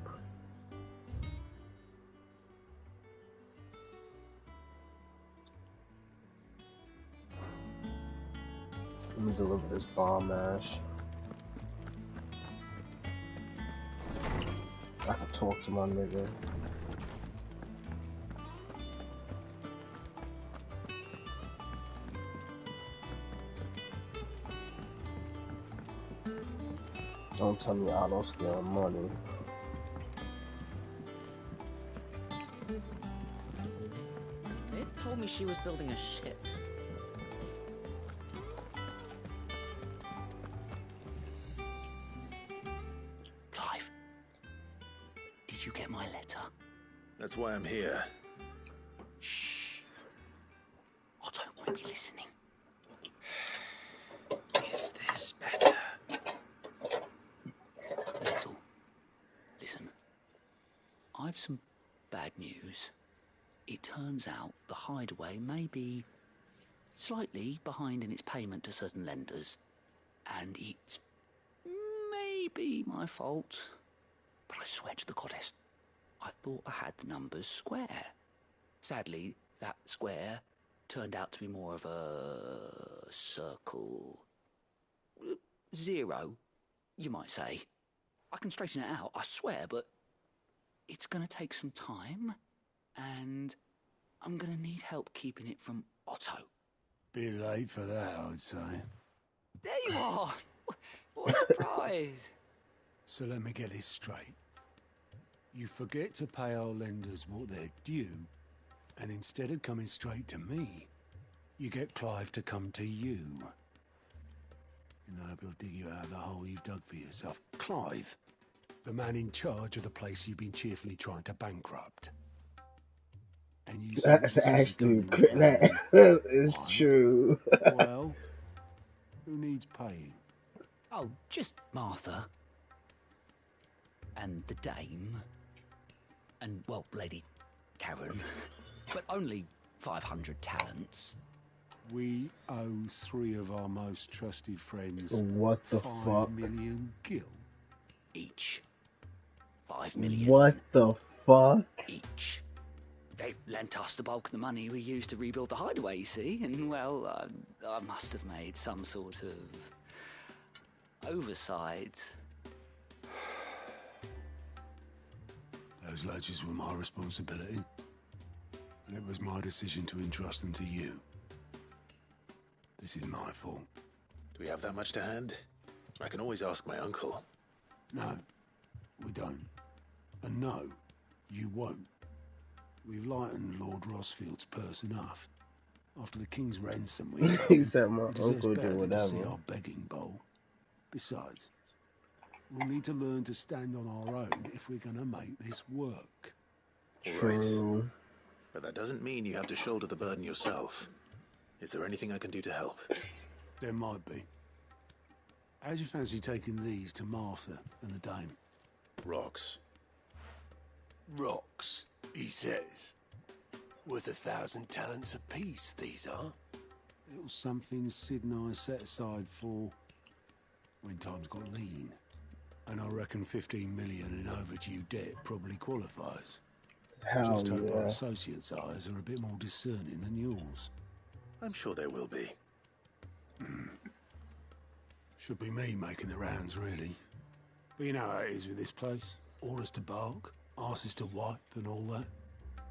Let me deliver this bomb mash. I can talk to my nigga. Don't tell me Otto's stealing money. They told me she was building a ship. Clive, did you get my letter? That's why I'm here. Shh. Otto might be listening. Is this better? Little. Listen. I've some bad news. It turns out the hideaway may be slightly behind in its payment to certain lenders, and it's maybe my fault. But I swear to the goddess, I thought I had the numbers square. Sadly, that square turned out to be more of a circle. 0, you might say. I can straighten it out, I swear, but it's going to take some time, and I'm going to need help keeping it from Otto. Bit late for that, I'd say. There you are! What a surprise! So let me get this straight. You forget to pay our lenders what they're due, and instead of coming straight to me, you get Clive to come to you. And I hope he'll dig you out of the hole you've dug for yourself. Clive, the man in charge of the place you've been cheerfully trying to bankrupt. And you That's actually that is true. Well, who needs paying? Oh, just Martha. And the dame. And, well, Lady Karen. But only 500 talents. We owe 3 of our most trusted friends What the 5 fuck? million gil each. 5 million. What the fuck? Each. They lent us the bulk of the money we used to rebuild the hideaway, you see, and well, I must have made some sort of oversight. Those ledgers were my responsibility, and it was my decision to entrust them to you. This is my fault. Do we have that much to hand? I can always ask my uncle. No, we don't. And no, you won't. We've lightened Lord Rosfield's purse enough. After the King's ransom, He said my he deserves uncle better did than to see whatever. our begging bowl. Besides, we'll need to learn to stand on our own if we're going to make this work. True. But that doesn't mean you have to shoulder the burden yourself. Is there anything I can do to help? There might be. How'd you fancy taking these to Martha and the Dame? Rocks. Rocks, he says. Worth 1,000 talents apiece, these are. A little something Sid and I set aside for when times got lean. And I reckon 15 million in overdue debt probably qualifies. Hell Just hope our yeah. associates' eyes are a bit more discerning than yours. I'm sure there will be. Should be me making the rounds, really. But you know how it is with this place. Orders to bark, arses to wipe, and all that.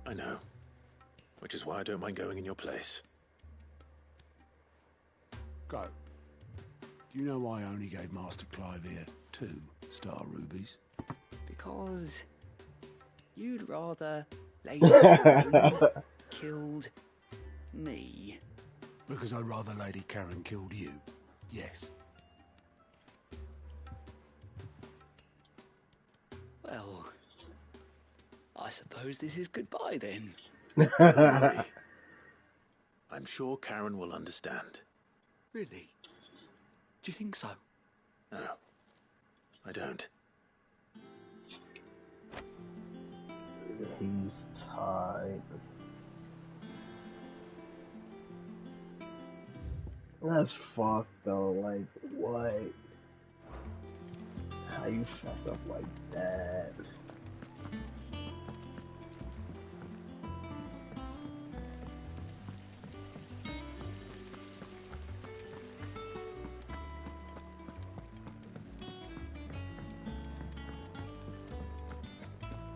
I know. Which is why I don't mind going in your place. Go. Do you know why I only gave Master Clive here 2 star rubies? Because you'd rather Lady Karen killed me. Because I'd rather Lady Karen killed you. Yes. Well, I suppose this is goodbye then. Don't worry. I'm sure Karen will understand. Really? Do you think so? No, I don't. He's tied. That's fucked though. Like, what? How you fuck up like that?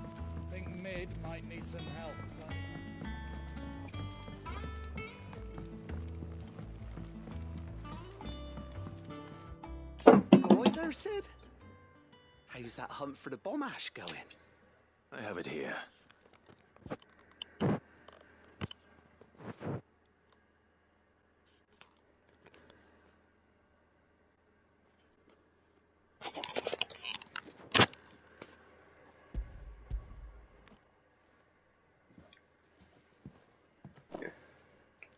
I think Mid might need some help. All right there, Sid? How's that hunt for the bomb ash going? I have it here.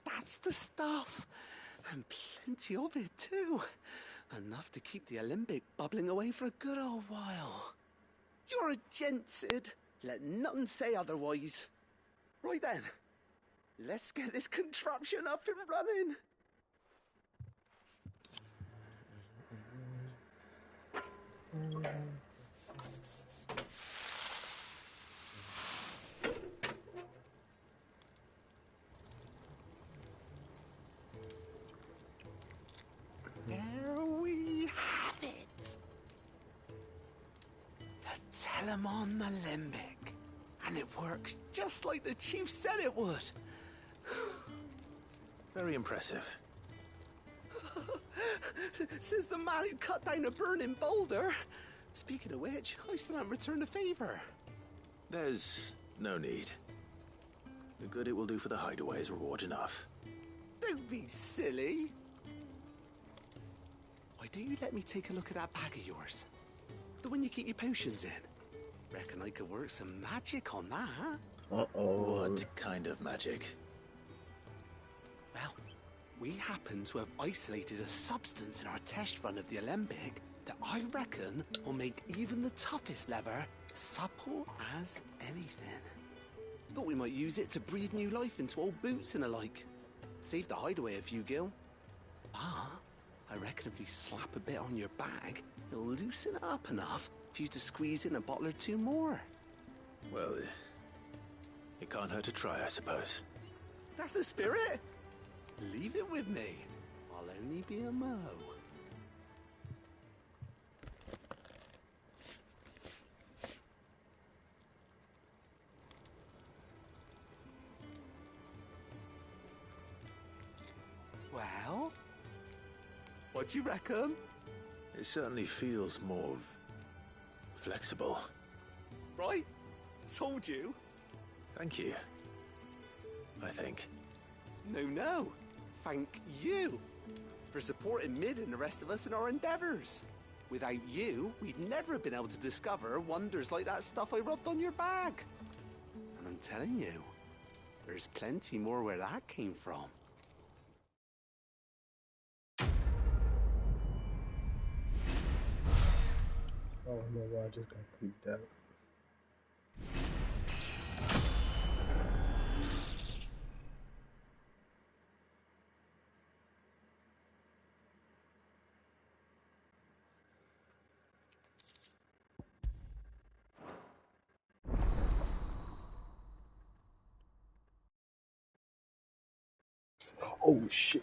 That's the stuff. And plenty of it, too. Enough to keep the Olympic bubbling away for a good old while. You're a gent, Sid. Let nothing say otherwise. Right then, let's get this contraption up and running. There we have it. The Telemon Alembic. And it works just like the chief said it would. Very impressive. Says the man who cut down a burning boulder. Speaking of which, I still haven't returned the favor. There's no need. The good it will do for the hideaway is reward enough. Don't be silly. Why don't you let me take a look at that bag of yours? The one you keep your potions in. Reckon I could work some magic on that. What kind of magic? Well, we happen to have isolated a substance in our test run of the Alembic that I reckon will make even the toughest lever supple as anything. Thought we might use it to breathe new life into old boots and the like. Saved the hideaway a few gil. Ah, I reckon if we slap a bit on your bag, it'll loosen it up enough for you to squeeze in a bottle or two more. Well, it can't hurt to try, I suppose. That's the spirit. Leave it with me. I'll only be a mo. Well, what do you reckon? It certainly feels more flexible. Right? Told you. Thank you. I think. No. Thank you for supporting Mid and the rest of us in our endeavors. Without you, we'd never have been able to discover wonders like that stuff I rubbed on your bag. And I'm telling you, there's plenty more where that came from. Oh no, I just got creeped out. Oh shit.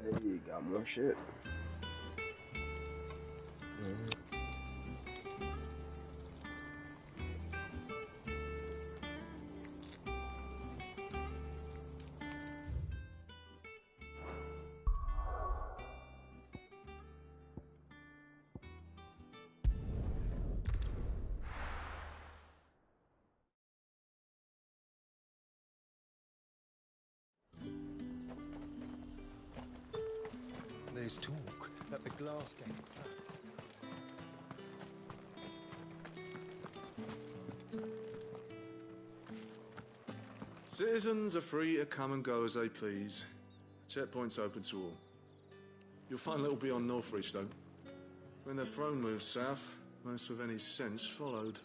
Hey, you got more shit. There's talk that the glass gate fell. Citizens are free to come and go as they please. Checkpoint's open to all. You'll find little beyond Northreach, though. When the throne moved south, most with any sense followed.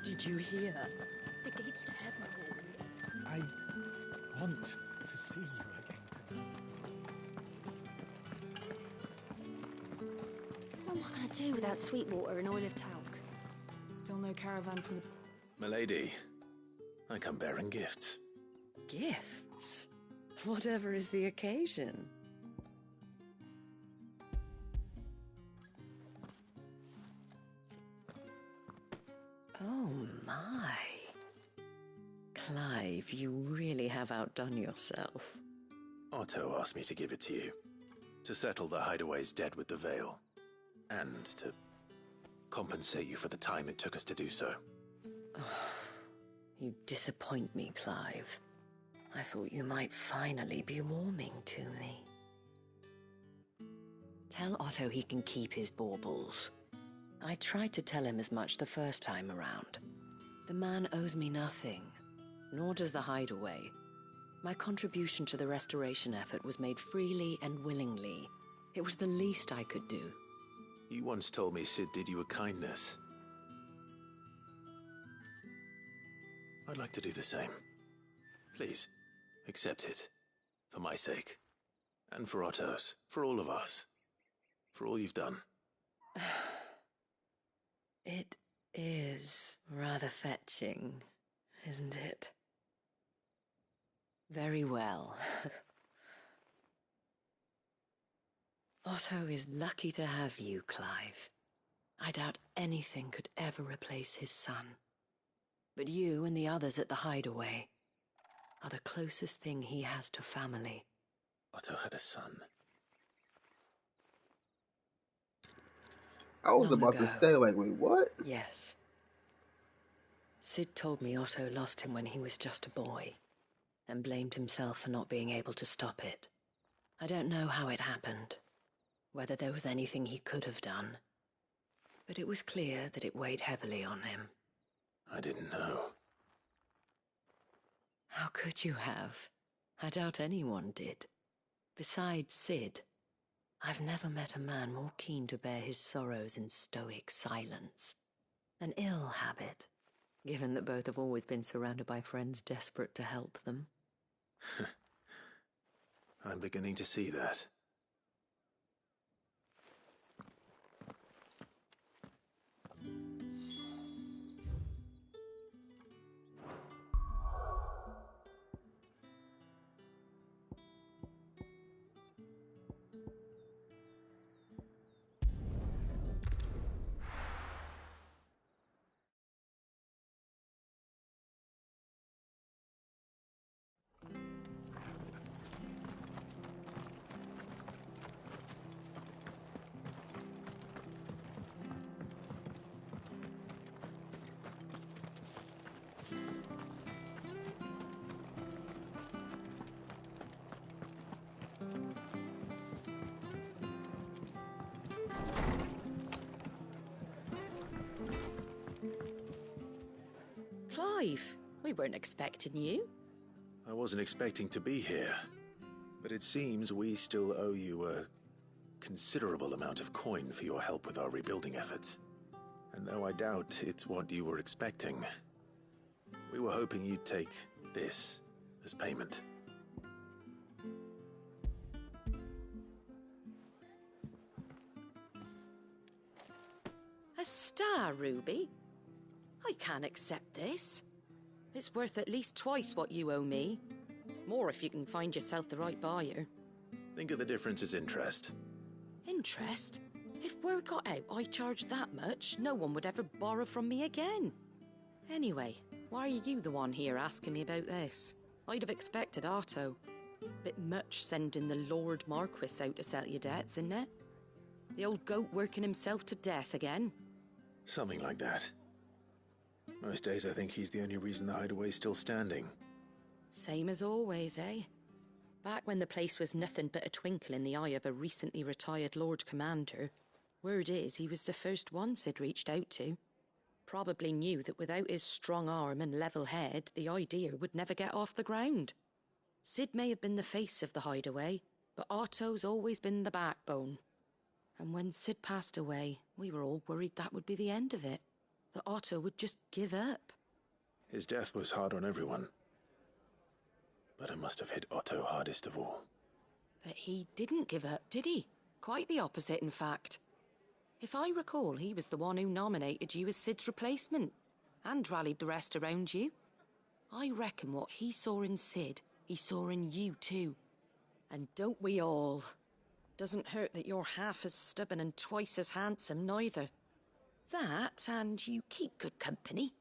Did you hear? The gates to heaven are open. I want to see you again tonight. What am I going to do without Sweetwater and Oil of Talc? Still no caravan from the... Milady, I come bearing gifts. Gifts? Whatever is the occasion. Oh my. Clive, you really have outdone yourself. Otto asked me to give it to you. To settle the Hideaway's debt with the Veil. And to compensate you for the time it took us to do so. You disappoint me, Clive. I thought you might finally be warming to me. Tell Otto he can keep his baubles. I tried to tell him as much the first time around. The man owes me nothing, nor does the Hideaway. My contribution to the restoration effort was made freely and willingly. It was the least I could do. You once told me Sid did you a kindness. I'd like to do the same. Please, accept it. For my sake. And for Otto's. For all of us. For all you've done. It is rather fetching, isn't it? Very well. Otto is lucky to have you, Clive. I doubt anything could ever replace his son. But you and the others at the Hideaway are the closest thing he has to family. Otto had a son. I was Long about ago. to say, like, wait, what? Yes. Sid told me Otto lost him when he was just a boy, and blamed himself for not being able to stop it. I don't know how it happened, whether there was anything he could have done, but it was clear that it weighed heavily on him. I didn't know. How could you have? I doubt anyone did. Besides Sid, I've never met a man more keen to bear his sorrows in stoic silence. An ill habit, given that both have always been surrounded by friends desperate to help them. I'm beginning to see that. Clive, we weren't expecting you. I wasn't expecting to be here, but it seems we still owe you a considerable amount of coin for your help with our rebuilding efforts. And though I doubt it's what you were expecting, we were hoping you'd take this as payment. A star, Ruby? I can't accept this. It's worth at least twice what you owe me. More if you can find yourself the right buyer. Think of the difference as interest. Interest? If word got out I charged that much, no one would ever borrow from me again. Anyway, why are you the one here asking me about this? I'd have expected Otto. Bit much sending the Lord Marquis out to settle your debts, isn't it? The old goat working himself to death again. Something like that. Most days I think he's the only reason the Hideaway's still standing. Same as always, eh? Back when the place was nothing but a twinkle in the eye of a recently retired Lord Commander, word is he was the first one Sid reached out to. Probably knew that without his strong arm and level head, the idea would never get off the ground. Sid may have been the face of the Hideaway, but Otto's always been the backbone. And when Sid passed away, we were all worried that would be the end of it. that Otto would just give up. His death was hard on everyone. But it must have hit Otto hardest of all. But he didn't give up, did he? Quite the opposite, in fact. If I recall, he was the one who nominated you as Sid's replacement, and rallied the rest around you. I reckon what he saw in Sid, he saw in you too. And don't we all? Doesn't hurt that you're half as stubborn and twice as handsome, neither. That, and you keep good company.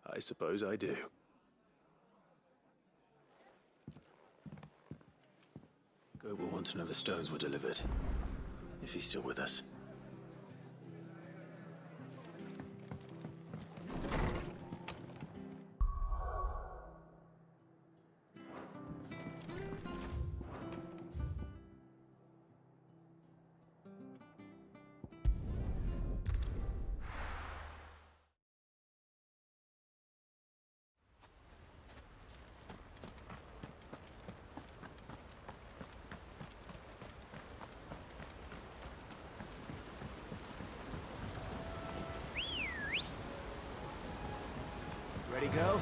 I suppose I do. Go will want to know the stones were delivered, if he's still with us. Ready, girl?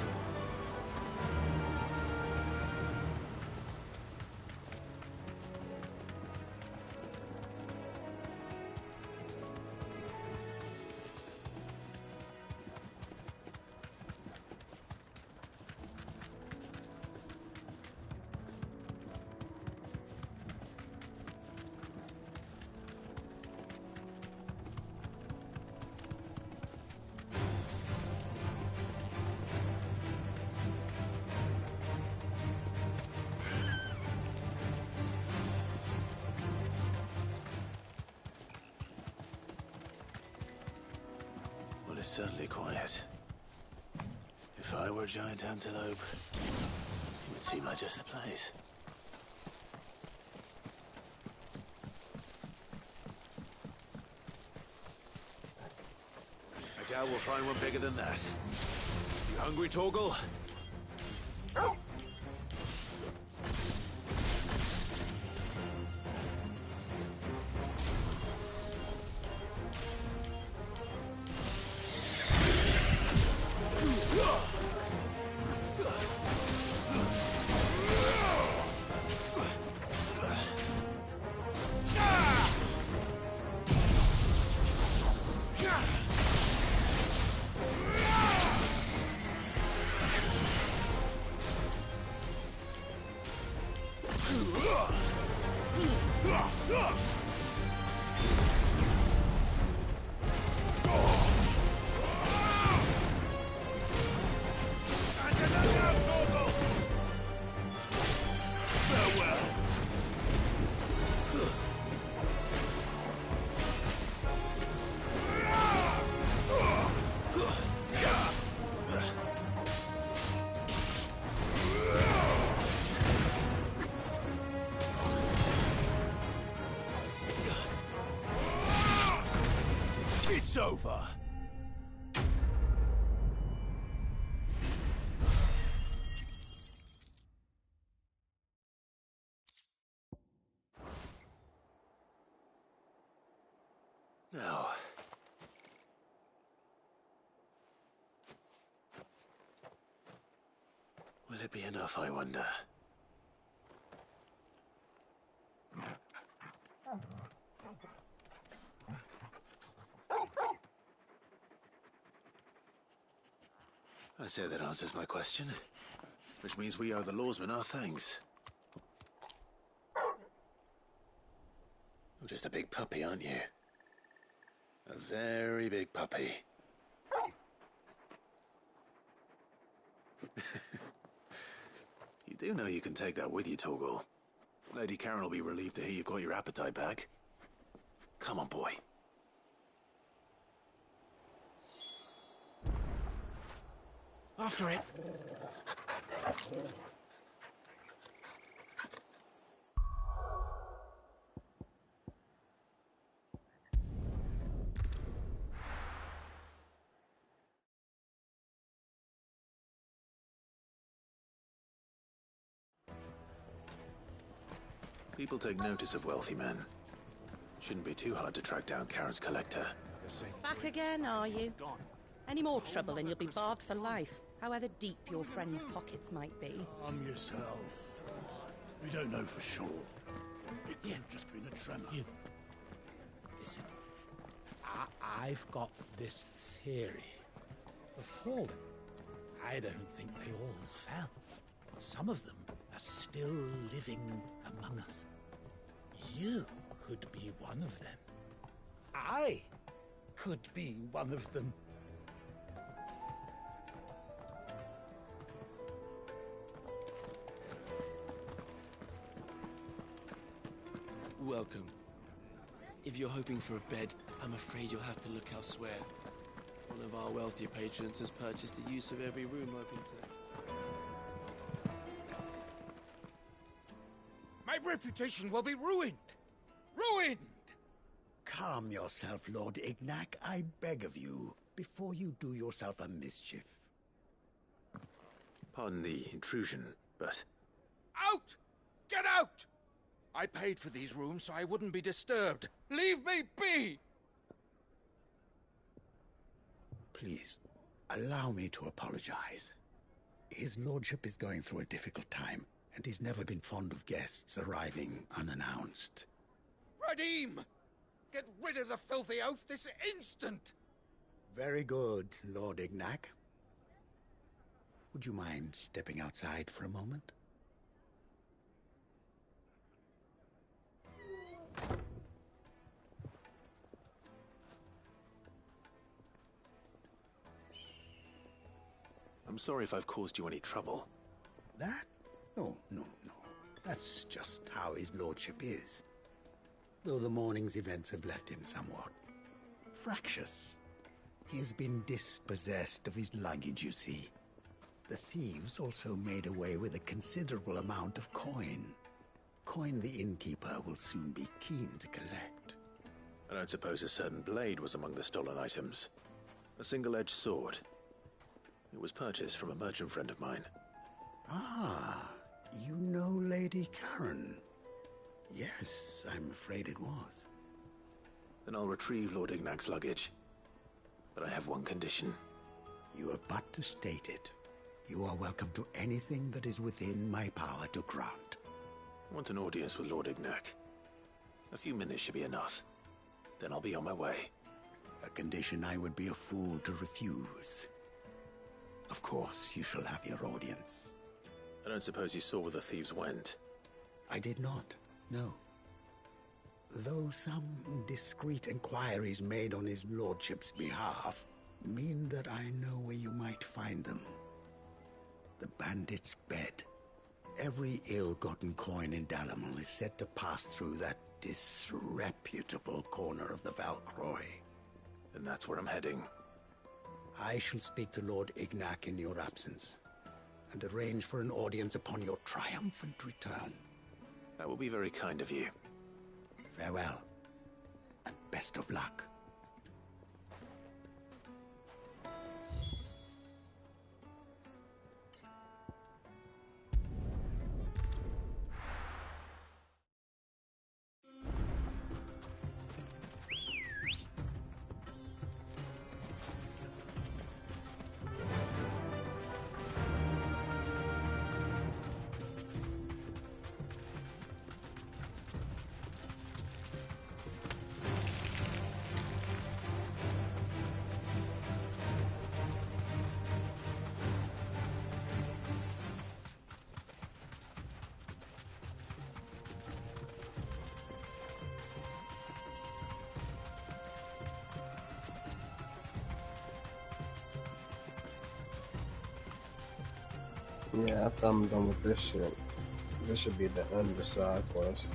Well, it's certainly quiet. If I were a giant antelope, it would seem like just the place. I doubt we'll find one bigger than that. You hungry, Torgal? It's over. Now, will it be enough, I wonder? I say that answers my question, which means we owe the lawsman our thanks. You're just a big puppy, aren't you? A very big puppy. You do know you can take that with you, Torgal. Lady Karen will be relieved to hear you've got your appetite back. Come on, boy. After it. People take notice of wealthy men. Shouldn't be too hard to track down Karen's collector. Back again, are you? Any more trouble and you'll be barred for life, however deep your friends' pockets might be. Calm yourself. We don't know for sure. It could have just been a tremor. Listen, I've got this theory. The fallen, I don't think they all fell. Some of them are still living among us. You could be one of them. I could be one of them. Welcome. If you're hoping for a bed, I'm afraid you'll have to look elsewhere. One of our wealthier patrons has purchased the use of every room open to... My reputation will be ruined! Ruined! Calm yourself, Lord Ignac, I beg of you, before you do yourself a mischief. Pardon the intrusion, but... Out! Get out! I paid for these rooms so I wouldn't be disturbed. Leave me be! Please, allow me to apologize. His lordship is going through a difficult time, and he's never been fond of guests arriving unannounced. Radim! Get rid of the filthy oaf this instant! Very good, Lord Ignac. Would you mind stepping outside for a moment? I'm sorry if I've caused you any trouble. That? No. That's just how his lordship is. Though the morning's events have left him somewhat fractious. He's been dispossessed of his luggage, you see. The thieves also made away with a considerable amount of coin. Coin the innkeeper will soon be keen to collect. I don't suppose a certain blade was among the stolen items. A single-edged sword. It was purchased from a merchant friend of mine. Ah, you know Lady Karen. Yes, I'm afraid it was. Then I'll retrieve Lord Ignac's luggage. But I have one condition. You have but to state it. You are welcome to anything that is within my power to grant. I want an audience with Lord Ignac. A few minutes should be enough. Then I'll be on my way. A condition I would be a fool to refuse. Of course, you shall have your audience. I don't suppose you saw where the thieves went? I did not, no. Though some discreet inquiries made on his lordship's behalf mean that I know where you might find them. The bandit's bed. Every ill-gotten coin in Dalamel is said to pass through that disreputable corner of the Valcroy. And that's where I'm heading. I shall speak to Lord Ignac in your absence, and arrange for an audience upon your triumphant return. That will be very kind of you. Farewell, and best of luck. Yeah, after I'm done with this shit, this should be the end of the side quest.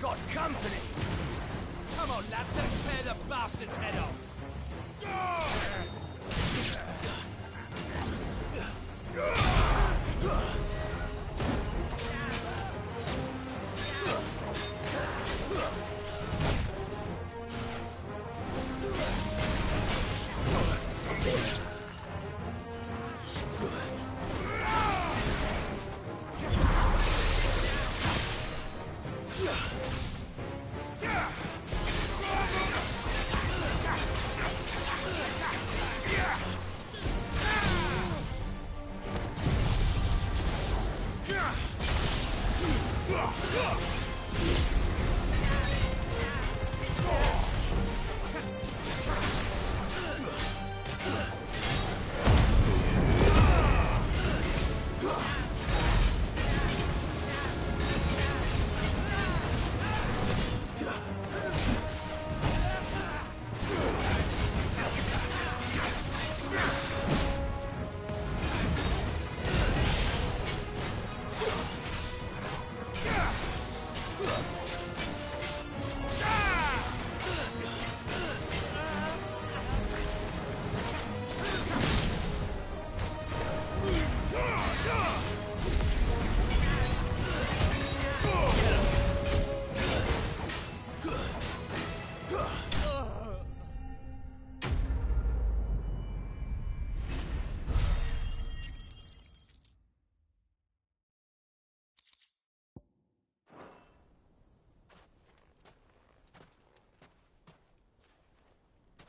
got company! Come on, lads, let's tear the bastard's head off!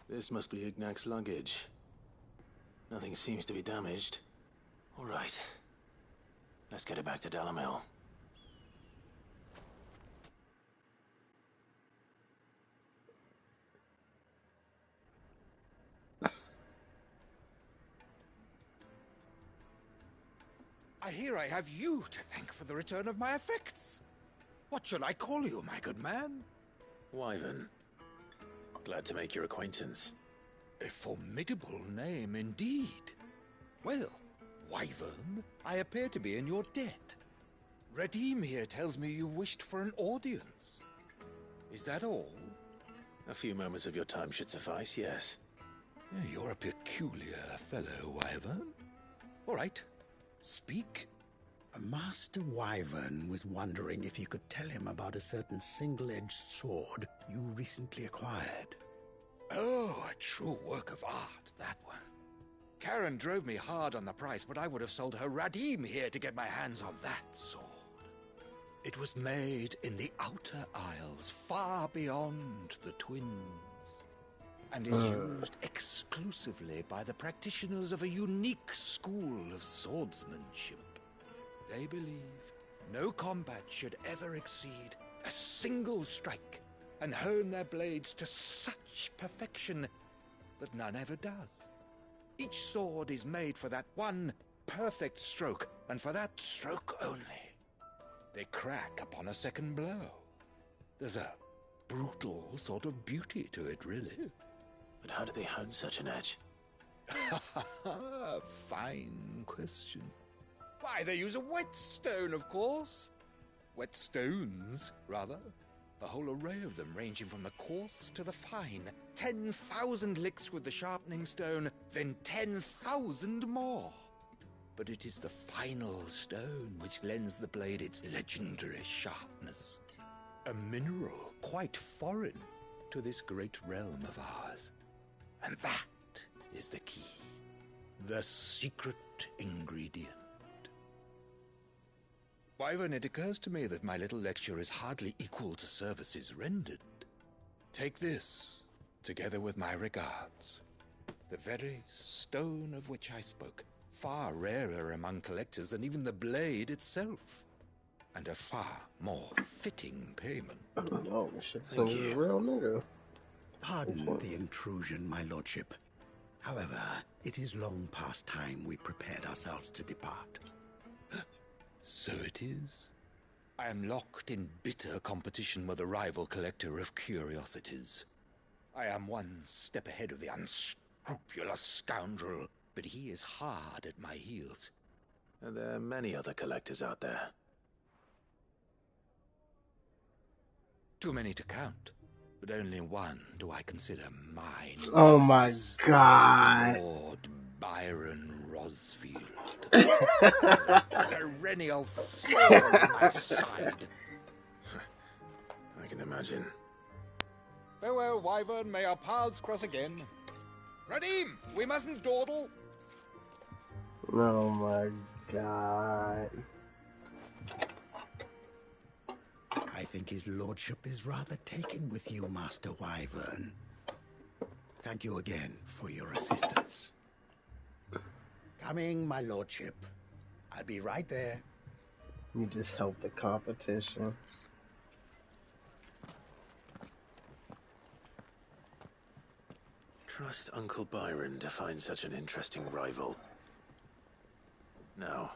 This must be Ignac's luggage. Nothing seems to be damaged. All right. Let's get it back to Dalamel. I hear I have you to thank for the return of my effects. What shall I call you, my good man? Wyvern. Glad to make your acquaintance. A formidable name indeed. Well, Wyvern, I appear to be in your debt. Redeem here tells me you wished for an audience. Is that all? A few moments of your time should suffice, yes. You're a peculiar fellow, Wyvern. All right, speak. Master Wyvern was wondering if you could tell him about a certain single-edged sword you recently acquired. Oh, a true work of art, that one. Karen drove me hard on the price, but I would have sold her Radim here to get my hands on that sword. It was made in the Outer Isles, far beyond the Twins, and is used exclusively by the practitioners of a unique school of swordsmanship. They believe no combat should ever exceed a single strike, and hone their blades to such perfection that none ever does. Each sword is made for that one perfect stroke, and for that stroke only. They crack upon a second blow. There's a brutal sort of beauty to it, really. But how do they hone such an edge? Fine question. Why, they use a whetstone, of course. Whetstones, rather. A whole array of them, ranging from the coarse to the fine. 10,000 licks with the sharpening stone, then 10,000 more. But it is the final stone which lends the blade its legendary sharpness. A mineral quite foreign to this great realm of ours. And that is the key. The secret ingredient. Wyvern, it occurs to me that my little lecture is hardly equal to services rendered. Take this, together with my regards. The very stone of which I spoke, far rarer among collectors than even the blade itself. And a far more fitting payment. No, shit, so he's a real nigga. Pardon the intrusion, my lordship. However, it is long past time we prepared ourselves to depart. So it is. I am locked in bitter competition with a rival collector of curiosities. I am one step ahead of the unscrupulous scoundrel, but he is hard at my heels. And there are many other collectors out there. Too many to count, but only one do I consider mine. Oh my god. Lord Byron Rosfield. That is a perennial thorn in my side. I can imagine. Farewell, Wyvern. May our paths cross again. Radim, we mustn't dawdle. Oh my god. I think his lordship is rather taken with you, Master Wyvern. Thank you again for your assistance. Coming, my lordship. I'll be right there. You just help the competition. Trust Uncle Byron to find such an interesting rival. Now,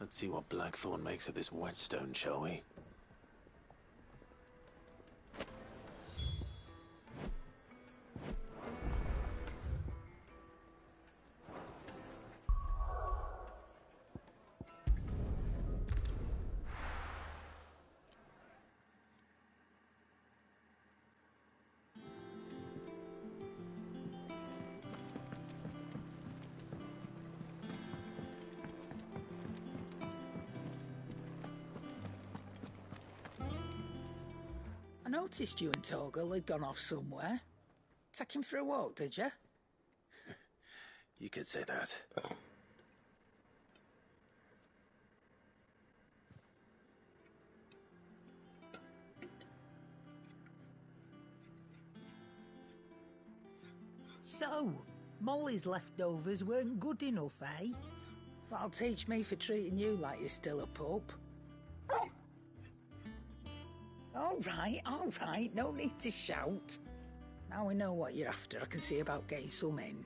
let's see what Blackthorn makes of this whetstone, shall we? I noticed you and Torgal had gone off somewhere. Take him for a walk, did you? You could say that. So, Molly's leftovers weren't good enough, eh? That'll teach me for treating you like you're still a pup. All right, no need to shout. Now we know what you're after, I can see about getting some in.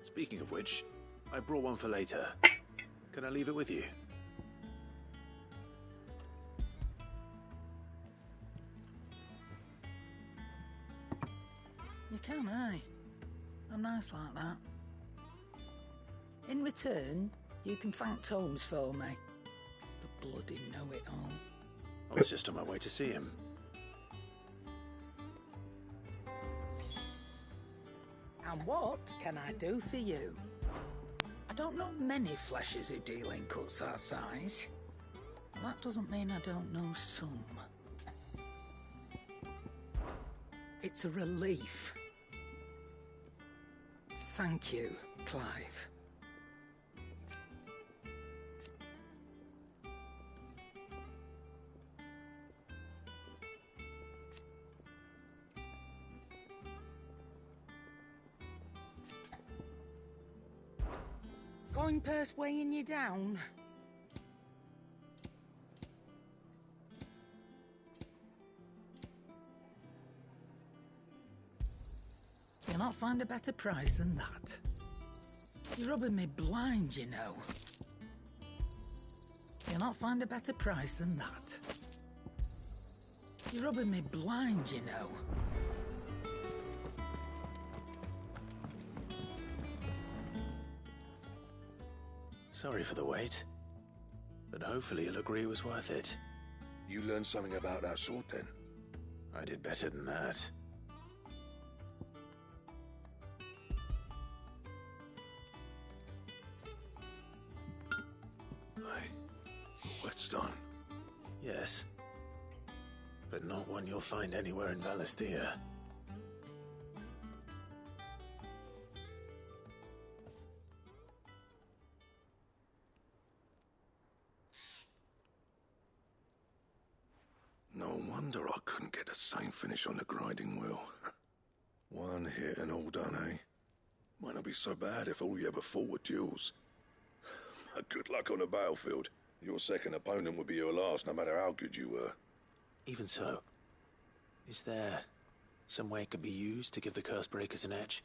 Speaking of which, I brought one for later. Can I leave it with you? You can, aye. I'm nice like that. In return, you can thank Tomes for me. The bloody know-it-all. I was just on my way to see him. And what can I do for you? I don't know many fleshers who deal in cuts that size. That doesn't mean I don't know some. It's a relief. Thank you, Clive. Going purse weighing you down? You'll not find a better price than that. You're rubbing me blind, you know. You'll not find a better price than that. You're rubbing me blind, you know. Sorry for the wait, but hopefully you'll agree it was worth it. You learned something about that sword, then? I did better than that. Whetstone? Yes, but not one you'll find anywhere in Valishtea. No wonder I couldn't get the same finish on the grinding wheel. One hit and all done, eh? Might not be so bad if all you ever fought were duels. Good luck on the battlefield. Your second opponent would be your last, no matter how good you were. Even so, is there some way it could be used to give the Cursebreakers an edge?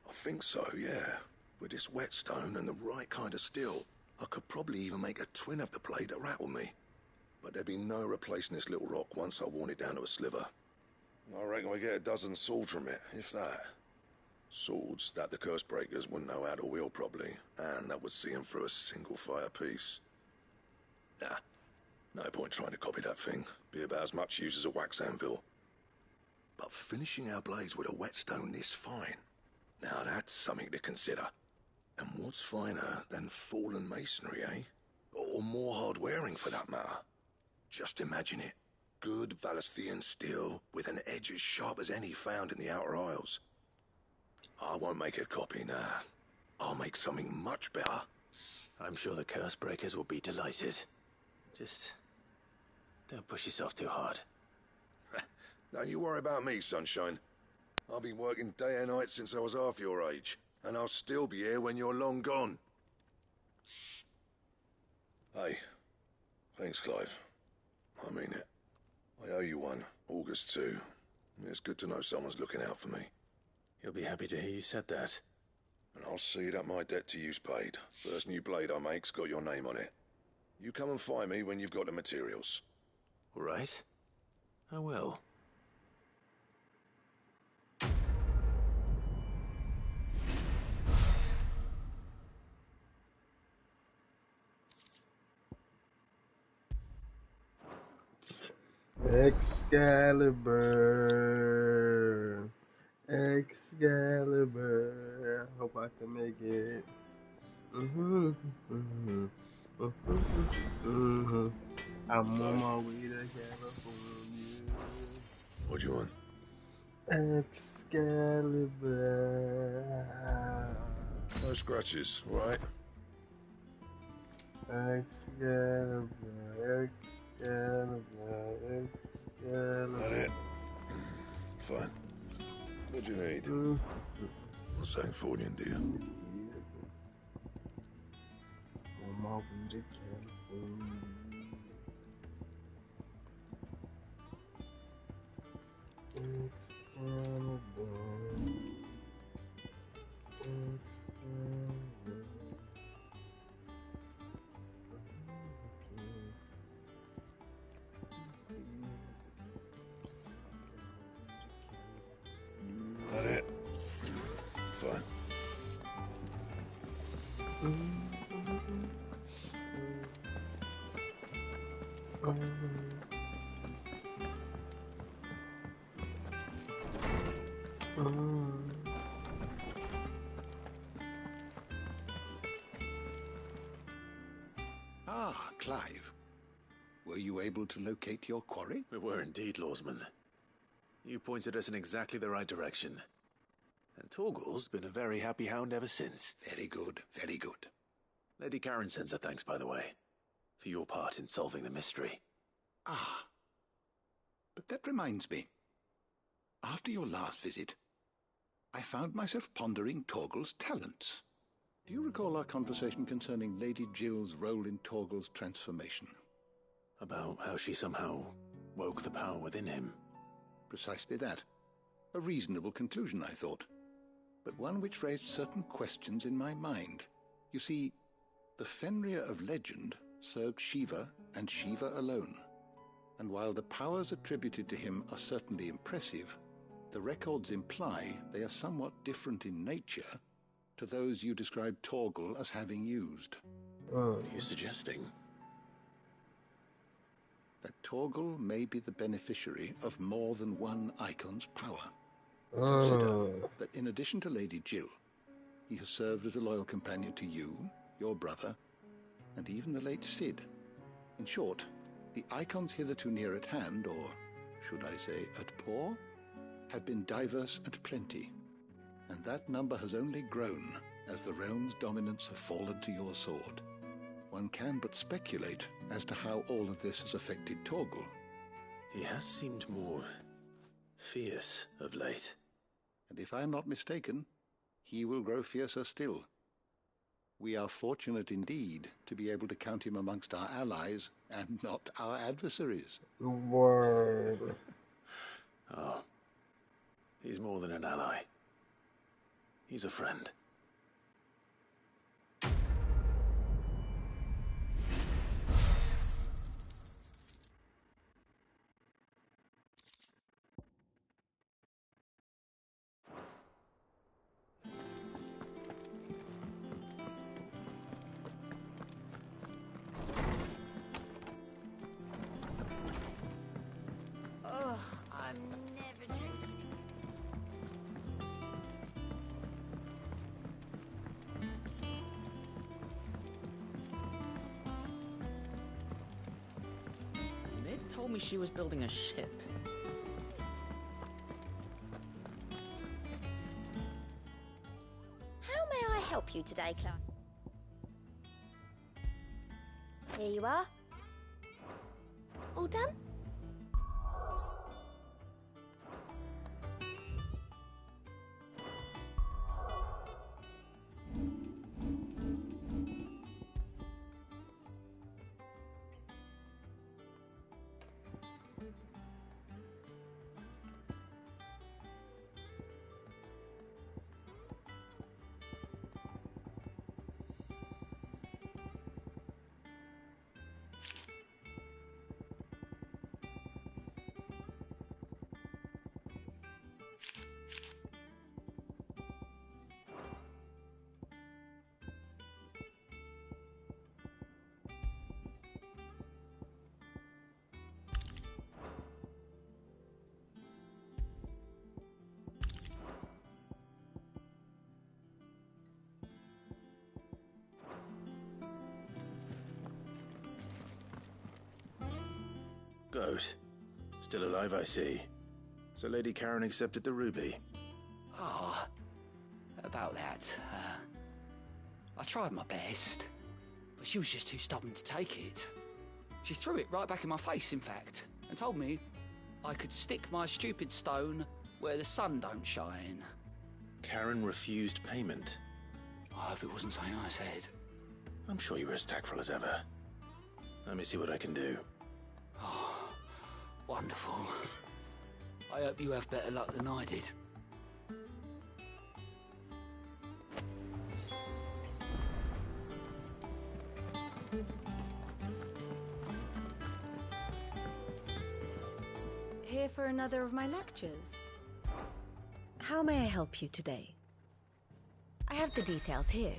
I think so, yeah. With this whetstone and the right kind of steel, I could probably even make a twin of the blade that rattled me. But there'd be no replacing this little rock once I worn it down to a sliver. I reckon we get a dozen swords from it, if that. Swords that the Cursebreakers wouldn't know how to wield properly, and that would see them through a single fire piece. Nah, No point trying to copy that thing. Be about as much use as a wax anvil. But finishing our blades with a whetstone this fine, now that's something to consider. And what's finer than fallen masonry, eh? Or more hard-wearing, for that matter. Just imagine it. Good Valishthean steel with an edge as sharp as any found in the Outer Isles. I won't make a copy, nah. I'll make something much better. I'm sure the curse breakers will be delighted. Just don't push yourself too hard. Don't you worry about me, sunshine. I've been working day and night since I was half your age, and I'll still be here when you're long gone. Hey, thanks, Clive. I mean it. I owe you one, August too. It's good to know someone's looking out for me. He'll be happy to hear you said that. And I'll see that my debt to you's paid. First new blade I make's got your name on it. You come and find me when you've got the materials. All right. I will. Excalibur. Excalibur. Hope I can make it. I'm on my way to California. What do you want? Excalibur. No scratches, right? Excalibur. Excalibur. That it? Fine. What do you need? What's saying Fordian, do you? On my way to California. That it? Fine. Ah, Clive. Were you able to locate your quarry? We were indeed, Lawsman. You pointed us in exactly the right direction. And Torgal's been a very happy hound ever since. Very good, very good. Lady Karen sends her thanks, by the way, for your part in solving the mystery. Ah. But that reminds me. After your last visit, I found myself pondering Torgal's talents. Do you recall our conversation concerning Lady Jill's role in Torgal's transformation? About how she somehow woke the power within him. Precisely that. A reasonable conclusion, I thought. But one which raised certain questions in my mind. You see, the Fenrir of legend served Shiva and Shiva alone. And while the powers attributed to him are certainly impressive, the records imply they are somewhat different in nature to those you described Torgal as having used. What are you suggesting? That Torgal may be the beneficiary of more than one icon's power. Oh. Consider that in addition to Lady Jill, he has served as a loyal companion to you, your brother, and even the late Cid. In short, the icons hitherto near at hand, or should I say at paw, have been diverse and plenty, and that number has only grown as the realm's dominance have fallen to your sword. One can but speculate as to how all of this has affected Torgal. He has seemed more fierce of late. And if I am not mistaken, he will grow fiercer still. We are fortunate indeed to be able to count him amongst our allies and not our adversaries. Word. Oh, he's more than an ally. He's a friend. told me she was building a ship. How may I help you today, Clark? Here you are. All done? Goat. Still alive, I see. So Lady Karen accepted the ruby. Oh, about that. I tried my best, but she was just too stubborn to take it. She threw it right back in my face, in fact, and told me I could stick my stupid stone where the sun don't shine. Karen refused payment. I hope it wasn't something I said. I'm sure you were as tactful as ever. Let me see what I can do. Oh, wonderful. I hope you have better luck than I did. Here for another of my lectures. How may I help you today? I have the details here.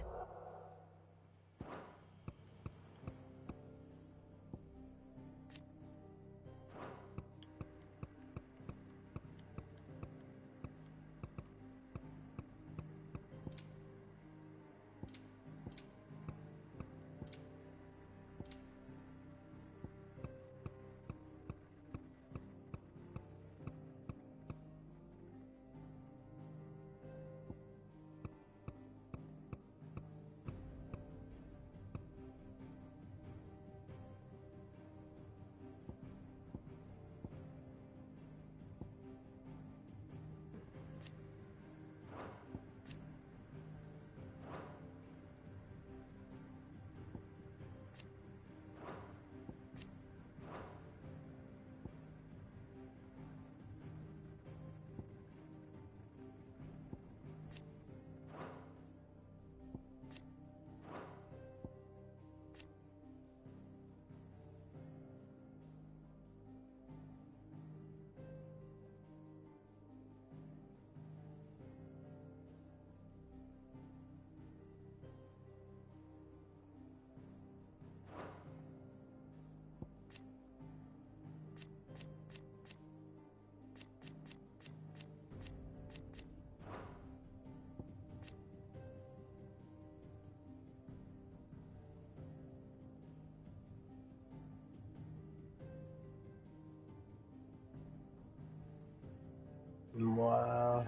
Wow.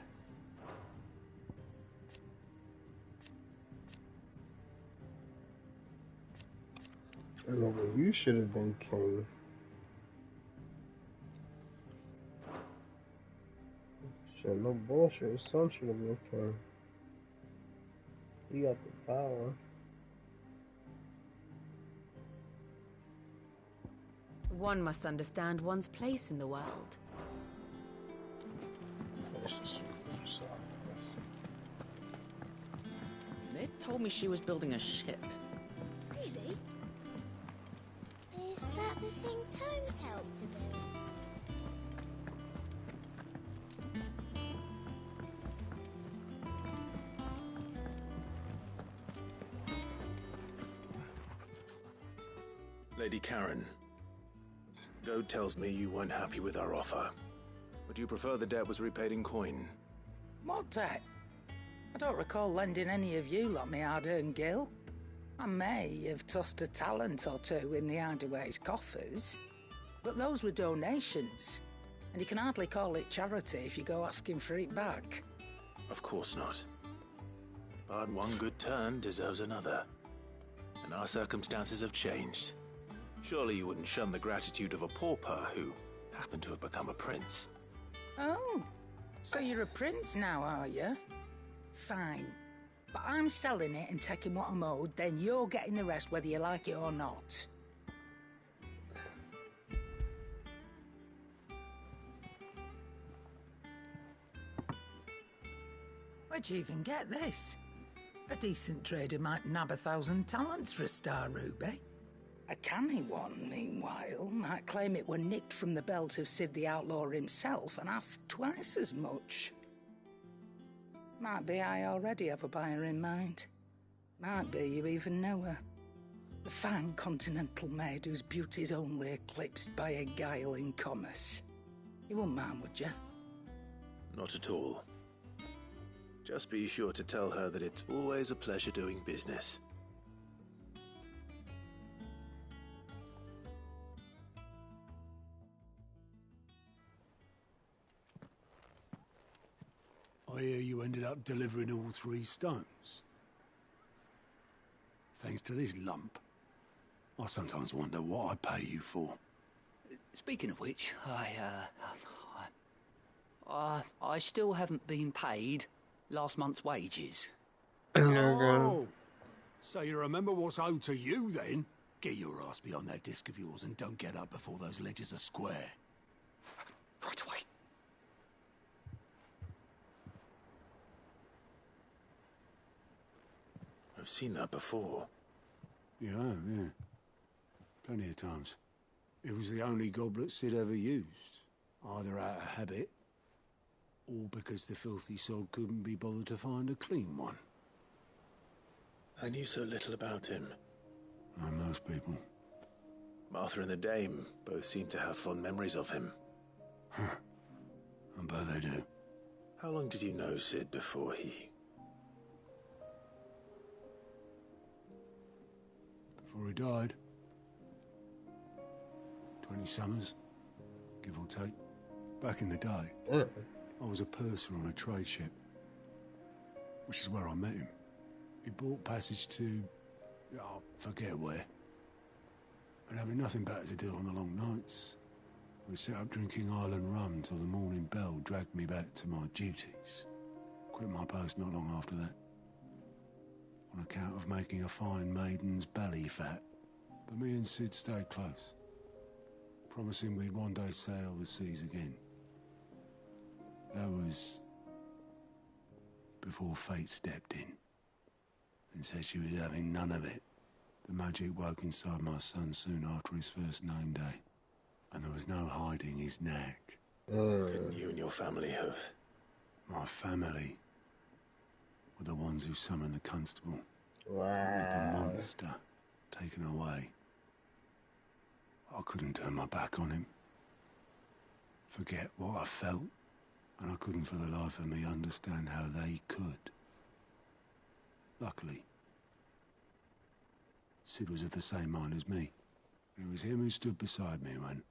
No, but you should have been king. Shit, no bullshit. His son should have been king. He got the power. One must understand one's place in the world. Ned told me she was building a ship. Really? Is that the thing Tomes helped to build? Lady Karen, Goad tells me you weren't happy with our offer. Would you prefer the debt was repaid in coin? What debt? I don't recall lending any of you lot me hard-earned gil. I may have tossed a talent or two in the Hideaway's coffers. But those were donations. And you can hardly call it charity if you go asking for it back. Of course not. But one good turn deserves another. And our circumstances have changed. Surely you wouldn't shun the gratitude of a pauper who happened to have become a prince. Oh, so you're a prince now, are you? Fine. But I'm selling it and taking what I'm owed, then you're getting the rest whether you like it or not. Where'd you even get this? A decent trader might nab 1,000 talents for a star ruby. A canny one, meanwhile, might claim it were nicked from the belt of Sid the Outlaw himself and ask twice as much. Might be I already have a buyer in mind. Might be you even know her. The fine continental maid whose beauty's only eclipsed by a guile in commerce. You wouldn't mind, would you? Not at all. Just be sure to tell her that it's always a pleasure doing business. I hear you ended up delivering all 3 stones. Thanks to this lump. I sometimes wonder what I pay you for. Speaking of which, I still haven't been paid last month's wages. Oh, so you remember what's owed to you then? Get your ass behind that disc of yours and don't get up before those ledgers are square. Right away. I've seen that before. Yeah, yeah. Plenty of times. It was the only goblet Sid ever used. Either out of habit, or because the filthy sod couldn't be bothered to find a clean one. I knew so little about him. Like most people. Martha and the Dame both seem to have fond memories of him. I bet they do. How long did you know Sid before he... Before he died. 20 summers, give or take. Back in the day, I was a purser on a trade ship, which is where I met him. He bought passage to... I forget where. And having nothing better to do on the long nights, we set up drinking island rum till the morning bell dragged me back to my duties. Quit my post not long after that. On account of making a fine maiden's belly fat. But me and Sid stayed close, promising we'd one day sail the seas again. That was before fate stepped in and said she was having none of it. The magic woke inside my son soon after his first name day, and there was no hiding his knack. Couldn't you and your family have... My family were the ones who summoned the constable. Wow. Wanted the monster taken away. I couldn't turn my back on him. Forget what I felt, and I couldn't for the life of me understand how they could. Luckily, Sid was of the same mind as me. It was him who stood beside me when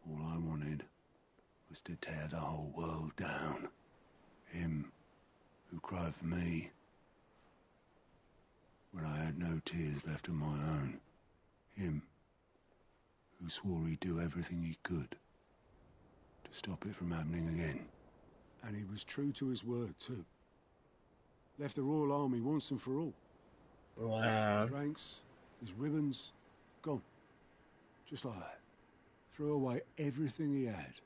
all I wanted was to tear the whole world down. Him who cried for me when I had no tears left of my own. Him who swore he'd do everything he could to stop it from happening again. And he was true to his word, too. Left the Royal Army once and for all. Wow. His ranks, his ribbons, gone. Just like that. Threw away everything he had.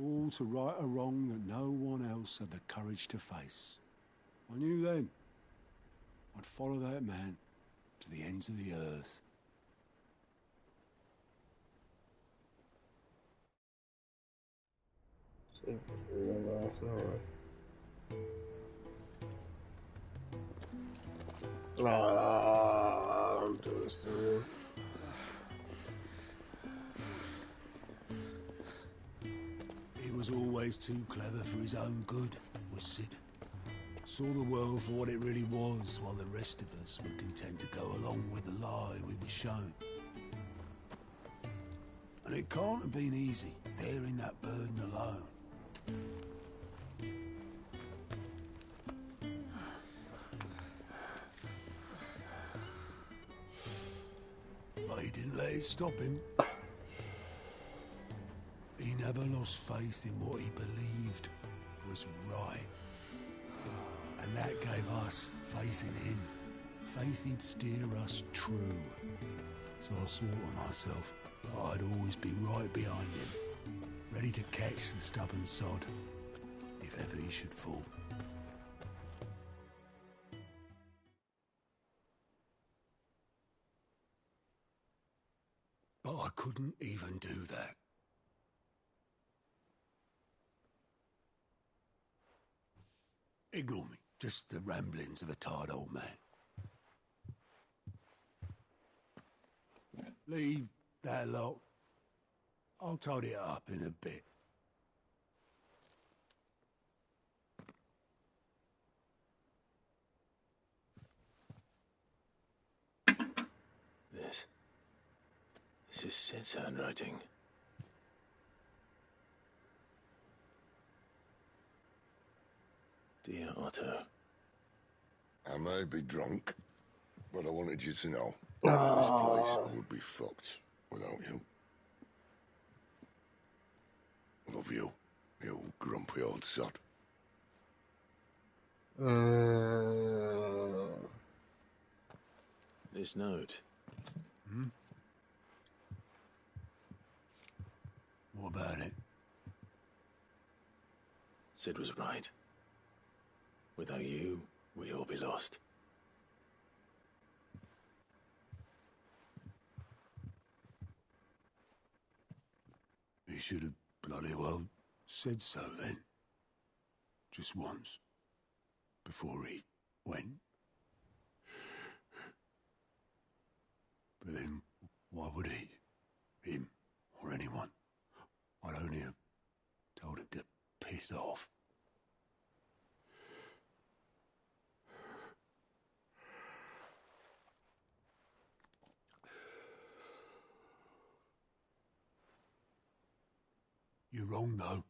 All to right a wrong that no one else had the courage to face. I knew then I'd follow that man to the ends of the earth. Real last night. I'm doing this thing. He was always too clever for his own good, was Sid. Saw the world for what it really was, while the rest of us were content to go along with the lie we were shown. And it can't have been easy, bearing that burden alone. But he didn't let it stop him. He never lost faith in what he believed was right. And that gave us faith in him. Faith he'd steer us true. So I swore to myself that I'd always be right behind him, ready to catch the stubborn sod, if ever he should fall. But I couldn't even do that. Ignore me, just the ramblings of a tired old man. Leave that lot. I'll tidy it up in a bit. This is Sid's handwriting. Dear Otto. I may be drunk, but I wanted you to know Ah. this place would be fucked without you. Love you, you grumpy old sod. This note. Hmm? What about it? Sid was right. Without you, we'd all be lost. He should have bloody well said so then. Just once. Before he went. But then, why would he? Him, or anyone? I'd only have told him to piss off. You're wrong, though.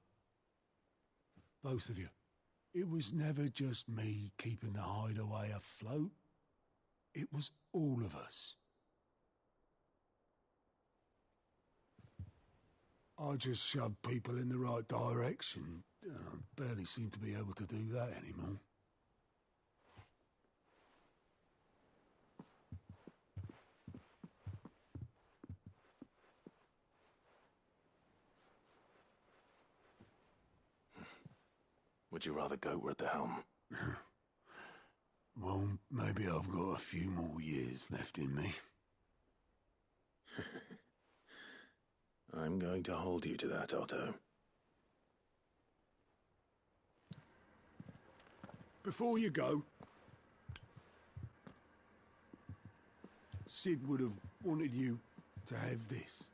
Both of you. It was never just me keeping the hideaway afloat. It was all of us. I just shoved people in the right direction. I barely seem to be able to do that anymore. Would you rather goat were at the helm? Well, maybe I've got a few more years left in me. I'm going to hold you to that, Otto. Before you go, Sid would have wanted you to have this.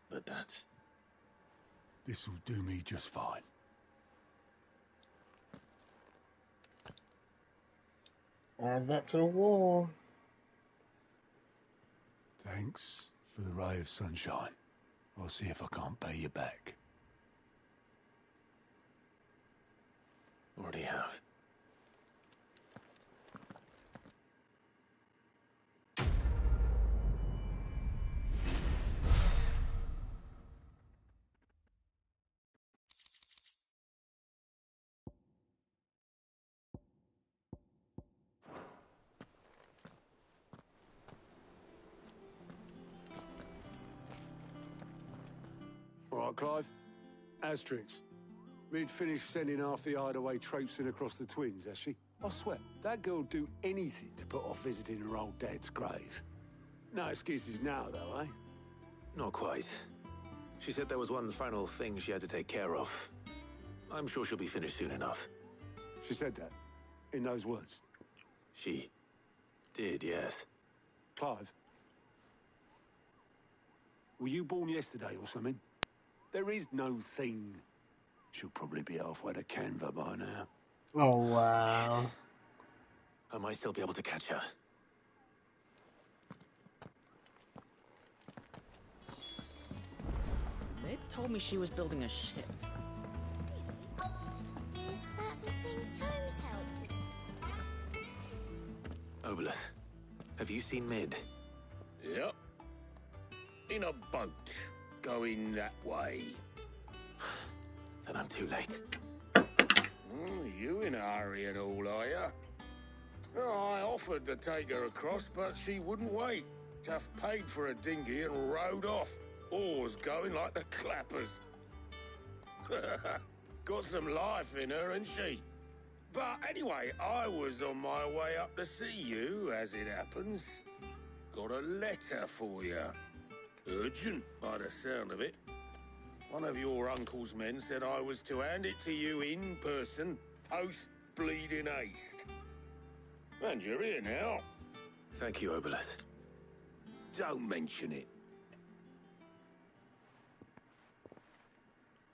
But that's... This'll do me just fine. Add that to the wall. Thanks for the ray of sunshine. I'll see if I can't pay you back. Already have. All right, Clive. Asterix. We'd finished sending half the hideaway traipsing across the twins, has she? I swear, that girl'd do anything to put off visiting her old dad's grave. No excuses now, though, eh? Not quite. She said there was one final thing she had to take care of. I'm sure she'll be finished soon enough. She said that? In those words? She did, yes. Clive? Were you born yesterday or something? There is no thing. She'll probably be halfway to Canva by now. Oh, wow. I might still be able to catch her. told me she was building a ship. Is that the thing Tomes helped? Obelith, have you seen Mid? Yep. In a boat, going that way. Then I'm too late. You in a hurry and all, are ya? Oh, I offered to take her across, but she wouldn't wait. Just paid for a dinghy and rowed off. Oars going like the clappers. Got some life in her, ain't she? But anyway, I was on my way up to see you, as it happens. Got a letter for you. Urgent, by the sound of it. One of your uncle's men said I was to hand it to you in person, post-bleeding haste. And you're here now. Thank you, Obelith. Don't mention it.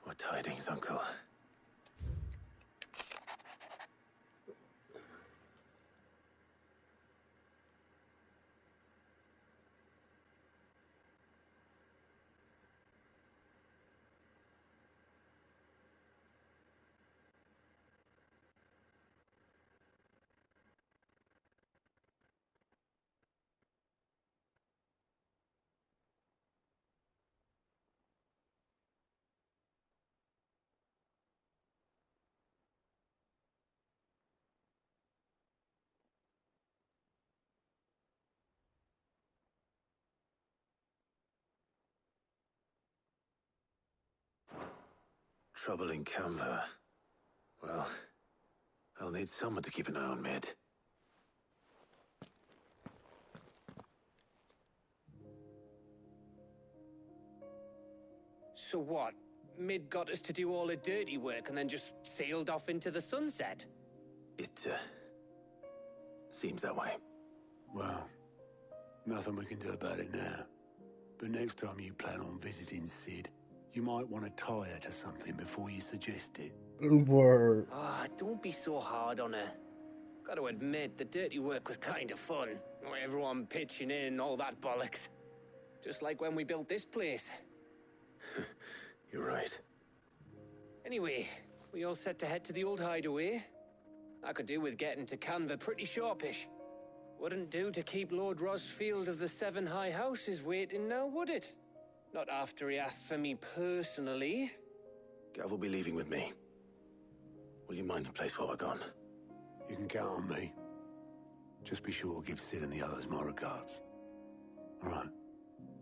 What tidings, Uncle? Trouble in Canva. Well, I'll need someone to keep an eye on Mid. So what? Mid got us to do all the dirty work and then just sailed off into the sunset? It, seems that way. Well, nothing we can do about it now. But next time you plan on visiting Sid, you might want to tie her to something before you suggest it. Word. Ah, don't be so hard on her. Gotta admit, the dirty work was kind of fun. Everyone pitching in, all that bollocks. Just like when we built this place. You're right. Anyway, we all set to head to the old hideaway? I could do with getting to Canva pretty sharpish. Wouldn't do to keep Lord Rosfield of the Seven High Houses waiting now, would it? Not after he asked for me personally. Gav will be leaving with me. Will you mind the place while we're gone? You can count on me. Just be sure to give Sid and the others my regards. All right.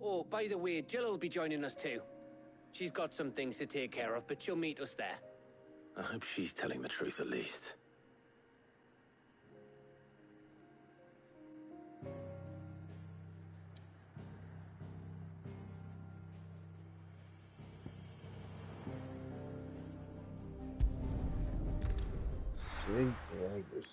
Oh, by the way, Jill will be joining us too. She's got some things to take care of, but she'll meet us there. I hope she's telling the truth at least. Sweet legacy.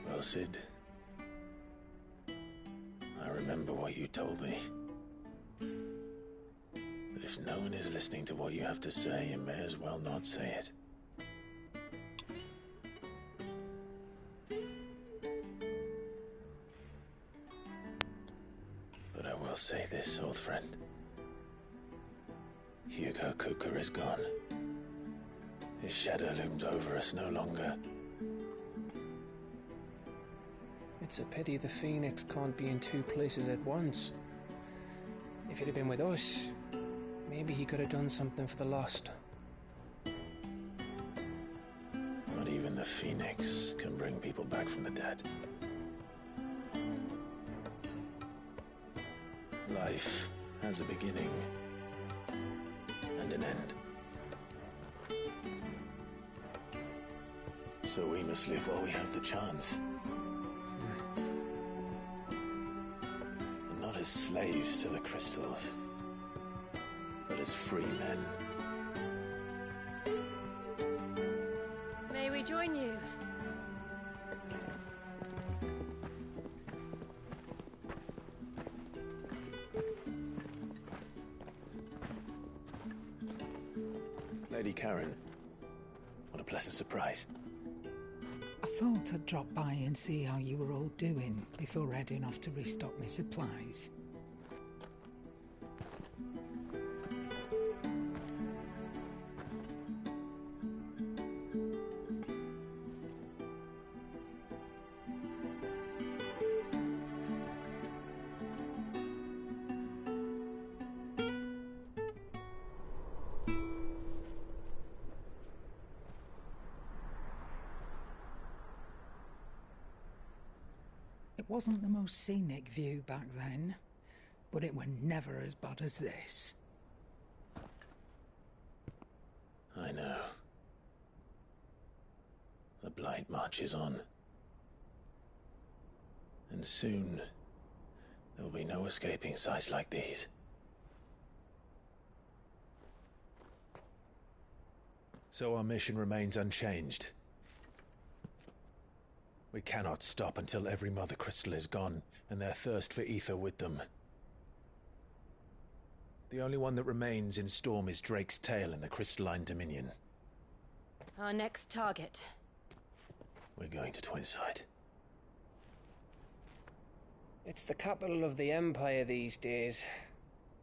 Well, Sid, I remember what you told me. That if no one is listening to what you have to say, you may as well not say it. But I will say this, old friend. Hugo Kuka is gone. His shadow looms over us no longer. It's a pity the Phoenix can't be in two places at once. If he'd have been with us, maybe he could have done something for the lost. Not even the Phoenix can bring people back from the dead. Life has a beginning and an end. So we must live while we have the chance. And not as slaves to the crystals, but as free men. May we join you? Lady Karen, what a pleasant surprise. I thought I'd drop by and see how you were all doing before heading off to restock my supplies. It wasn't the most scenic view back then, but it were never as bad as this. I know. The blight marches on. And soon, there will be no escaping sights like these. So our mission remains unchanged. We cannot stop until every Mother Crystal is gone, and their thirst for ether with them. The only one that remains in Storm is Drake's Tail in the Crystalline Dominion. Our next target. We're going to Twinside. It's the capital of the Empire these days.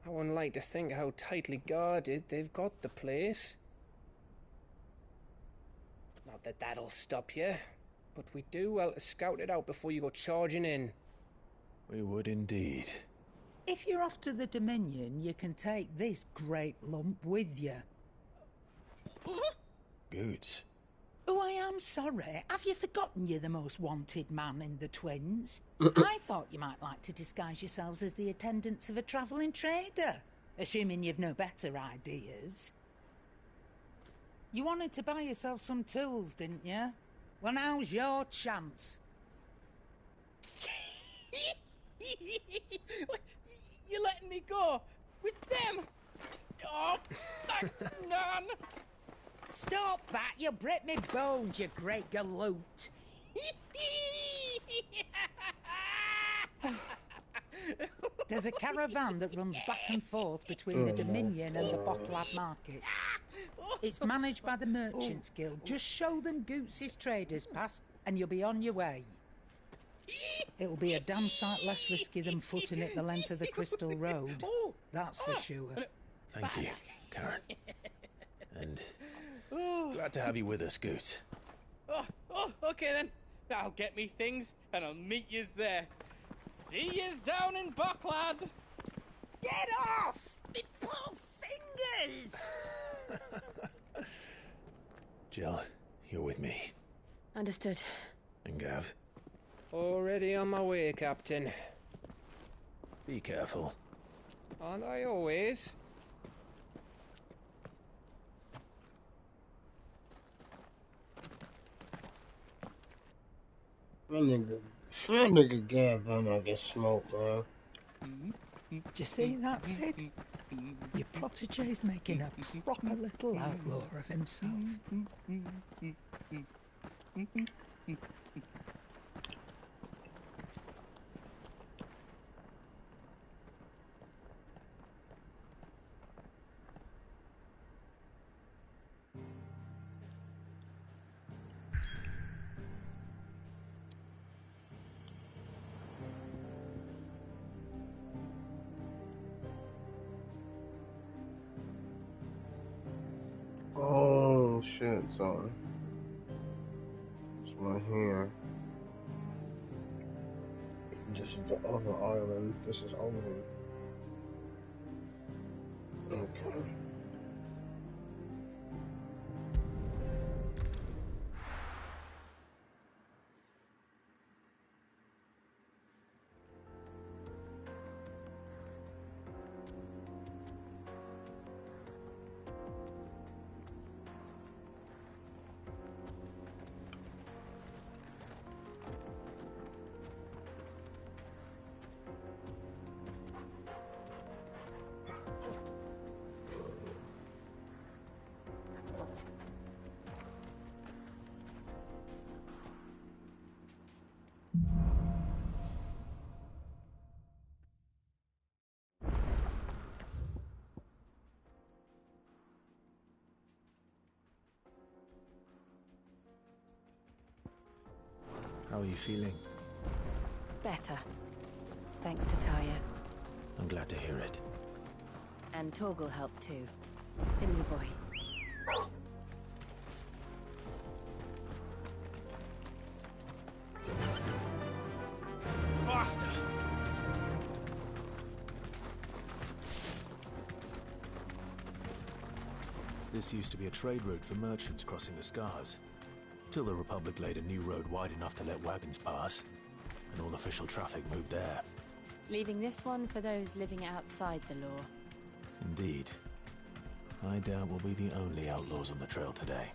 I wouldn't like to think how tightly guarded they've got the place. Not that that'll stop you, but we do well to scout it out before you go charging in. We would indeed. If you're off to the Dominion, you can take this great lump with you. Goods. Oh, I am sorry. Have you forgotten you're the most wanted man in the Twins? I thought you might like to disguise yourselves as the attendants of a travelling trader, assuming you've no better ideas. You wanted to buy yourself some tools, didn't you? Well, now's your chance. You're letting me go? With them? Oh, thanks, Nan! Stop that! You'll break me bones, you great galoot! There's a caravan that runs back and forth between the Dominion and the Bottlad markets. It's managed by the Merchants Guild. Just show them Goots' traders pass and you'll be on your way. It'll be a damn sight less risky than footing it the length of the Crystal Road. That's for sure. Thank you, Karen. And glad to have you with us, Goots. Okay then. I'll get me things and I'll meet yous there. See yous down in Bottlad. Get off! Me poor fingers! Jill, you're with me. Understood. And Gav? Already on my way, Captain. Be careful. Aren't I always? That nigga Gav better not get smoked, man. Do you see that, Sid? Your protege's making a proper little outlaw of himself. Oh shit, son. It's right here. This is the other island. This is over. Okay. How are you feeling? Better. Thanks to Taya. I'm glad to hear it. And Torgal helped too. Didn't you, boy? Faster! This used to be a trade route for merchants crossing the Scars, till the Republic laid a new road wide enough to let wagons pass, and all official traffic moved there. Leaving this one for those living outside the law. Indeed. I doubt we'll be the only outlaws on the trail today.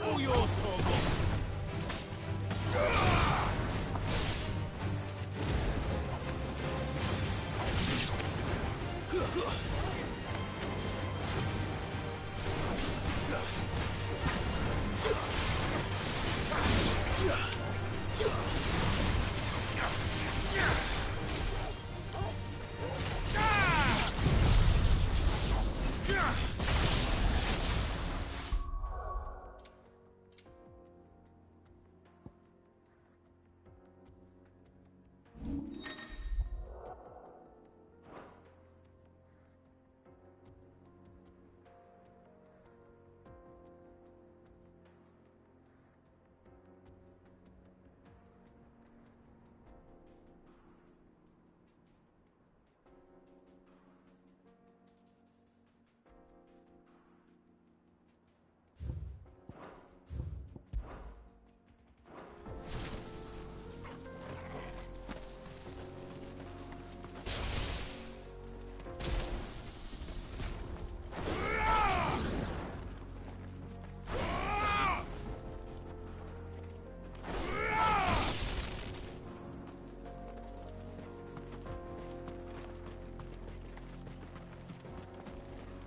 All yours, Torgal!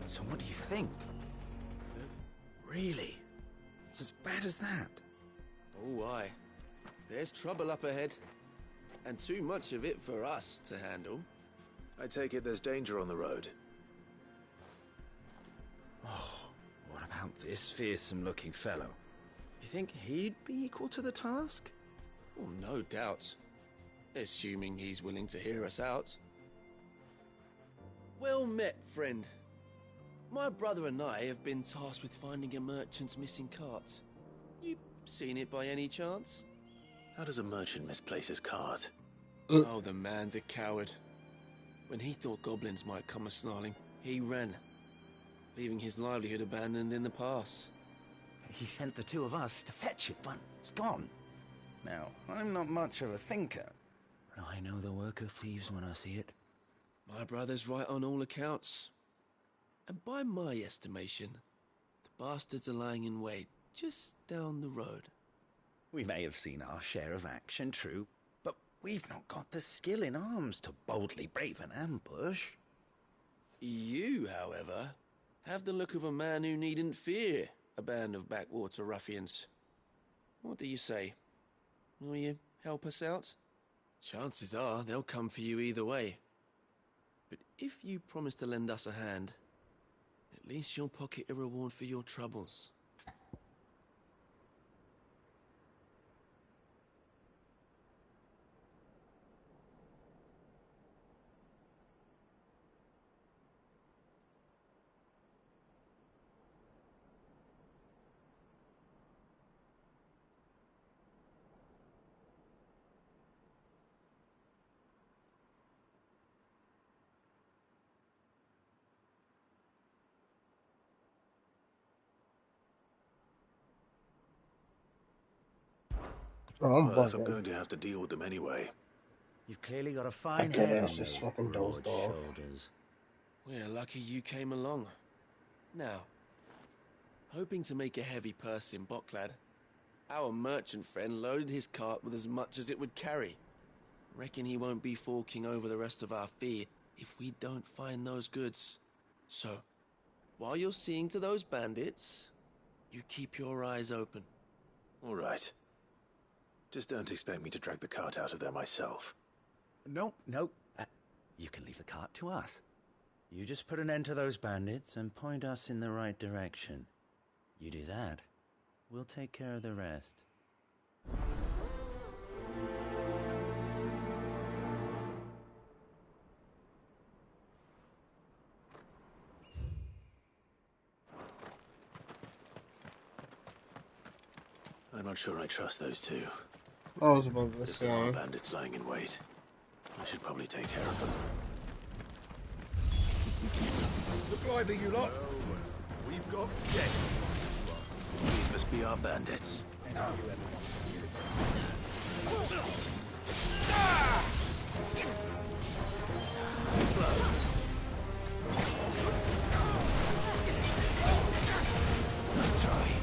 So what do you think? Really? It's as bad as that? Oh, aye. There's trouble up ahead. And too much of it for us to handle. I take it there's danger on the road. Oh, what about this fearsome-looking fellow? You think he'd be equal to the task? Well, no doubt. Assuming he's willing to hear us out. Well met, friend. My brother and I have been tasked with finding a merchant's missing cart. You seen it by any chance? How does a merchant misplace his cart? Oh, the man's a coward. When he thought goblins might come a-snarling, he ran, leaving his livelihood abandoned in the pass. He sent the two of us to fetch it, but it's gone. Now, I'm not much of a thinker, but I know the work of thieves when I see it. My brother's right on all accounts. And by my estimation, the bastards are lying in wait just down the road. We may have seen our share of action, true, but we've not got the skill in arms to boldly brave an ambush. You, however, have the look of a man who needn't fear a band of backwater ruffians. What do you say? Will you help us out? Chances are they'll come for you either way. But if you promise to lend us a hand, at least you'll pocket a reward for your troubles. Oh, I'm Well, if I'm bugging. going to have to deal with them anyway. You've clearly got a fine That head ass on just those fucking broad dozed off. shoulders. We're lucky you came along. Now, hoping to make a heavy purse in Boklad, our merchant friend loaded his cart with as much as it would carry. Reckon he won't be forking over the rest of our fee if we don't find those goods. So, while you're seeing to those bandits, you keep your eyes open. All right. Just don't expect me to drag the cart out of there myself. No. You can leave the cart to us. You just put an end to those bandits and point us in the right direction. You do that, we'll take care of the rest. I'm not sure I trust those two. I was about to If there are say. bandits lying in wait, I should probably take care of them. Look lively, you lot. We've got guests. These must be our bandits. Too slow. Nice try.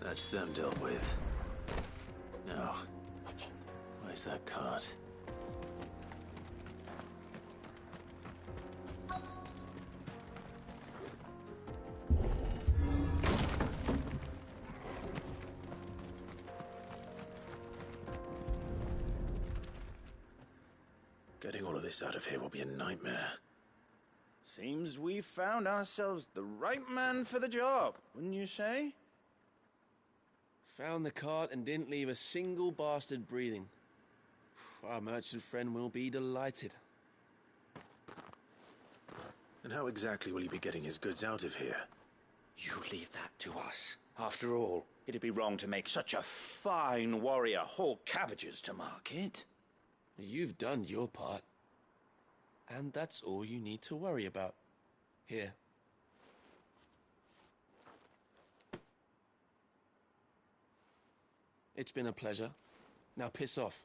That's them dealt with. Now, where's that cart? Getting all of this out of here will be a nightmare. Seems we found ourselves the right man for the job, wouldn't you say? Found the cart and didn't leave a single bastard breathing. Our merchant friend will be delighted. And how exactly will he be getting his goods out of here? You leave that to us. After all, it'd be wrong to make such a fine warrior haul cabbages to market. You've done your part. And that's all you need to worry about. Here. It's been a pleasure. Now piss off.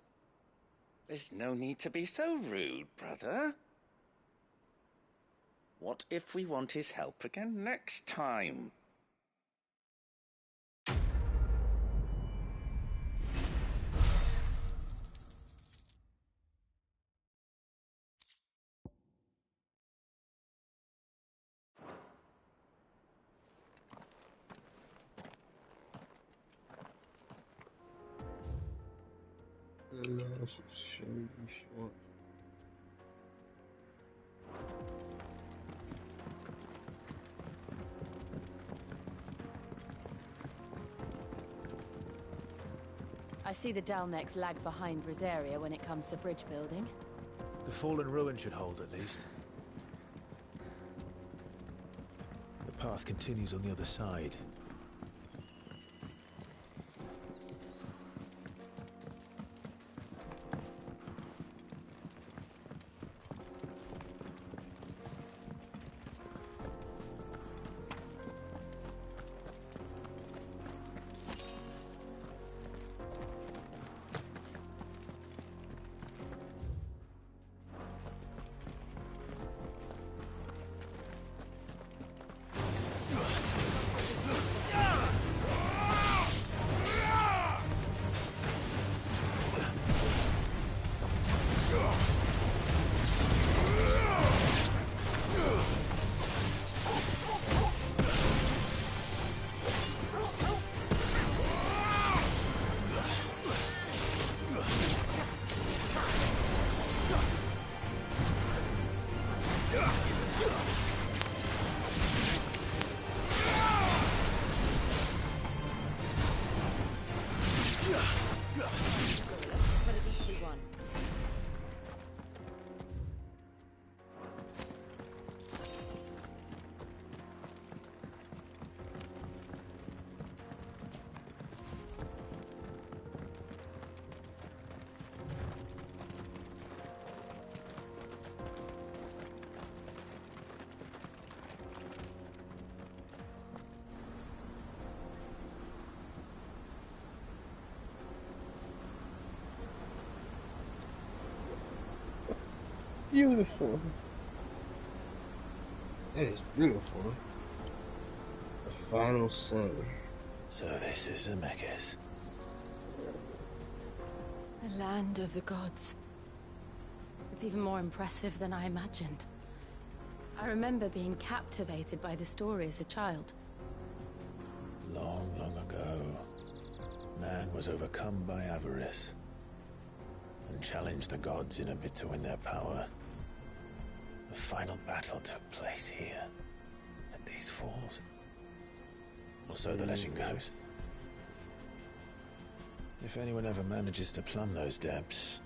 There's no need to be so rude, brother. What if we want his help again next time? Shouldn't be short. I see the Dalmex lag behind Rosaria when it comes to bridge building. The fallen ruin should hold, at least. The path continues on the other side. beautiful. That is beautiful. The final sin. So this is Zemeckis. The land of the gods. It's even more impressive than I imagined. I remember being captivated by the story as a child. Long, long ago, man was overcome by avarice and challenged the gods in a bid to win their power. The final battle took place here, at these falls. Or so the legend goes. If anyone ever manages to plumb those depths,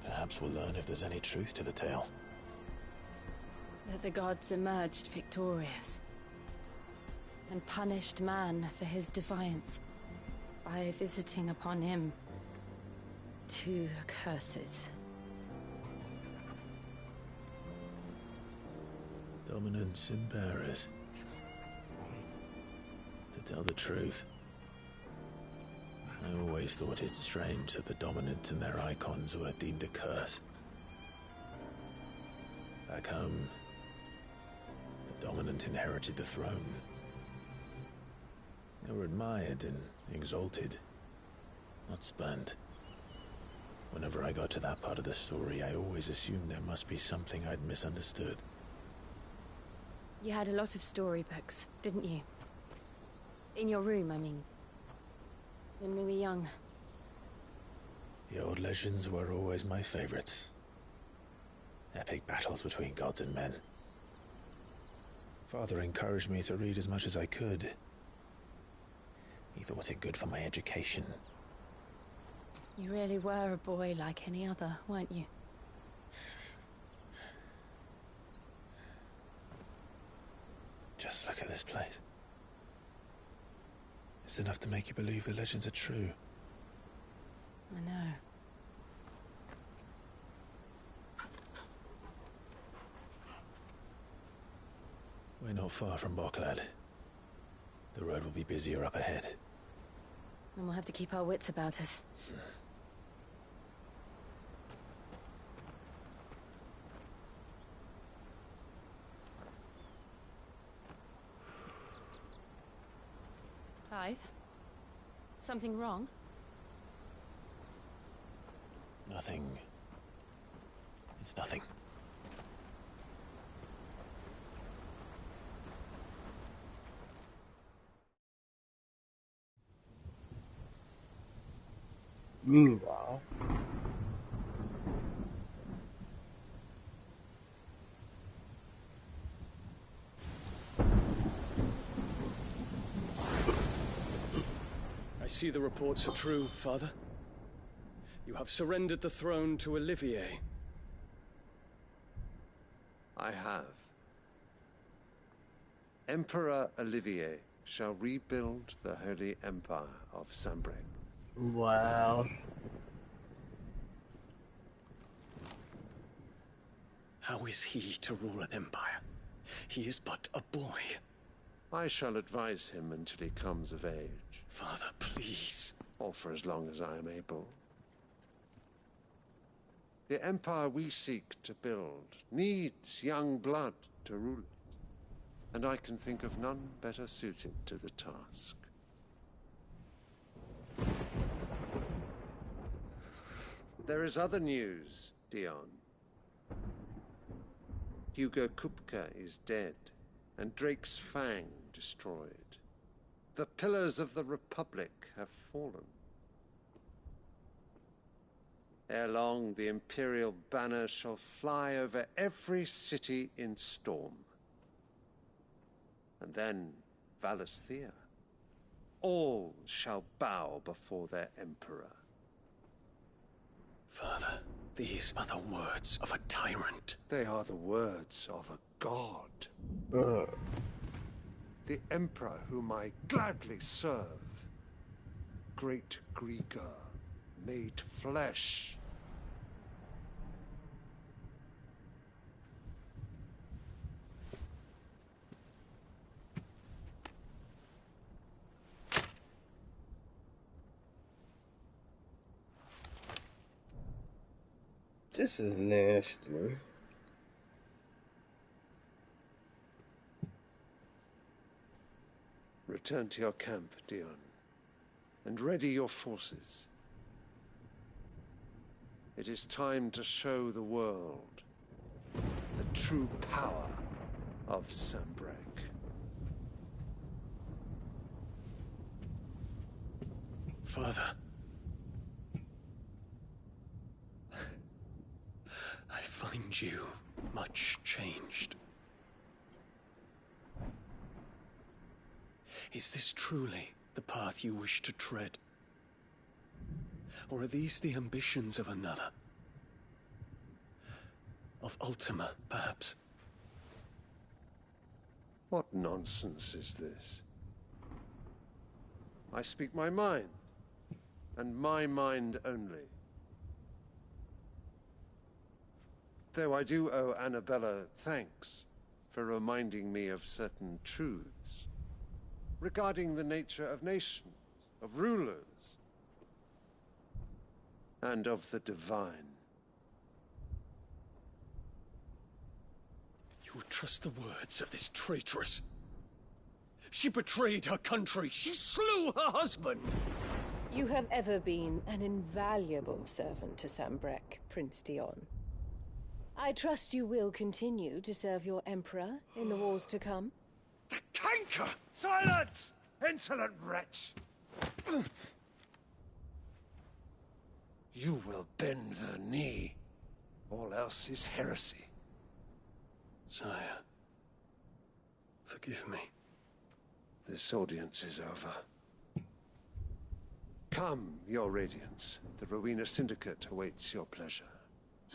perhaps we'll learn if there's any truth to the tale. That the gods emerged victorious and punished man for his defiance by visiting upon him 2 curses. Dominance in Paris. To tell the truth, I always thought it strange that the dominants and their icons were deemed a curse. Back home, the dominant inherited the throne. They were admired and exalted, not spurned. Whenever I got to that part of the story, I always assumed there must be something I'd misunderstood. You had a lot of storybooks, didn't you? In your room, I mean. When we were young. The old legends were always my favorites. Epic battles between gods and men. Father encouraged me to read as much as I could. He thought it good for my education. You really were a boy like any other, weren't you? Just look at this place. It's enough to make you believe the legends are true. I know. We're not far from Boklad. The road will be busier up ahead. And we'll have to keep our wits about us. Clive? Something wrong? Nothing. It's nothing. Meanwhile, I see the reports are true, Father. You have surrendered the throne to Olivier. I have. Emperor Olivier shall rebuild the Holy Empire of Sanbreque. wow. How is he to rule an empire? He is but a boy. I shall advise him until he comes of age. Father, please. Or for as long as I am able. The empire we seek to build needs young blood to rule it, and I can think of none better suited to the task. There is other news, Dion. Hugo Kupka is dead, and Drake's Fang destroyed. The pillars of the Republic have fallen. Ere long, the Imperial banner shall fly over every city in Storm. And then Valishtea. All shall bow before their Emperor. Father, these are the words of a tyrant. They are the words of a god. The Emperor whom I gladly serve. Great Grieger, made flesh. This is nasty. Return to your camp, Dion, and ready your forces. It is time to show the world the true power of Sanbreque. Father. I find you much changed. Is this truly the path you wish to tread? Or are these the ambitions of another? Of Ultima, perhaps? What nonsense is this? I speak my mind, and my mind only. Though I do owe Annabella thanks for reminding me of certain truths regarding the nature of nations, of rulers, and of the divine. You would trust the words of this traitress? She betrayed her country. She slew her husband. You have ever been an invaluable servant to Sanbreque, Prince Dion. I trust you will continue to serve your Emperor in the wars to come. The canker! Silence! Insolent wretch! You will bend the knee. All else is heresy. Sire, forgive me. This audience is over. Come, your Radiance. The Rowena Syndicate awaits your pleasure.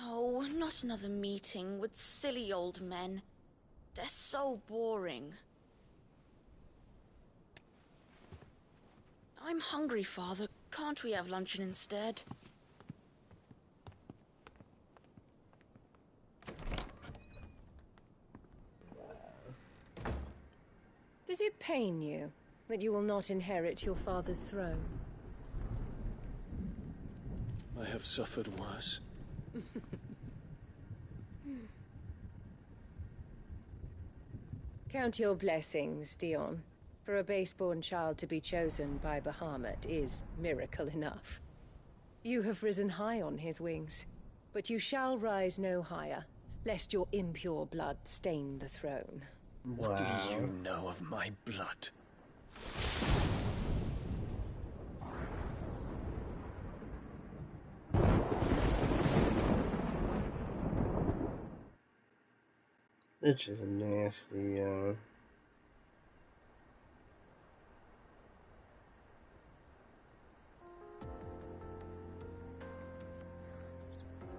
Oh, not another meeting with silly old men. They're so boring. I'm hungry, Father. Can't we have luncheon instead? Does it pain you that you will not inherit your father's throne? I have suffered worse. Count your blessings, Dion. For a base-born child to be chosen by Bahamut is miracle enough. You have risen high on his wings, but you shall rise no higher, lest your impure blood stain the throne. What do you know of my blood? It's just nasty,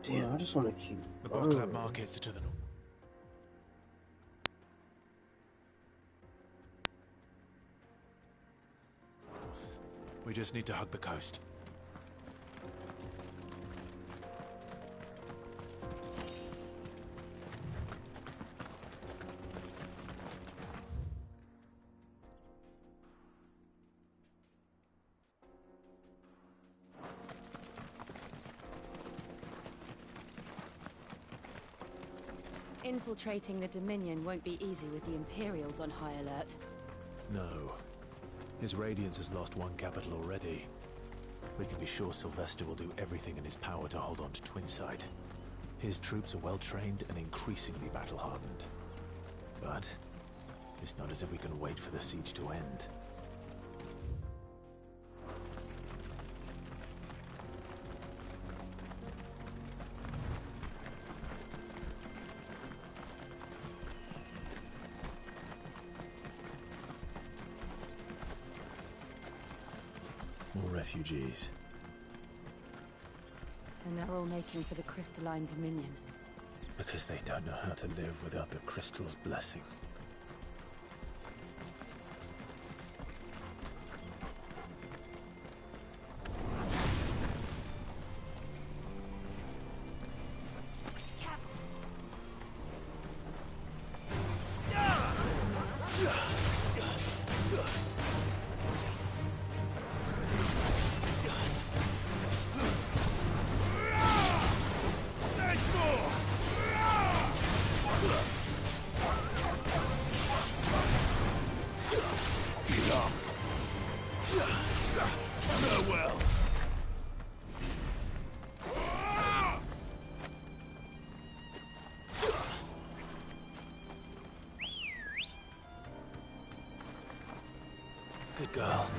Damn, I just want to keep. The Boklab markets are to the north. We just need to hug the coast. Infiltrating the Dominion won't be easy with the Imperials on high alert. No. His Radiance has lost one capital already. We can be sure Sylvester will do everything in his power to hold on to Twinside. His troops are well-trained and increasingly battle-hardened. But it's not as if we can wait for the siege to end. More refugees. And they're all making for the Crystalline Dominion. Because they don't know how to live without the Crystal's blessing. This Farewell. Good girl.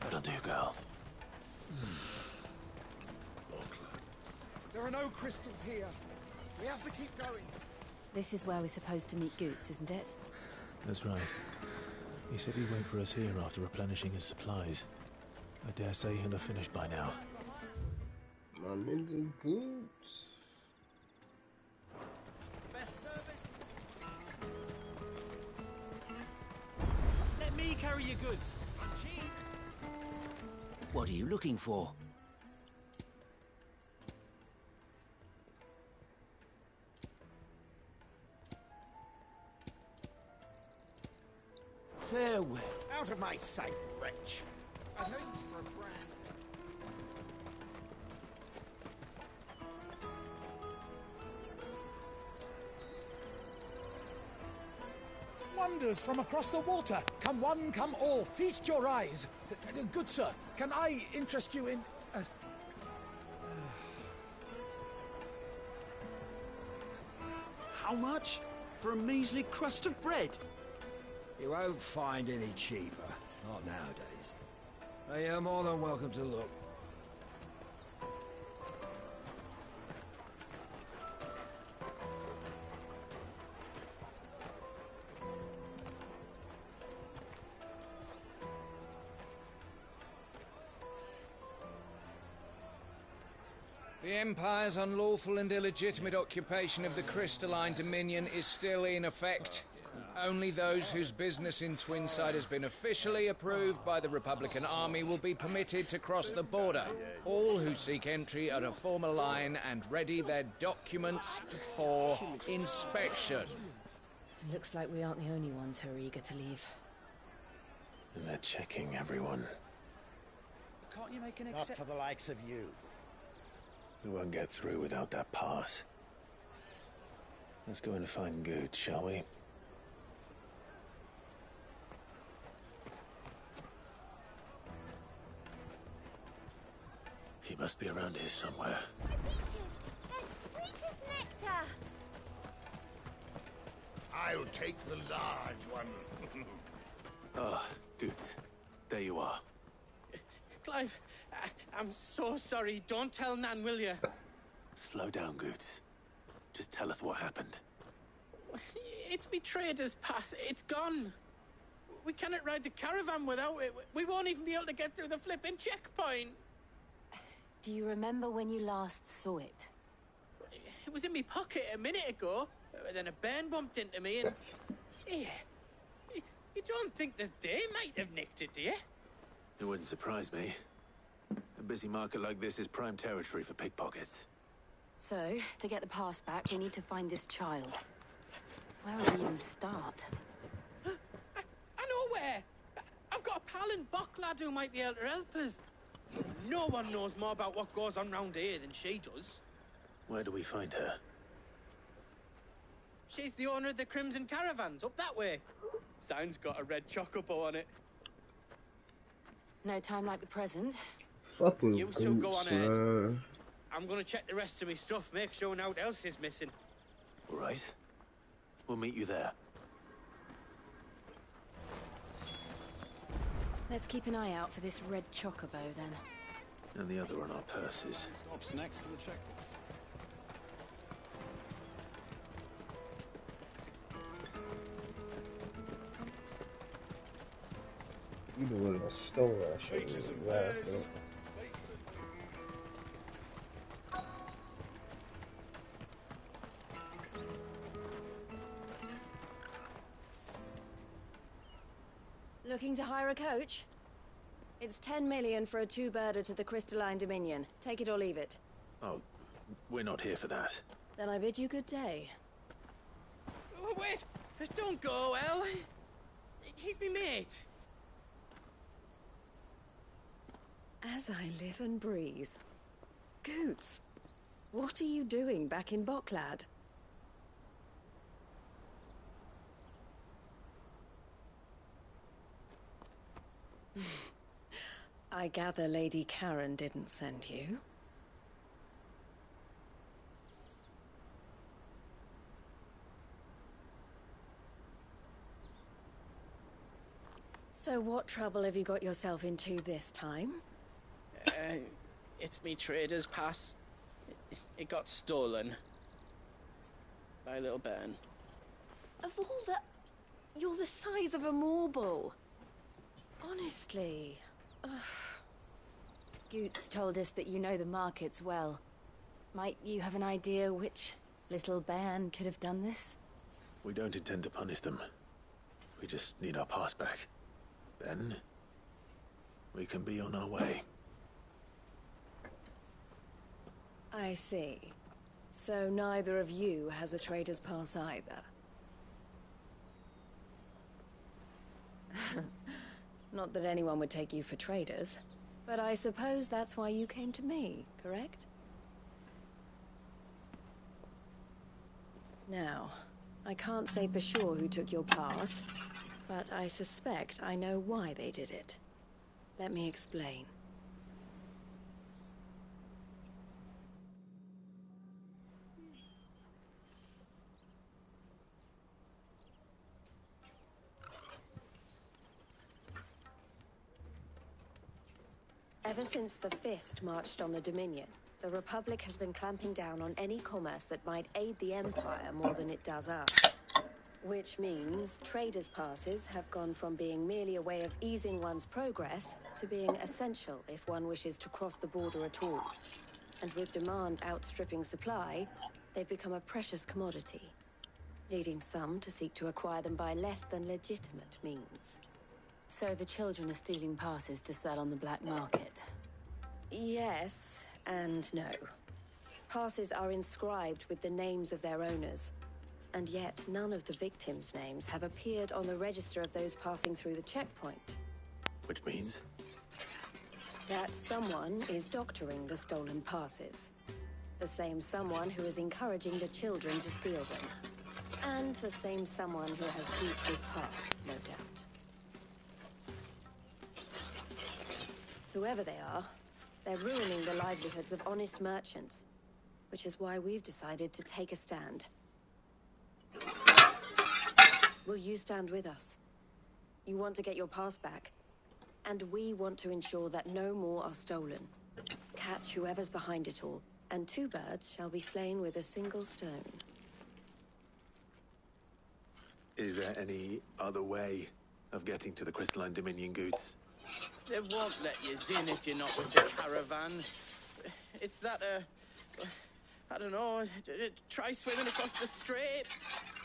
That'll do, girl. There are no crystals here. We have to keep going. This is where we're supposed to meet Goots, isn't it? That's right. He said he'd wait for us here after replenishing his supplies. I dare say he'll have finished by now. My nigga Goots. Best service. Let me carry your goods. I'm cheap. What are you looking for? Farewell. Out of my sight, wretch. I hope for a brand. Wonders from across the water. Come one, come all. Feast your eyes. Good sir, can I interest you in... How much? For a measly crust of bread? You won't find any cheaper. Not nowadays. You're more than welcome to look. The Empire's unlawful and illegitimate occupation of the Crystalline Dominion is still in effect. Only those whose business in Twinside has been officially approved by the Republican Army will be permitted to cross the border. All who seek entry are to form a line and ready their documents for inspection. Looks like we aren't the only ones who are eager to leave. And they're checking everyone. Can't you make an Not for the likes of you. We won't get through without that pass. Let's go in and find Good, shall we? He must be around here somewhere. My peaches! They're sweet as nectar! I'll take the large one. Ah, Good. There you are. Clive, I'm so sorry. Don't tell Nan, will you? Slow down, Good. Just tell us what happened. It's me trader's pass. It's gone. We cannot ride the caravan without it. We won't even be able to get through the flipping checkpoint. Do you remember when you last saw it? It was in my pocket a minute ago. Then a bairn bumped into me and... Yeah. You don't think that they might have nicked it, do you? It wouldn't surprise me. A busy market like this is prime territory for pickpockets. So, to get the pass back, we need to find this child. Where would we even start? I know where! I've got a pal in Bocklad who might be able to help us. No one knows more about what goes on round here than she does. Where do we find her? She's the owner of the Crimson Caravans, up that way. Sign's got a red chocobo on it. No time like the present. Fucking You two go on ahead. man. I'm gonna check the rest of my stuff, make sure naught else is missing. All right. We'll meet you there. Let's keep an eye out for this red chocobo, then. And the other on our purses. Stops next to the checkpoint. You doing a store shit. Looking to hire a coach? It's 10 million for a two-birder to the Crystalline Dominion. Take it or leave it. Oh, we're not here for that. Then I bid you good day. Oh, wait! Don't go, El. He's me mate. As I live and breathe. Goots. What are you doing back in Boklad? I gather Lady Karen didn't send you. So what trouble have you got yourself into this time? It's me trader's pass. It got stolen. By little Ben. Of all the... You're the size of a marble. Honestly. Ugh. Goots told us that you know the markets well. Might you have an idea which little bairn could have done this? We don't intend to punish them. We just need our pass back. Then, we can be on our way. I see. So neither of you has a trader's pass either. Not that anyone would take you for traders, but I suppose that's why you came to me, correct? Now, I can't say for sure who took your pass, but I suspect I know why they did it. Let me explain. Ever since the Fist marched on the Dominion, the Republic has been clamping down on any commerce that might aid the Empire more than it does us. Which means traders' passes have gone from being merely a way of easing one's progress to being essential if one wishes to cross the border at all. And with demand outstripping supply, they've become a precious commodity, leading some to seek to acquire them by less than legitimate means. So the children are stealing passes to sell on the black market? Yes and no. Passes are inscribed with the names of their owners, and yet none of the victims' names have appeared on the register of those passing through the checkpoint. Which means? That someone is doctoring the stolen passes. The same someone who is encouraging the children to steal them. And the same someone who has Goots' pass, no doubt. Whoever they are, they're ruining the livelihoods of honest merchants, which is why we've decided to take a stand. Will you stand with us? You want to get your pass back, and we want to ensure that no more are stolen. Catch whoever's behind it all, and two birds shall be slain with a single stone. Is there any other way of getting to the Crystalline Dominion, Goots? They won't let you in if you're not with the caravan. It's that, I don't know, try swimming across the strait.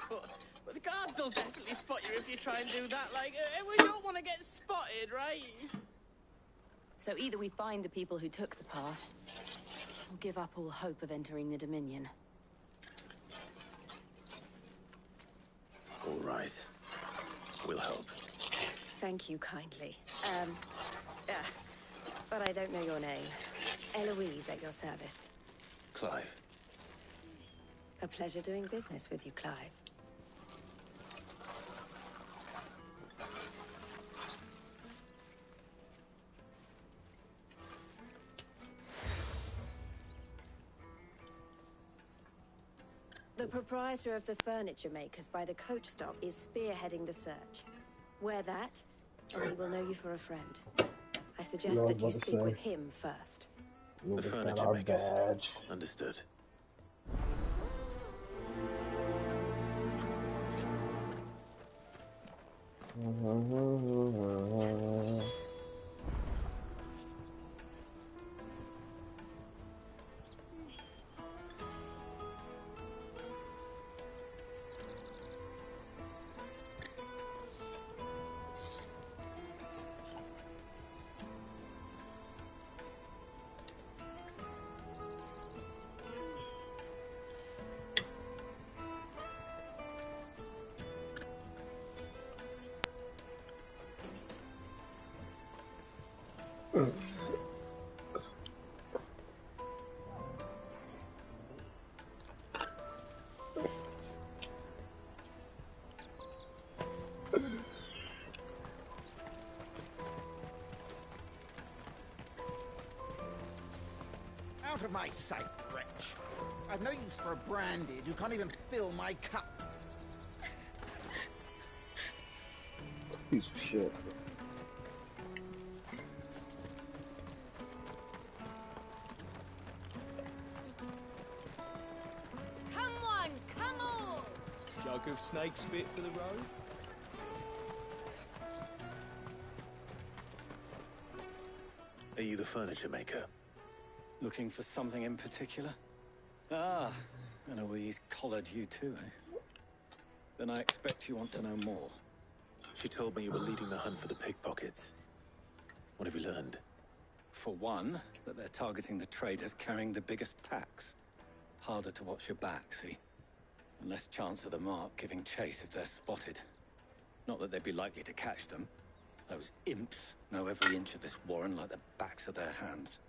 But the guards will definitely spot you if you try and do that. Like, we don't want to get spotted, right? So either we find the people who took the pass, or give up all hope of entering the Dominion. All right. We'll help. Thank you kindly. But I don't know your name. Eloise at your service. Clive. A pleasure doing business with you, Clive. The proprietor of the furniture makers by the coach stop is spearheading the search. Wear that, and he will know you for a friend. I suggest that you speak with him first. The furniture makers. Understood. for my sight, wretch. I've no use for a branded who can't even fill my cup. Piece of shit. Come on, come on! Jug of snake spit for the road? Are you the furniture maker? Looking for something in particular? Ah, Eloise collared you too, eh? Then I expect you want to know more. She told me you were leading the hunt for the pickpockets. What have you learned? For one, that they're targeting the traders carrying the biggest packs. Harder to watch your back, see? And less chance of the mark giving chase if they're spotted. Not that they'd be likely to catch them. Those imps know every inch of this warren like the backs of their hands.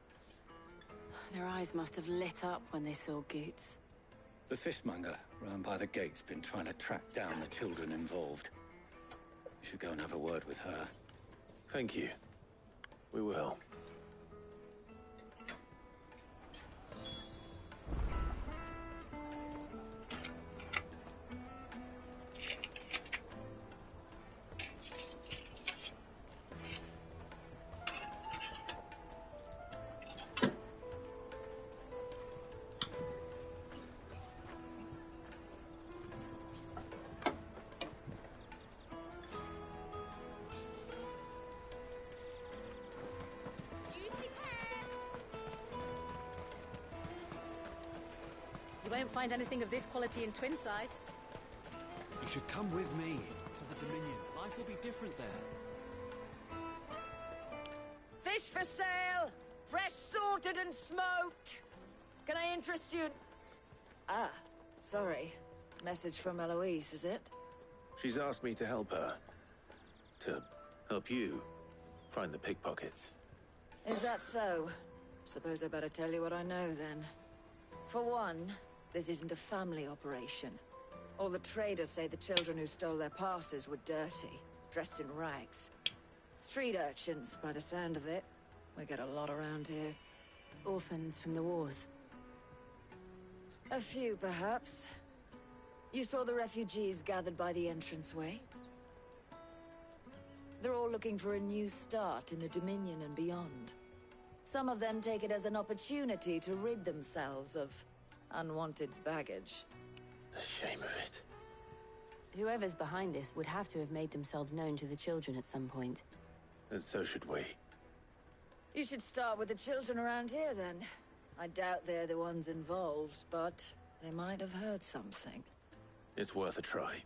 Their eyes must have lit up when they saw Goots. The fishmonger round by the gate's been trying to track down the children involved. You should go and have a word with her. Thank you. We will. You won't find anything of this quality in Twinside. You should come with me to the Dominion. Life will be different there. Fish for sale! Fresh sorted and smoked! Can I interest you in... Ah, sorry. Message from Eloise, is it? She's asked me to help her. To help you find the pickpockets. Is that so? Suppose I better tell you what I know, then. For one, this isn't a family operation. All the traders say the children who stole their passes were dirty, dressed in rags. Street urchins, by the sound of it. We get a lot around here. Orphans from the wars. A few, perhaps. You saw the refugees gathered by the entranceway? They're all looking for a new start in the Dominion and beyond. Some of them take it as an opportunity to rid themselves of unwanted baggage. The shame of it. Whoever's behind this would have to have made themselves known to the children at some point. And so should we. You should start with the children around here, then. I doubt they're the ones involved, but they might have heard something. It's worth a try.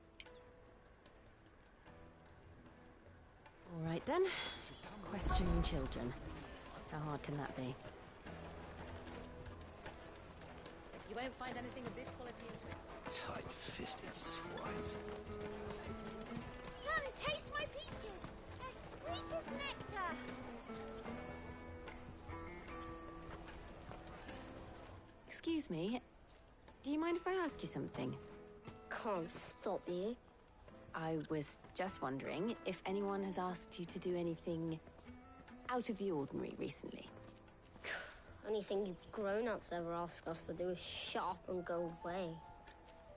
All right, then. Questioning children. How hard can that be? You won't find anything of this quality in Twinside. Tight-fisted swines. Come, taste my peaches! They're sweet as nectar! Excuse me. Do you mind if I ask you something? Can't stop you. I was just wondering if anyone has asked you to do anything out of the ordinary recently. Anything you grown-ups ever ask us to do is shut up and go away.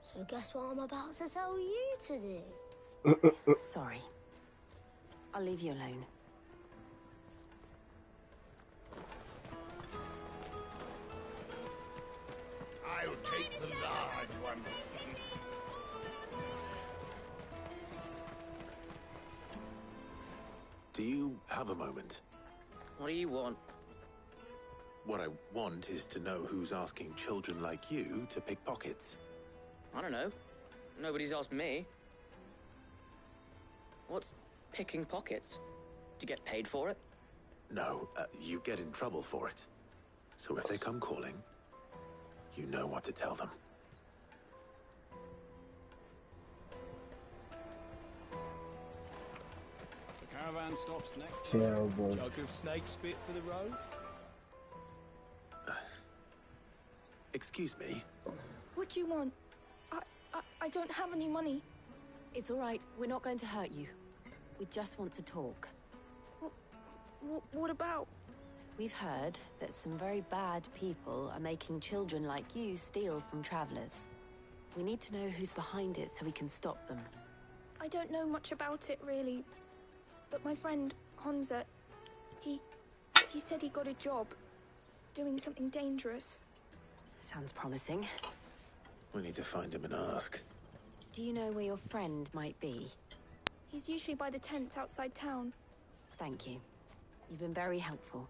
So guess what I'm about to tell you to do? Sorry. I'll leave you alone. I'll take the large one. Do you have a moment? What do you want? What I want is to know who's asking children like you to pick pockets. I don't know. Nobody's asked me. What's picking pockets? Do you get paid for it? No, you get in trouble for it. So if they come calling, you know what to tell them. The caravan stops next. Terrible. Jug of snake spit for the road? Excuse me? What do you want? I don't have any money. It's all right. We're not going to hurt you. We just want to talk. What about? We've heard that some very bad people are making children like you steal from travelers. We need to know who's behind it so we can stop them. I don't know much about it, really. But my friend, Honza, he said he got a job. Doing something dangerous. Sounds promising. We need to find him and ask. Do you know where your friend might be? He's usually by the tents outside town. Thank you. You've been very helpful.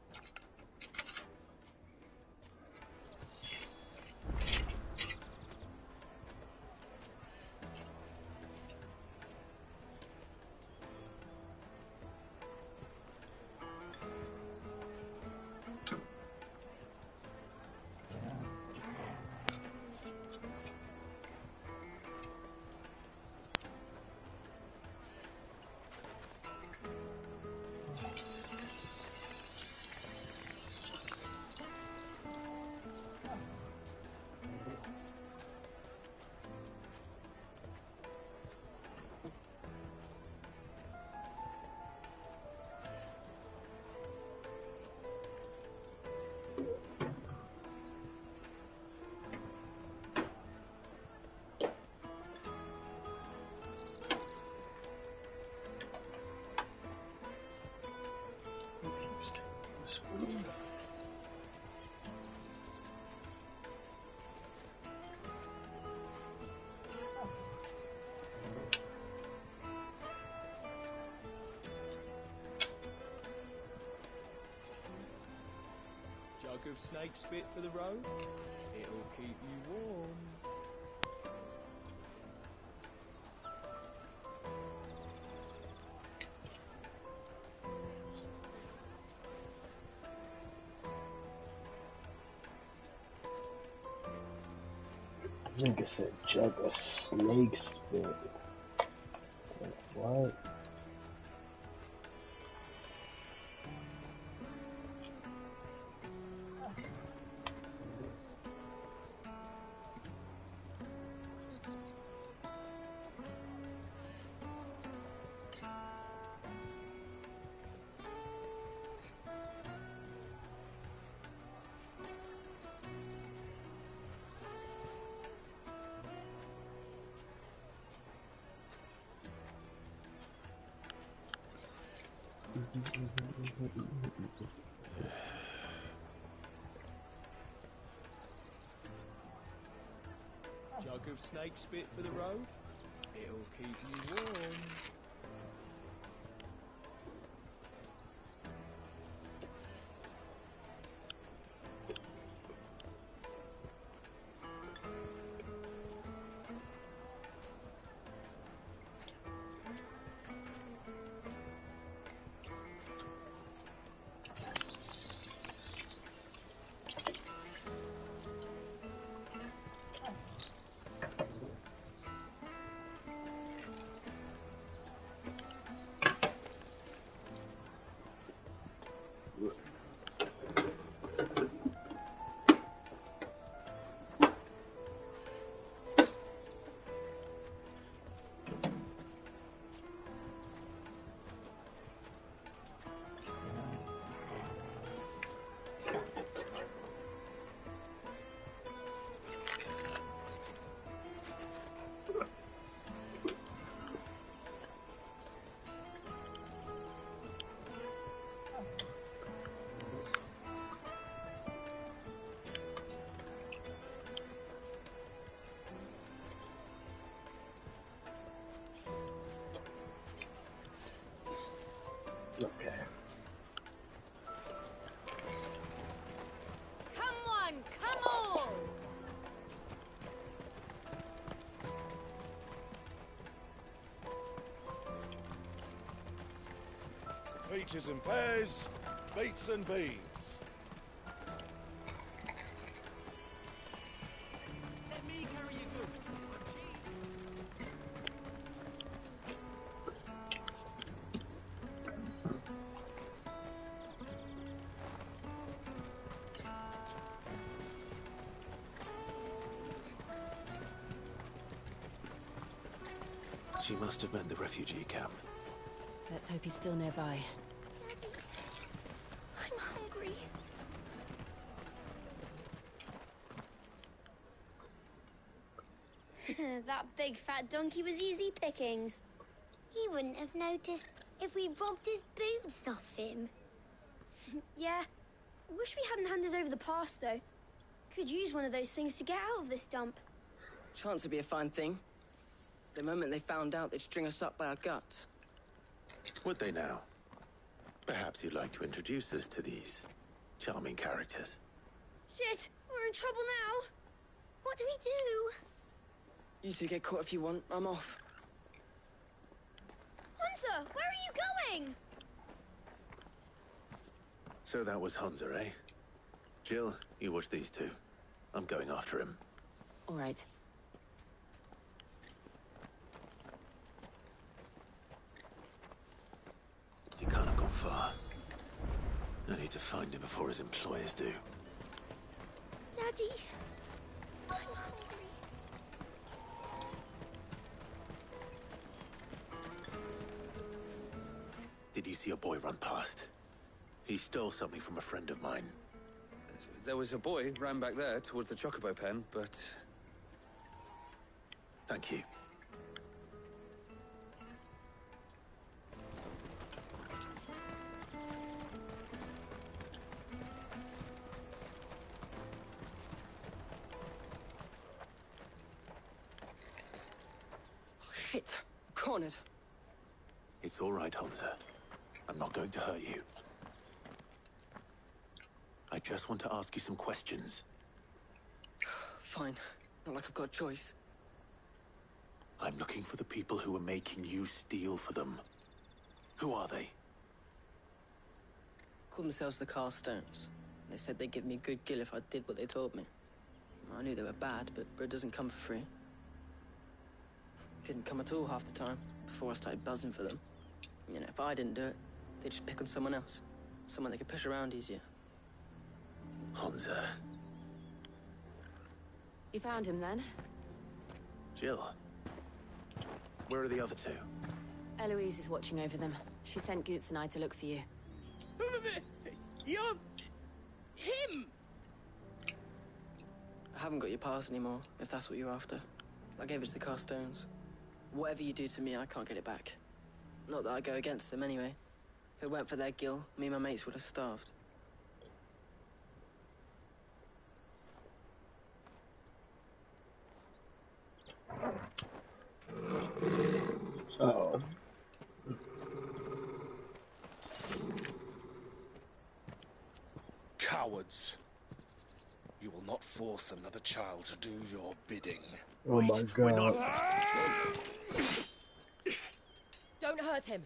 Jug of snake spit for the road? It'll keep you warm. I think it said jug of snake spit. What? Jug of snake spit for the road? It'll keep you warm. Okay. Come on, come on! Peaches and pears, beets and beans. Let me carry your goods. She must have meant the refugee camp. Let's hope he's still nearby. I'm hungry. That big fat donkey was easy pickings. He wouldn't have noticed if we'd robbed his boots off him. Yeah. Wish we hadn't handed over the pass, though. Could use one of those things to get out of this dump. Chance would be a fine thing. The moment they found out, they'd string us up by our guts. Would they now? Perhaps you'd like to introduce us to these charming characters. Shit, we're in trouble now. What do we do? You two get caught if you want. I'm off. Hunter, where are you going? So that was Hunter, eh? Jill, you watch these two. I'm going after him. All right. He can't have gone far. I need to find him before his employers do. Daddy, I'm hungry. Did you see a boy run past? He stole something from a friend of mine. There was a boy ran back there towards the Chocobo pen, but... Thank you. Oh, shit. Cornered. It's all right, Hunter. I'm not going to hurt you. I just want to ask you some questions. Fine. Not like I've got a choice. I'm looking for the people who are making you steal for them. Who are they? Called themselves the Carstones. They said they'd give me a good gill if I did what they told me. I knew they were bad, but bread doesn't come for free. Didn't come at all half the time, before I started buzzing for them. You know, if I didn't do it, they'd just pick on someone else. Someone they could push around easier. Hunter. You found him then? Jill. Where are the other two? Eloise is watching over them. She sent Goots and I to look for you. You're... him! I haven't got your pass anymore, if that's what you're after. I gave it to the Carstones. Whatever you do to me, I can't get it back. Not that I go against them anyway. If it weren't for their gill, me and my mates would have starved. Uh-oh. Cowards. You will not force another child to do your bidding. Oh my God. We're not... Don't hurt him.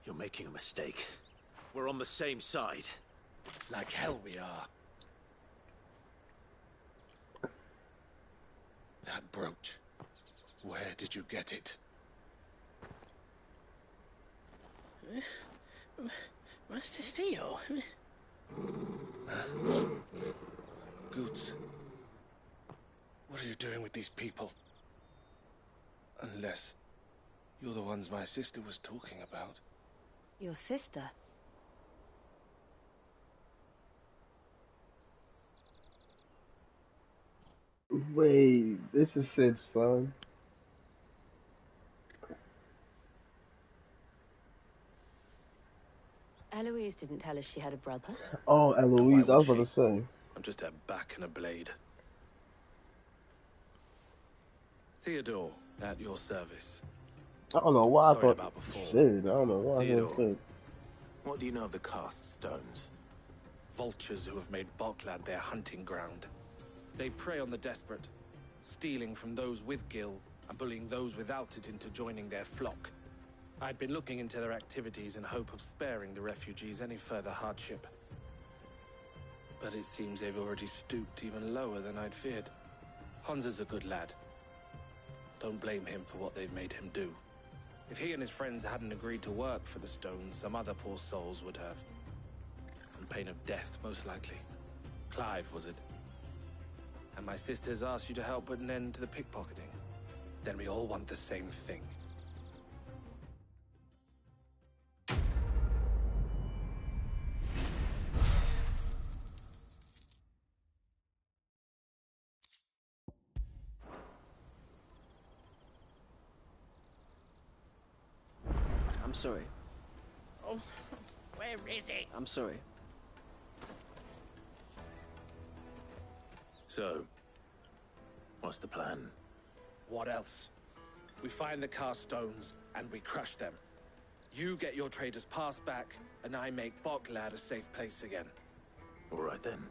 You're making a mistake. We're on the same side. Like hell we are. That brooch. Where did you get it? Master Theo? Goots. What are you doing with these people? Unless you're the ones my sister was talking about. Your sister? Wait, this is Sid's son. Eloise didn't tell us she had a brother. Oh, Eloise, I was about to say. I'm just a back and a blade. Theodore, at your service. I don't know why I Sorry thought about before. Sid. I don't know why I Theodore. thought Sid. What do you know of the cast stones? Vultures who have made Balklad their hunting ground. They prey on the desperate, stealing from those with gil and bullying those without it into joining their flock. I'd been looking into their activities in hope of sparing the refugees any further hardship. But it seems they've already stooped even lower than I'd feared. Hansa's a good lad. Don't blame him for what they've made him do. If he and his friends hadn't agreed to work for the stones, some other poor souls would have. On pain of death, most likely. Clive, was it? And my sisters asked you to help put an end to the pickpocketing. Then we all want the same thing. I'm sorry. Oh, where is it? I'm sorry. So, what's the plan? What else? We find the cast stones and we crush them. You get your trader's pass back, and I make Boklad a safe place again. All right then.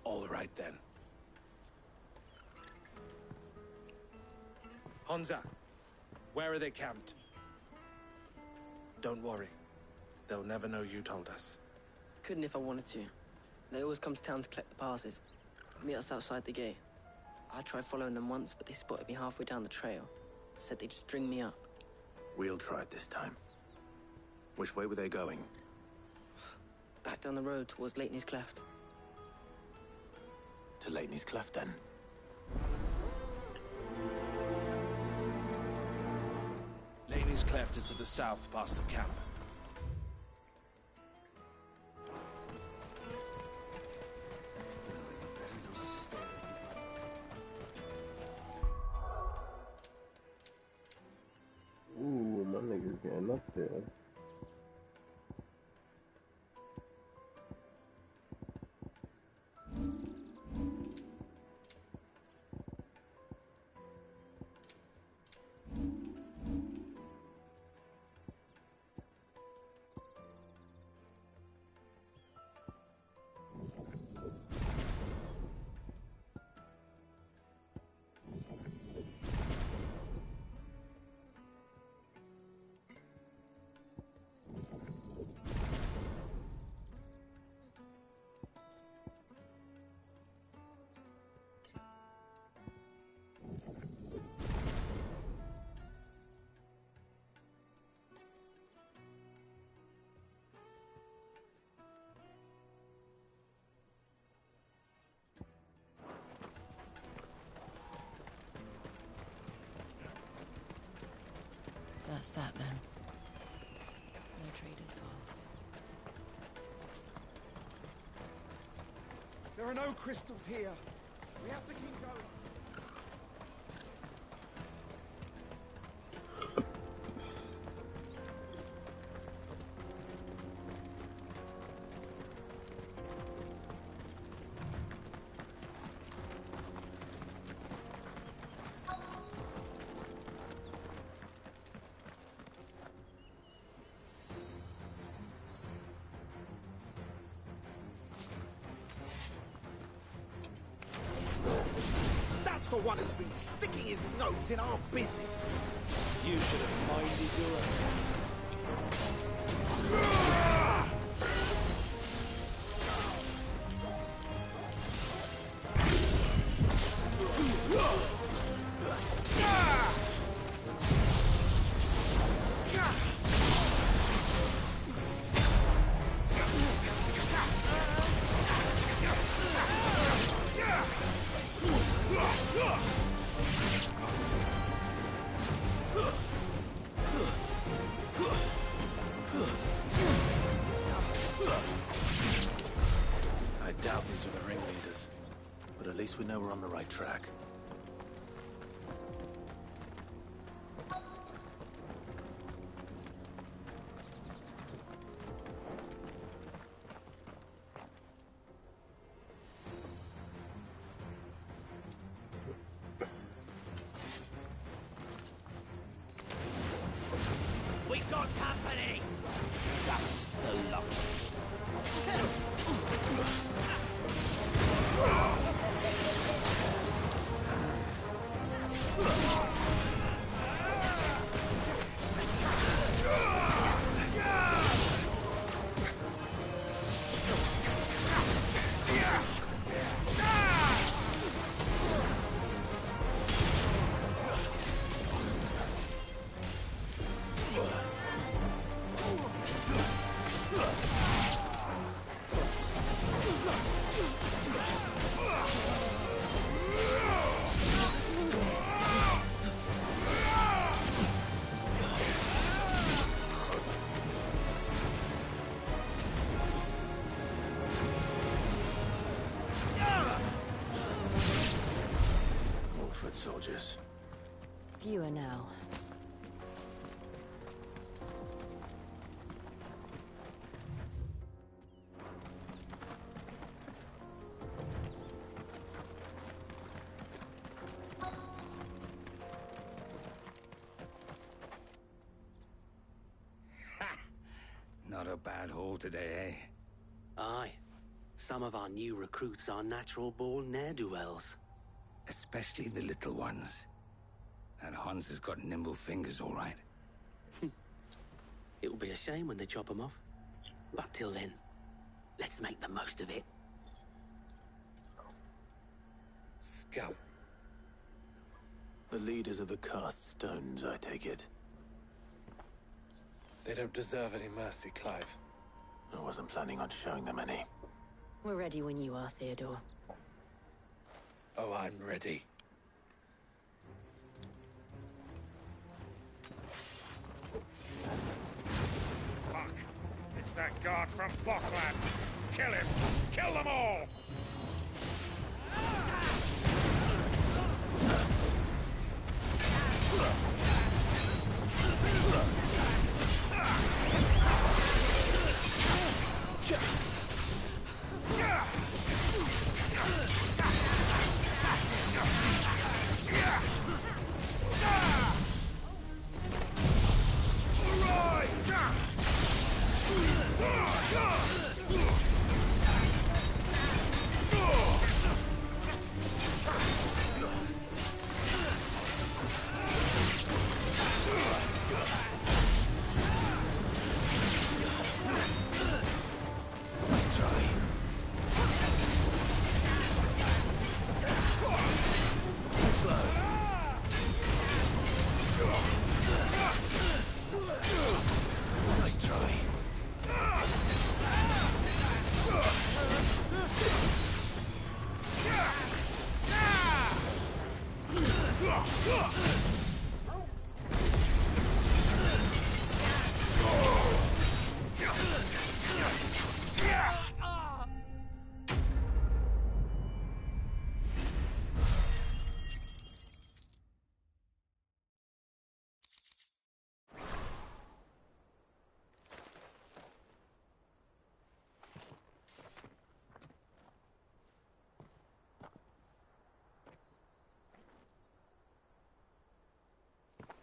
All right then. Honza, where are they camped? Don't worry. They'll never know you told us. Couldn't if I wanted to. They always come to town to collect the passes. Meet us outside the gate. I tried following them once, but they spotted me halfway down the trail. Said they'd string me up. We'll try it this time. Which way were they going? Back down the road towards Leighton's Cleft. To Leighton's Cleft, then? Laney's Cleft is to the south, past the camp. Ooh, my nigga's getting up there. That's that then. No trader's pass. There are no crystals here. We have to keep going. The one who's been sticking his nose in our business. You should have minded your own. I doubt these were the ringleaders. But at least we know we're on the right track. We've got company! That's the luck. More foot soldiers. Fewer now. bad haul today, eh? Aye. Some of our new recruits are natural-born ne'er-do-wells. Especially the little ones. That Hans has got nimble fingers, all right. It will be a shame when they chop them off. But till then, let's make the most of it. Scum. The leaders of the cast stones, I take it. They don't deserve any mercy, Clive. I wasn't planning on showing them any. We're ready when you are, Theodore. Oh, I'm ready. Fuck! It's that guard from Bokland! Kill him! Kill them all!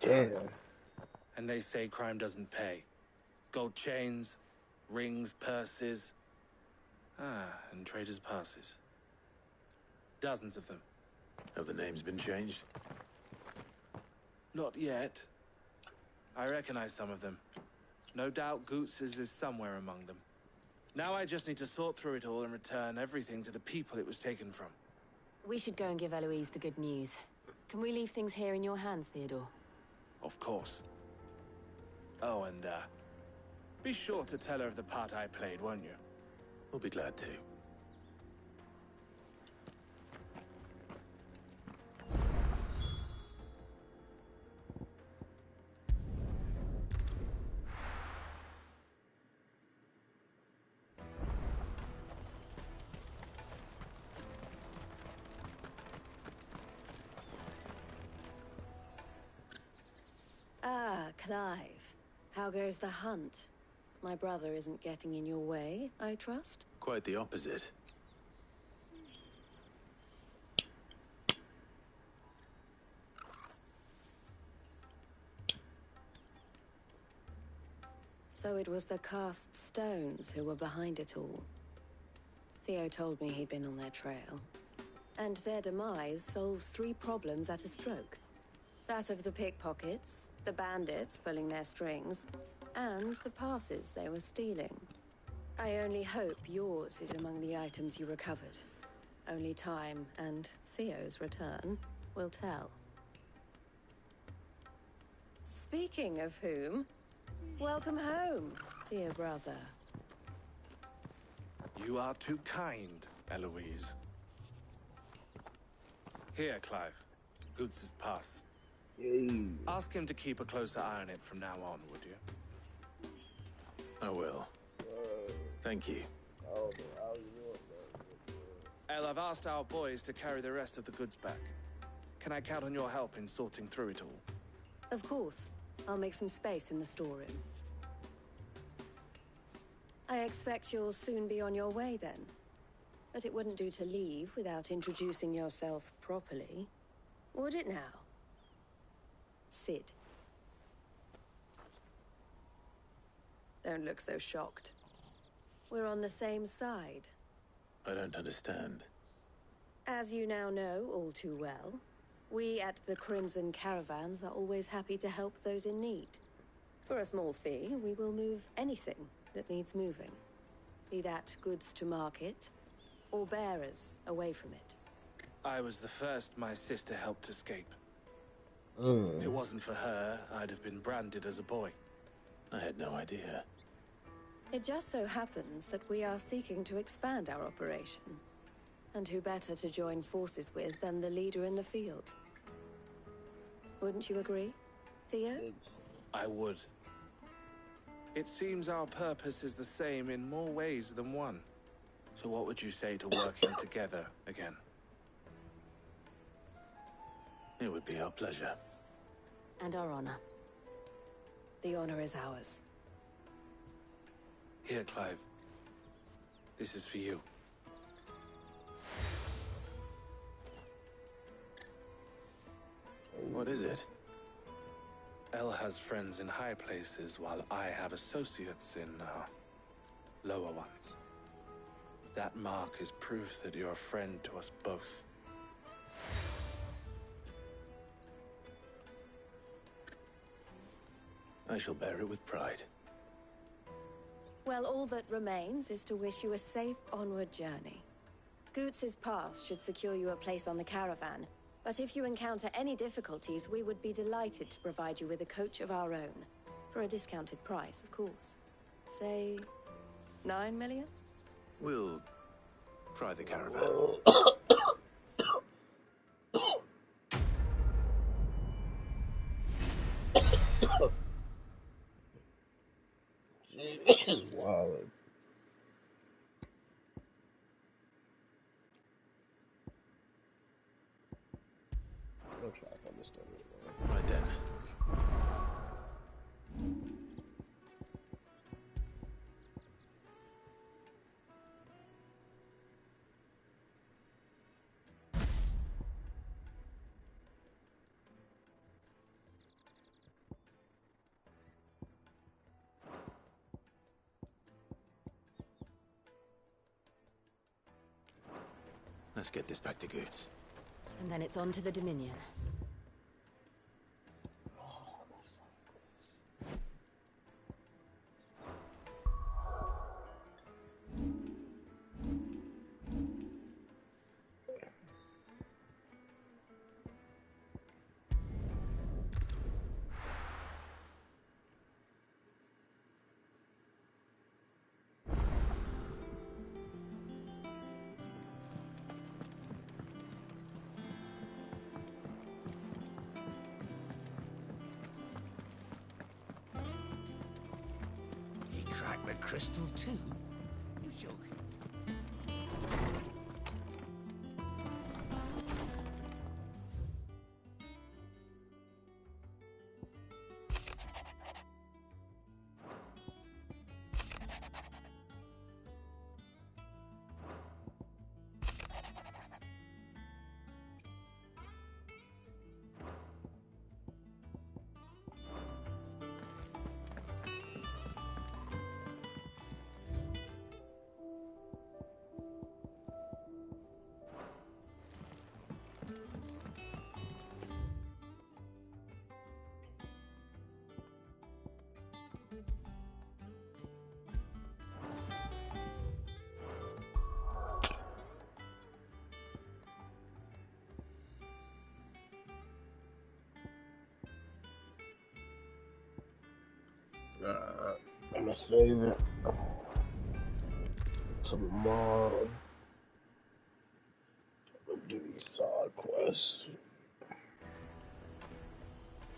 Yeah. And they say crime doesn't pay. Gold chains, rings, purses. And traders' passes. Dozens of them. Have the names been changed? Not yet. I recognize some of them. No doubt Goots's is somewhere among them. Now I just need to sort through it all and return everything to the people it was taken from. We should go and give Eloise the good news. Can we leave things here in your hands, Theodore? Of course. Oh, and, be sure to tell her of the part I played, won't you? We'll be glad to. Ah, Clive. How goes the hunt? My brother isn't getting in your way, I trust? Quite the opposite. So it was the cast stones who were behind it all. Theo told me he'd been on their trail. And their demise solves 3 problems at a stroke. That of the pickpockets, the bandits pulling their strings, and the passes they were stealing. I only hope yours is among the items you recovered. Only time and Theo's return will tell. Speaking of whom, welcome home, dear brother. You are too kind, Eloise. Here, Clive. Goots's pass. Yay. Ask him to keep a closer eye on it from now on, would you? I will. Thank you. El, I've asked our boys to carry the rest of the goods back. Can I count on your help in sorting through it all? Of course. I'll make some space in the storeroom. I expect you'll soon be on your way then. But it wouldn't do to leave without introducing yourself properly. Would it now? Sid. Don't look so shocked. We're on the same side. I don't understand. As you now know all too well, we at the Crimson Caravans are always happy to help those in need. For a small fee, we will move anything that needs moving. Be that goods to market, or bearers away from it. I was the first my sister helped escape. If it wasn't for her, I'd have been branded as a boy. I had no idea. It just so happens that we are seeking to expand our operation. And who better to join forces with than the leader in the field? Wouldn't you agree, Theo? I would. It seems our purpose is the same in more ways than one. So what would you say to working together again? It would be our pleasure. And our honor. The honor is ours. Here, Clive. This is for you. What is it? Elle has friends in high places, while I have associates in, lower ones. That mark is proof that you're a friend to us both. I shall bear it with pride. Well, all that remains is to wish you a safe onward journey. Goots's pass should secure you a place on the caravan, but if you encounter any difficulties, we would be delighted to provide you with a coach of our own. For a discounted price, of course. Say, 9 million? We'll try the caravan. This is wild. No track on this thing. Right then. Let's get this back to Goots. And then it's on to the Dominion. He cracked the crystal too? You joking? I'm gonna save it tomorrow. I'm gonna do these side quests.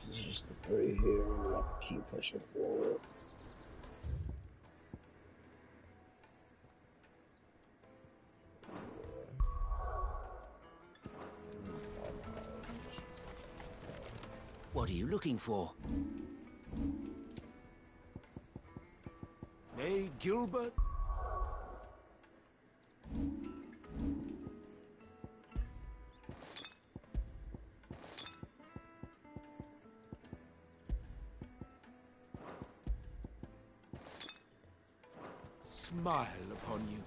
This is just the 3 here, and I'll keep pushing forward. What are you looking for? Hey, Gilbert? smile upon you.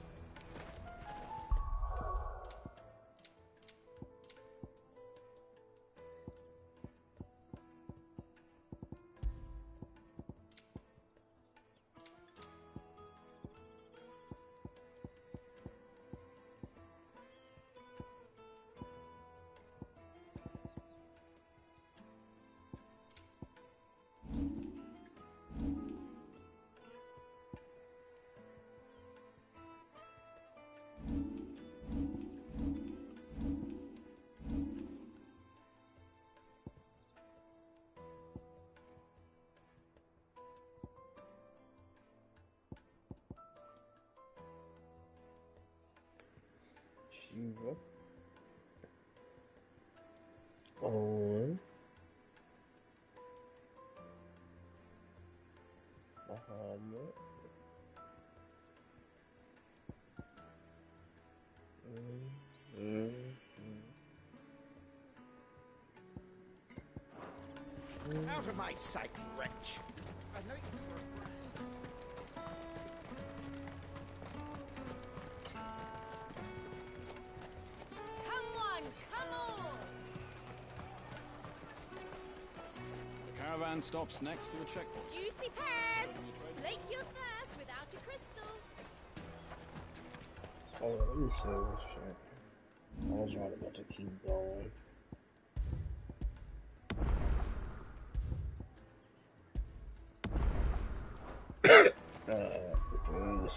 Shiva. On. Bahamut. Out of my sight, wretch! I've no use for a brand. Come on, come on! The caravan stops next to the checkpoint. Juicy pears! Slake your thirst without a crystal. Oh, let me see this shit. I was right about to keep going. Please.